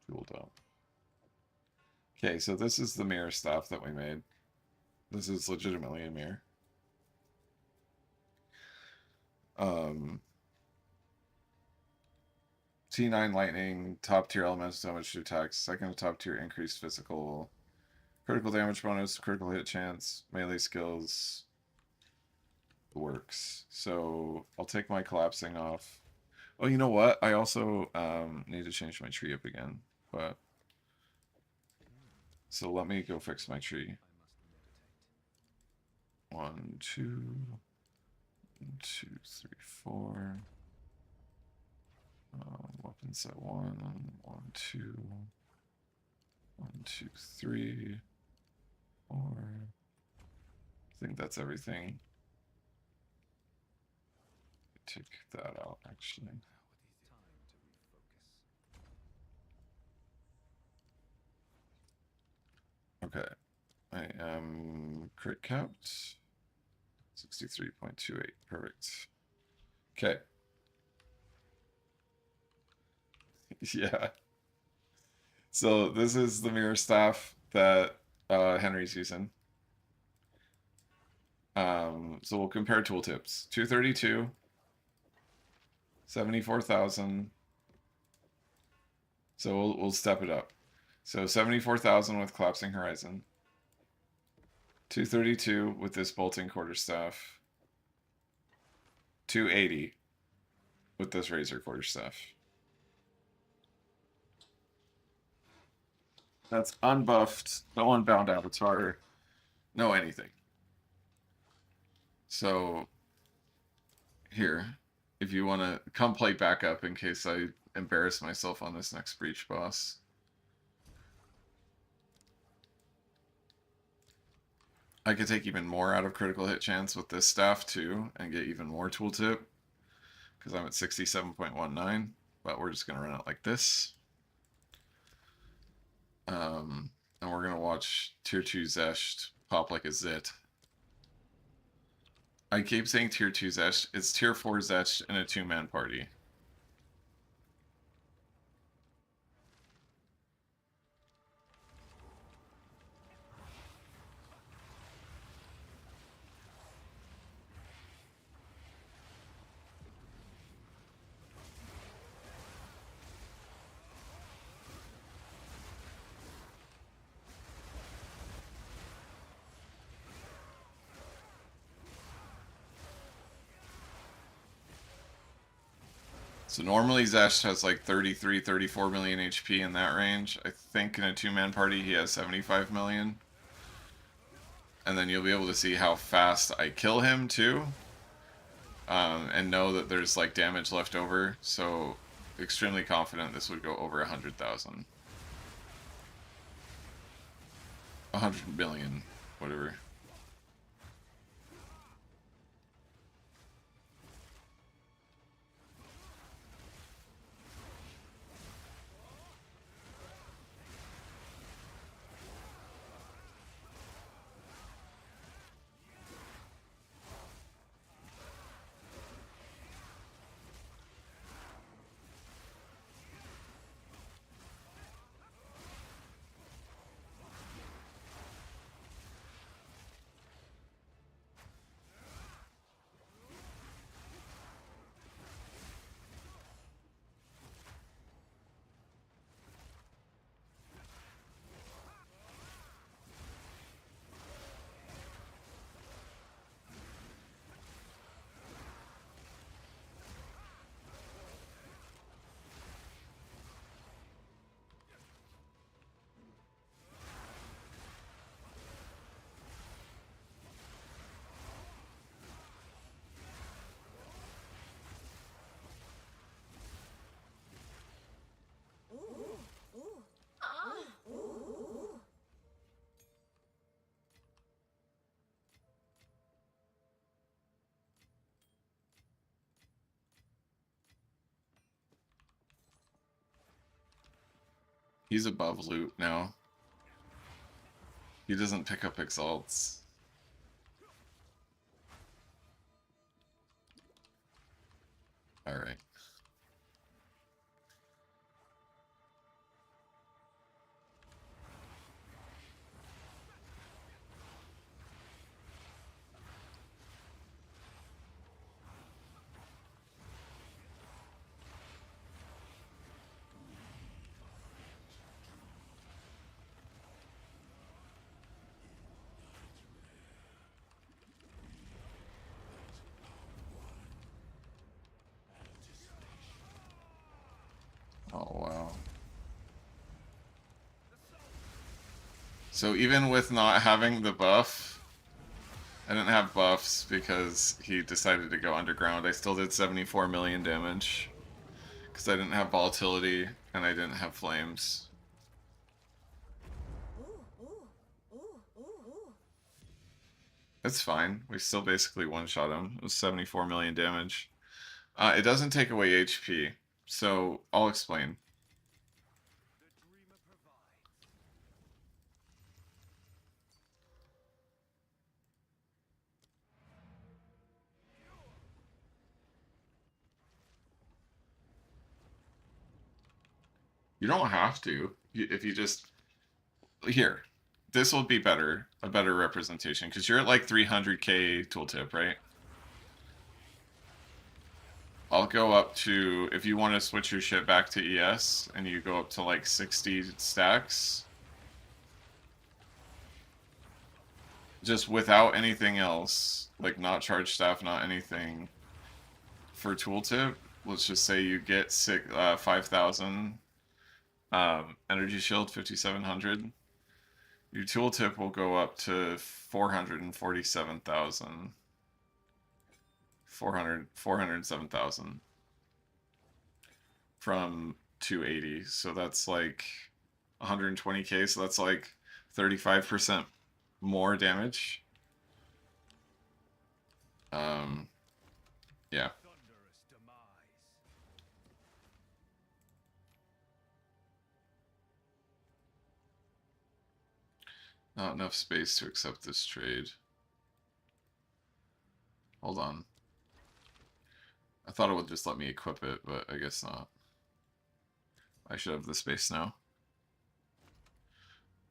Fueled up. Okay, so this is the mirror stuff that we made. This is legitimately a mirror. T9 lightning, top tier elemental damage to attacks, second top tier increased physical, critical damage bonus, critical hit chance, melee skills, works. So I'll take my collapsing off. Oh, you know what? I also need to change my tree up again, but so let me go fix my tree. 1, 2, 2, 3, 4. Weapon set 1, 1, 2, 1, 2, 3, 4. I think that's everything. Take that out, actually. Okay. I am crit capped. 63.28. Perfect. Okay. Yeah. So this is the mirror staff that Henry's using. So we'll compare tooltips. 232, 74,000. So we'll step it up. So 74,000 with Collapsing Horizon. 232 with this bolting quarterstaff. 280 with this razor quarterstaff. That's unbuffed, no unbound avatar, no anything. So here, if you want to come play backup in case I embarrass myself on this next breach boss. I could take even more out of critical hit chance with this staff too and get even more tooltip because I'm at 67.19, but we're just going to run it like this. And we're going to watch Tier 2 Zesht pop like a zit. I keep saying Tier 2 Zesht. It's Tier 4 Zesht in a 2-man party. So normally Zesh has like 33, 34 million HP in that range. I think in a two-man party he has 75 million. And then you'll be able to see how fast I kill him too. And know that there's like damage left over. So extremely confident this would go over 100,000. 100 million, whatever. He's above loot now. He doesn't pick up exalts. Alright. Oh, wow. So even with not having the buff, I didn't have buffs because he decided to go underground. I still did 74 million damage because I didn't have volatility and I didn't have flames. It's fine. We still basically one-shot him. It was 74 million damage. It doesn't take away HP, so I'll explain. You don't have to. If you just... Here. This will be better. A better representation. Because you're at like 300k tooltip, right? I'll go up to... If you want to switch your shit back to ES, and you go up to like 60 stacks... Just without anything else, like not charge staff, not anything, for tooltip, let's just say you get 5,000 energy shield, 5,700. Your tooltip will go up to 447,000. 407,000 from 280. So that's like 120k. So that's like 35% more damage. Yeah. Not enough space to accept this trade. Hold on. I thought it would just let me equip it, but I guess not. I should have the space now.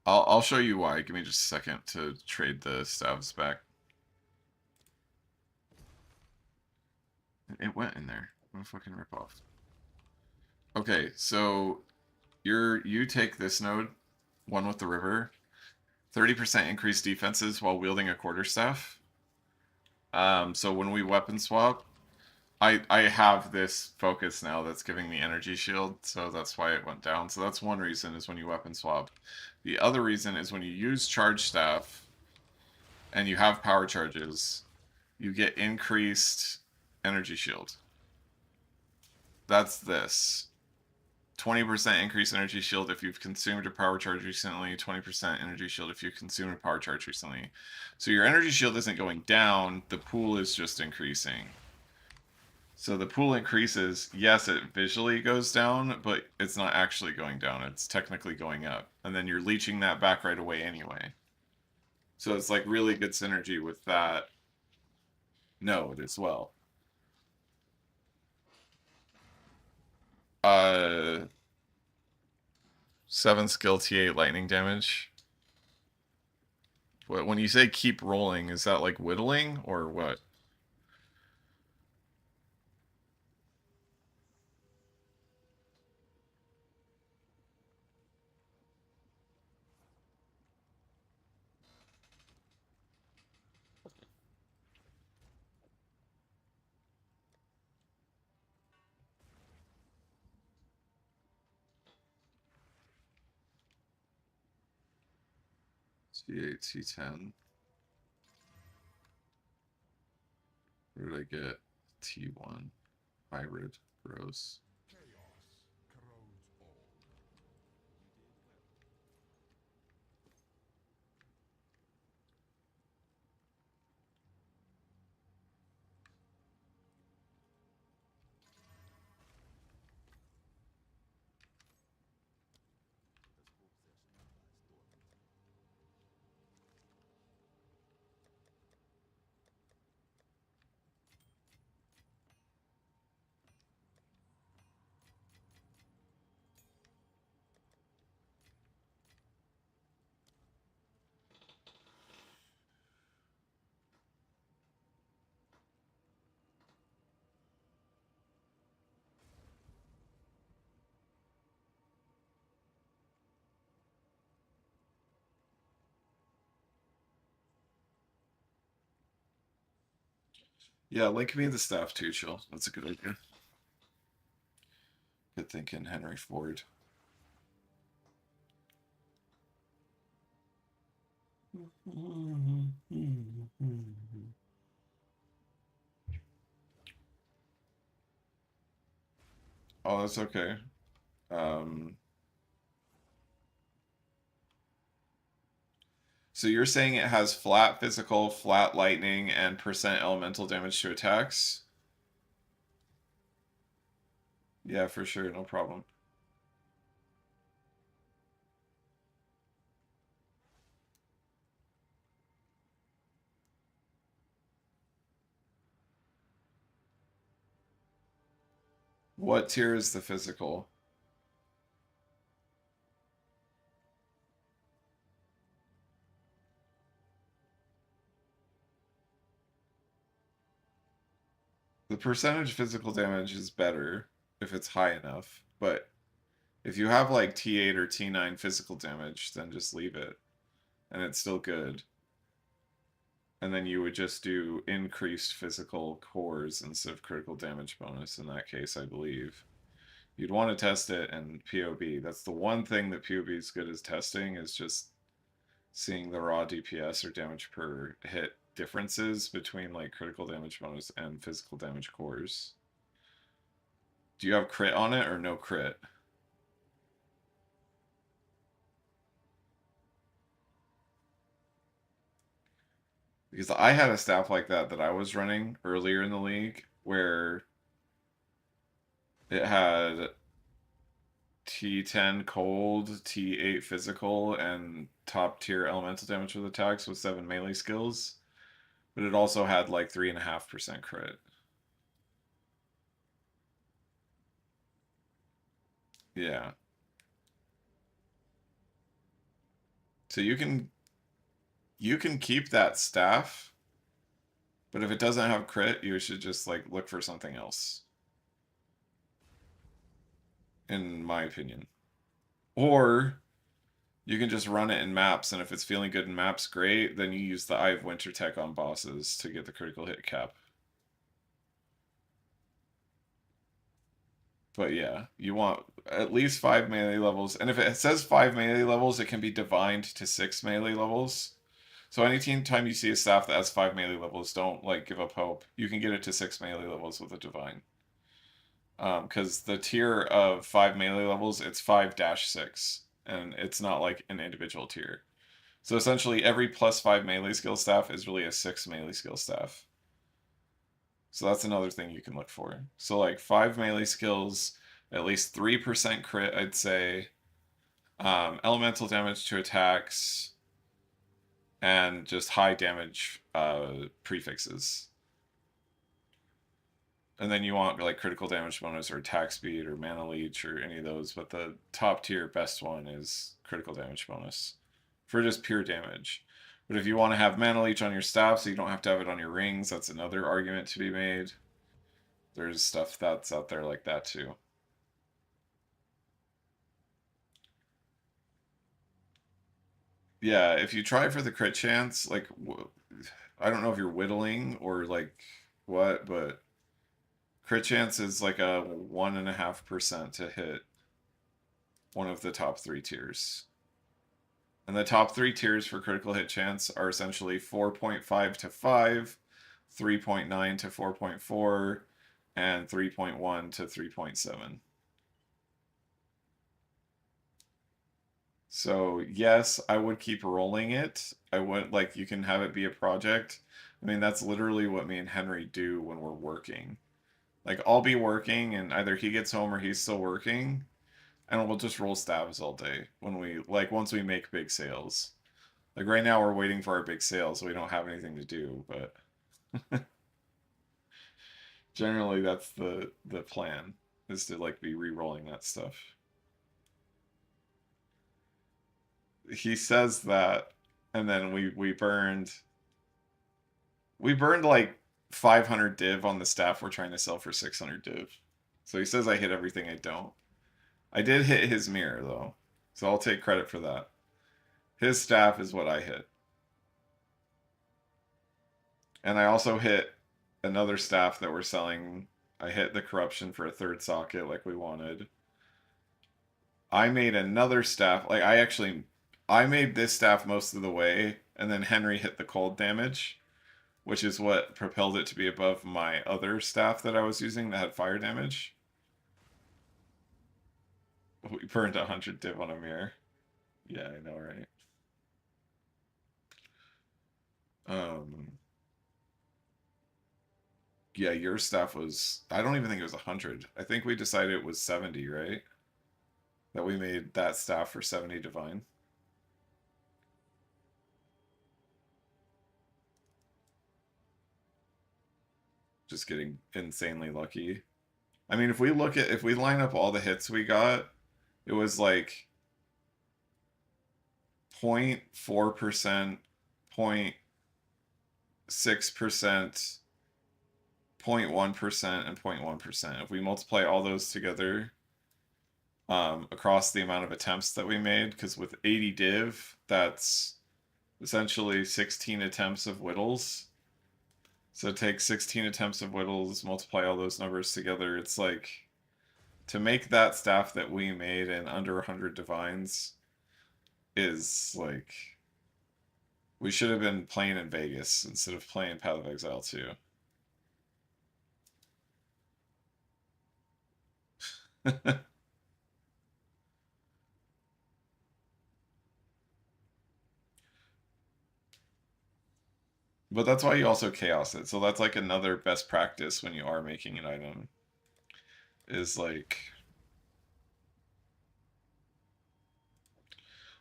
I'll show you why. Give me just a second to trade the stabs back. It went in there. What a fucking ripoff. Okay, so you take this node, one with the river, 30% increased defenses while wielding a quarterstaff. So when we weapon swap, I have this focus now that's giving me energy shield, so that's why it went down. So that's one reason is when you weapon swap. The other reason is when you use charge staff and you have power charges, you get increased energy shield. That's this. 20% increased energy shield if you've consumed a power charge recently, 20% energy shield if you've consumed a power charge recently. So your energy shield isn't going down, the pool is just increasing. So the pool increases, yes, it visually goes down, but it's not actually going down, it's technically going up. And then you're leeching that back right away anyway. So it's like really good synergy with that node as well. Uh, 7 skill T8 lightning damage. When you say keep rolling, is that like whittling or what? T8, T10. Where did I get? T1. Hybrid. Gross. Yeah, link me the staff too, chill. That's a good idea. Good thinking, Henry Ford. Oh, that's okay. Um, so you're saying it has flat physical, flat lightning, and percent elemental damage to attacks? Yeah, for sure, no problem. What tier is the physical? The percentage physical damage is better if it's high enough, but if you have like T8 or T9 physical damage, then just leave it. And it's still good. And then you would just do increased physical cores instead of critical damage bonus in that case, I believe. You'd want to test it in PoB. That's the one thing that PoB is good as testing, is just seeing the raw DPS or damage per hit differences between like critical damage bonus and physical damage cores. Do you have crit on it or no crit? Because I had a staff like that I was running earlier in the league where it had T10 cold, T8 physical, and top tier elemental damage with attacks with 7 melee skills. But it also had like 3.5% crit. Yeah. So you can keep that staff, but if it doesn't have crit, you should just like look for something else. In my opinion. Or you can just run it in maps, and if it's feeling good in maps, great. Then you use the Eye of Winter tech on bosses to get the critical hit cap. But yeah, you want at least 5 melee levels. And if it says 5 melee levels, it can be divined to 6 melee levels. So anytime you see a staff that has 5 melee levels, don't like give up hope. You can get it to 6 melee levels with a divine. Because the tier of 5 melee levels, it's 5-6. And it's not like an individual tier. So essentially, every +5 melee skill staff is really a 6 melee skill staff. So that's another thing you can look for. So like 5 melee skills, at least 3% crit, I'd say. Elemental damage to attacks, and just high damage prefixes. And then you want like critical damage bonus or attack speed or mana leech or any of those, but the top tier best one is critical damage bonus for just pure damage. But if you want to have mana leech on your staff so you don't have to have it on your rings, that's another argument to be made. There's stuff that's out there like that too. Yeah, if you try for the crit chance, like I don't know if you're whittling or like what, but crit chance is like a 1.5% to hit one of the top 3 tiers. And the top 3 tiers for critical hit chance are essentially 4.5 to 5, 3.9 to 4.4, and 3.1 to 3.7. So yes, I would keep rolling it. I would like you can have it be a project. I mean, that's literally what me and Henry do when we're working. Like I'll be working and either he gets home or he's still working, and we'll just roll stabs all day when we like once we make big sales. Like right now we're waiting for our big sale, so we don't have anything to do, but generally that's the plan is to like be re-rolling that stuff. He says that, and then we burned like 500 div on the staff we're trying to sell for 600 div. So he says I hit everything I don't. I did hit his mirror though, so I'll take credit for that. His staff is what I hit. And I also hit another staff that we're selling. I hit the corruption for a 3rd socket like we wanted. I made another staff. Like I made this staff most of the way, and then Henry hit the cold damage, which is what propelled it to be above my other staff that I was using that had fire damage. We burned 100 div on a mirror. Yeah, I know, right? Um, yeah, your staff was. I don't even think it was 100. I think we decided it was 70, right? That we made that staff for 70 divine. Just getting insanely lucky. I mean, if we line up all the hits we got, it was like 0.4%, 0.6%, 0.1%, and 0.1%. If we multiply all those together across the amount of attempts that we made, because with 80 div, that's essentially 16 attempts of whittles. So take 16 attempts of whittles, multiply all those numbers together. It's like to make that staff that we made in under 100 divines is like we should have been playing in Vegas instead of playing Path of Exile 2. But that's why you also chaos it. So that's like another best practice when you are making an item. Is like,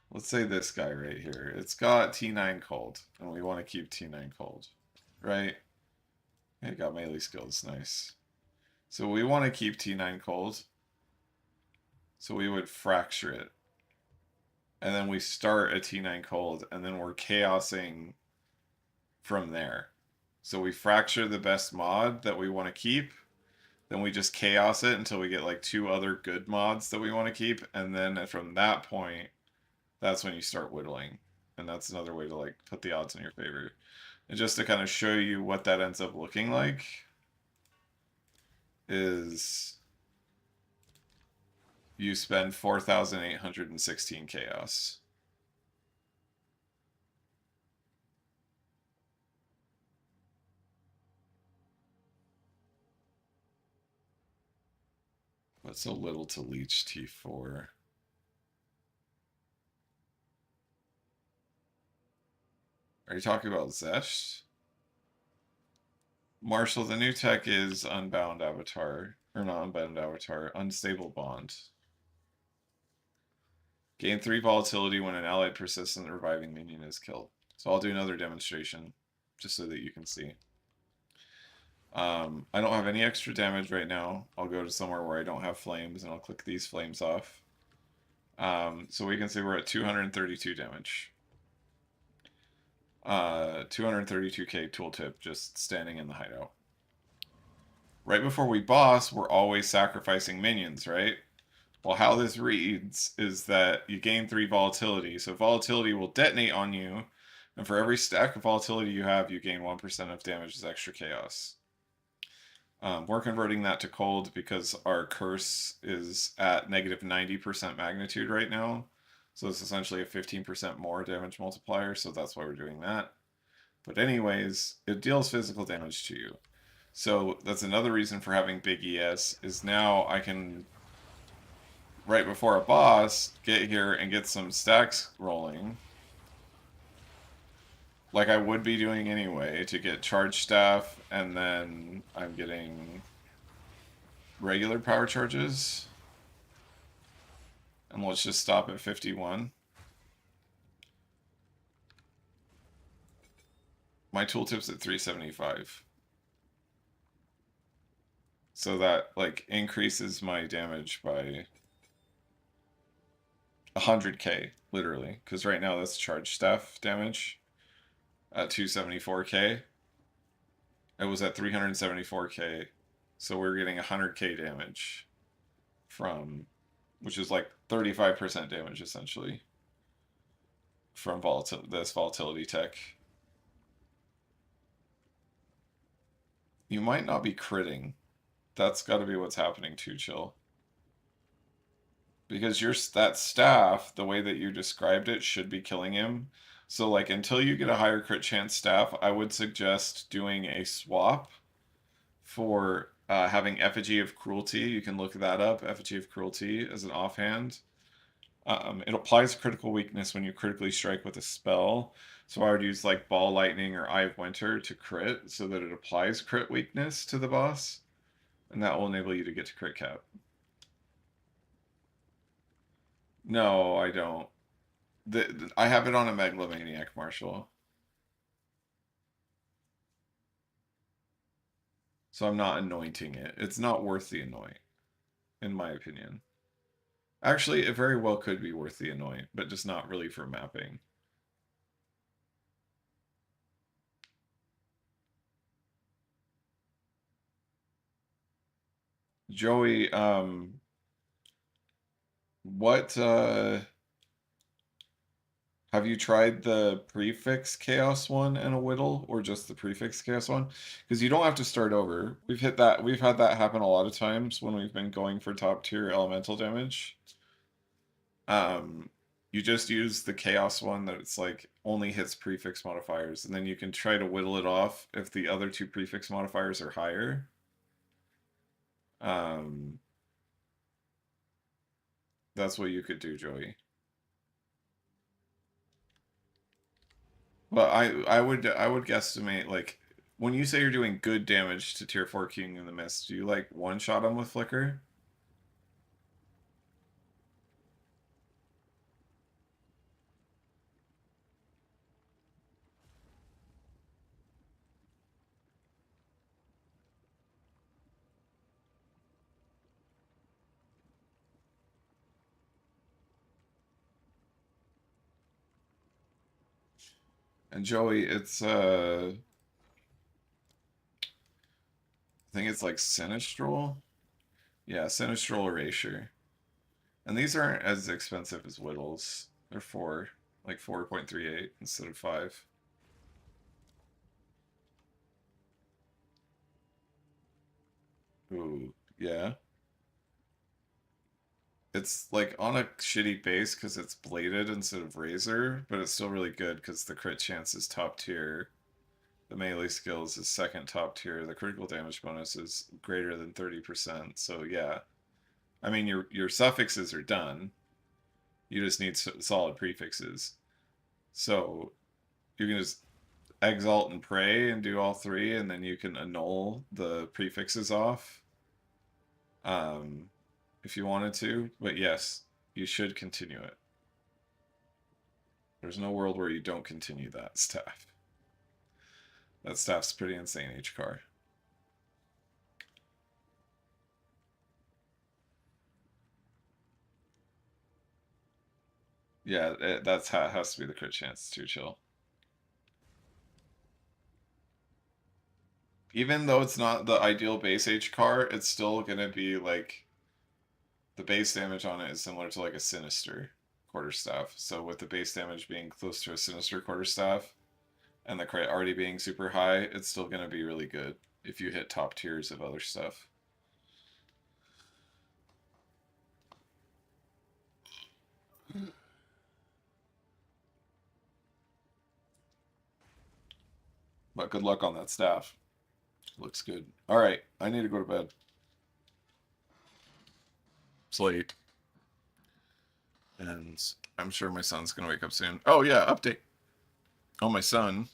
let's say this guy right here. It's got T9 cold, and we want to keep T9 cold, right? It got melee skills, nice. So we want to keep T9 cold. So we would fracture it. And then we start a T9 cold, and then we're chaosing from there. So we fracture the best mod that we want to keep, then we just chaos it until we get like 2 other good mods that we want to keep, and then from that point, that's when you start whittling. And that's another way to like put the odds in your favor. And just to kind of show you what that ends up looking like is you spend 4,816 chaos. But so little to leech T4. Are you talking about Zesh? Marshall, the new tech is Unbound Avatar. Or not Unbound Avatar, Unstable Bond. Gain 3 volatility when an allied persistent reviving minion is killed. So I'll do another demonstration, just so that you can see. I don't have any extra damage right now. I'll go to somewhere where I don't have flames, and I'll click these flames off. So we can see we're at 232 damage. 232k tooltip just standing in the hideout. Right before we boss, we're always sacrificing minions, right? Well, how this reads is that you gain 3 volatility. So volatility will detonate on you, and for every stack of volatility you have, you gain 1% of damage as extra chaos. We're converting that to cold because our curse is at negative 90% magnitude right now. So it's essentially a 15% more damage multiplier, so that's why we're doing that. But anyways, it deals physical damage to you. So that's another reason for having big ES, is now I can, right before a boss, get here and get some stacks rolling. Like I would be doing anyway, to get charge staff, and then I'm getting regular power charges. And let's just stop at 51. My tooltip's at 375. So that like increases my damage by 100k, literally. Because right now that's charge staff damage at 274k. It was at 374k. So we're getting 100k damage from, which is like 35% damage essentially from this volatility tech. You might not be critting. That's got to be what's happening too, Chill. Because that staff, the way that you described it, should be killing him. So like until you get a higher crit chance staff, I would suggest doing a swap for having Effigy of Cruelty. You can look that up, Effigy of Cruelty, as an offhand. It applies critical weakness when you critically strike with a spell. So I would use like Ball Lightning or Eye of Winter to crit so that it applies crit weakness to the boss. And that will enable you to get to crit cap. No, I don't. I have it on a Megalomaniac, Marshall. So I'm not anointing it. It's not worth the anoint, in my opinion. Actually, it very well could be worth the anoint, but just not really for mapping. Joey, what have you tried the prefix chaos one and a whittle, or just the prefix chaos one? Because you don't have to start over. We've had that happen a lot of times when we've been going for top tier elemental damage. You just use the chaos one that it's like only hits prefix modifiers, and then you can try to whittle it off if the other 2 prefix modifiers are higher. That's what you could do, Joey. But I would guesstimate, like, when you say you're doing good damage to tier 4 King in the Mist, do you like one shot him with Flicker? And Joey, it's I think it's like Sinistral. Yeah, Sinistral Erasure. And these aren't as expensive as Whittles. They're like 4.38 instead of 5. Ooh, yeah. It's like on a shitty base because it's bladed instead of razor, but it's still really good because the crit chance is top tier. The melee skills is second top tier. The critical damage bonus is greater than 30%. So yeah, I mean your suffixes are done. You just need solid prefixes. So you can just exalt and pray and do all three, and then you can annul the prefixes off. If you wanted to, but yes, you should continue it. There's no world where you don't continue that staff. That staff's pretty insane, HCAR. Yeah, that's how it has to be the crit chance too, chill. Even though it's not the ideal base HCAR, it's still gonna be like the base damage on it is similar to like a Sinister quarterstaff. So with the base damage being close to a Sinister quarterstaff and the crit already being super high, it's still gonna be really good if you hit top tiers of other stuff. But good luck on that staff. Looks good. All right, I need to go to bed. It's late. And I'm sure my son's going to wake up soon. Oh, yeah, update. Oh, my son.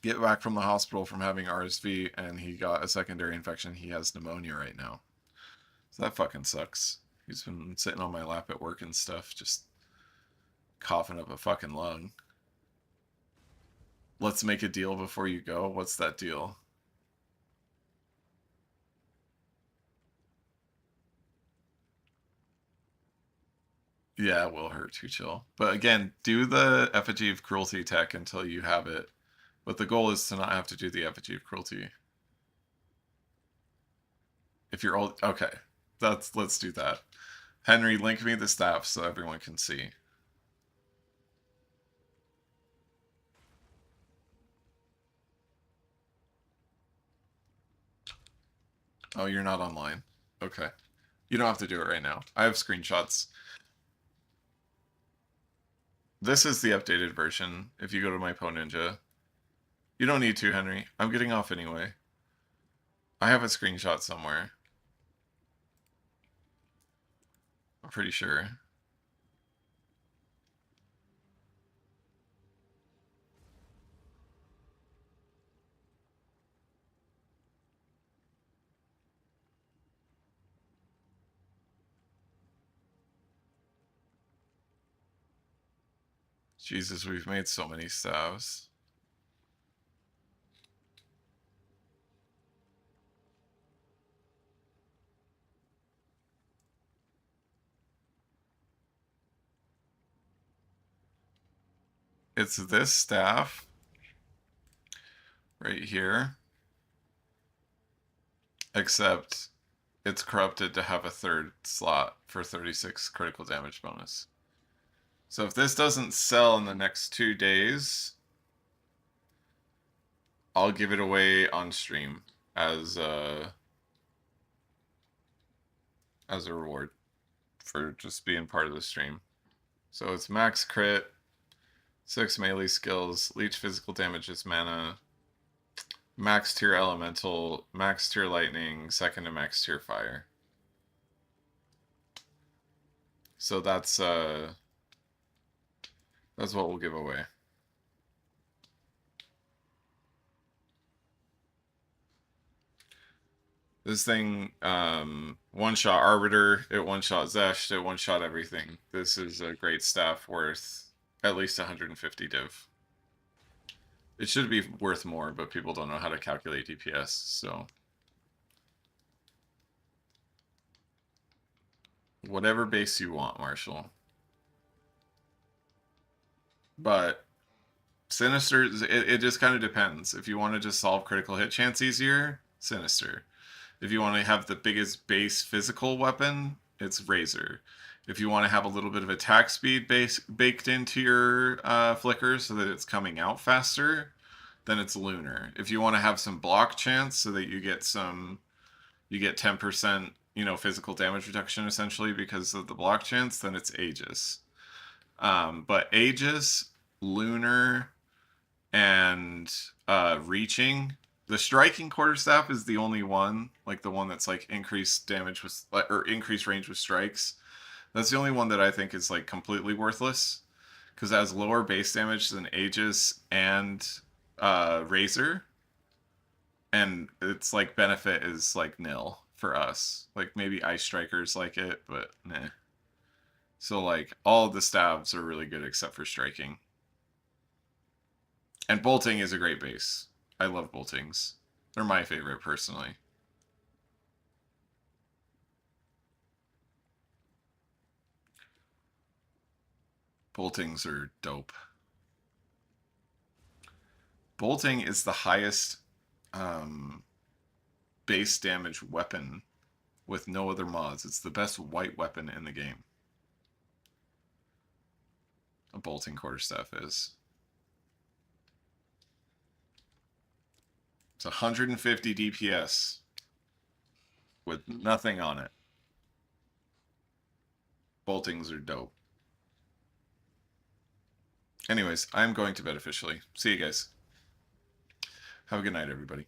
Get back from the hospital from having RSV, and he got a secondary infection. He has pneumonia right now. So that fucking sucks. He's been sitting on my lap at work and stuff, just coughing up a fucking lung. Let's make a deal before you go. What's that deal? Yeah, it will hurt too, chill. But again, do the effigy of cruelty tech until you have it. But the goal is to not have to do the effigy of cruelty. If you're old, okay, let's do that. Henry, link me the staff so everyone can see. Oh, you're not online. Okay. You don't have to do it right now. I have screenshots. This is the updated version. If you go to my PoE Ninja. You don't need to, Henry. I'm getting off anyway. I have a screenshot somewhere. I'm pretty sure. Jesus, we've made so many staves. It's this staff right here, except it's corrupted to have a third slot for 36 critical damage bonus. So if this doesn't sell in the next 2 days, I'll give it away on stream as a reward for just being part of the stream. So it's max crit, 6 melee skills, leech physical damage is mana, max tier elemental, max tier lightning, second to max tier fire. So that's what we'll give away. This thing, one-shot Arbiter, it one-shot Zesht, it one-shot everything. This is a great staff worth at least 150 div. It should be worth more, but people don't know how to calculate DPS, so... Whatever base you want, Marshall. But... Sinister, it just kind of depends. If you want to just solve critical hit chance easier, Sinister. If you want to have the biggest base physical weapon, it's Razor. If you want to have a little bit of attack speed baked into your flicker so that it's coming out faster, then it's Lunar. If you want to have some block chance so that you get 10% physical damage reduction essentially because of the block chance, then it's Aegis. But Aegis, Lunar, and Reaching. The striking quarterstaff is the only one, like the one that's like increased damage with or increased range with strikes. That's the only one that I think is like completely worthless because it has lower base damage than Aegis and Razor, and its like benefit is like nil for us. Like maybe Ice Strikers like it, but nah. So like all the stabs are really good except for striking. And bolting is a great base. I love boltings. They're my favorite personally. Boltings are dope. Bolting is the highest base damage weapon with no other mods. It's the best white weapon in the game. A bolting quarterstaff is. It's 150 DPS with nothing on it. Boltings are dope. Anyways, I'm going to bed officially. See you guys. Have a good night, everybody.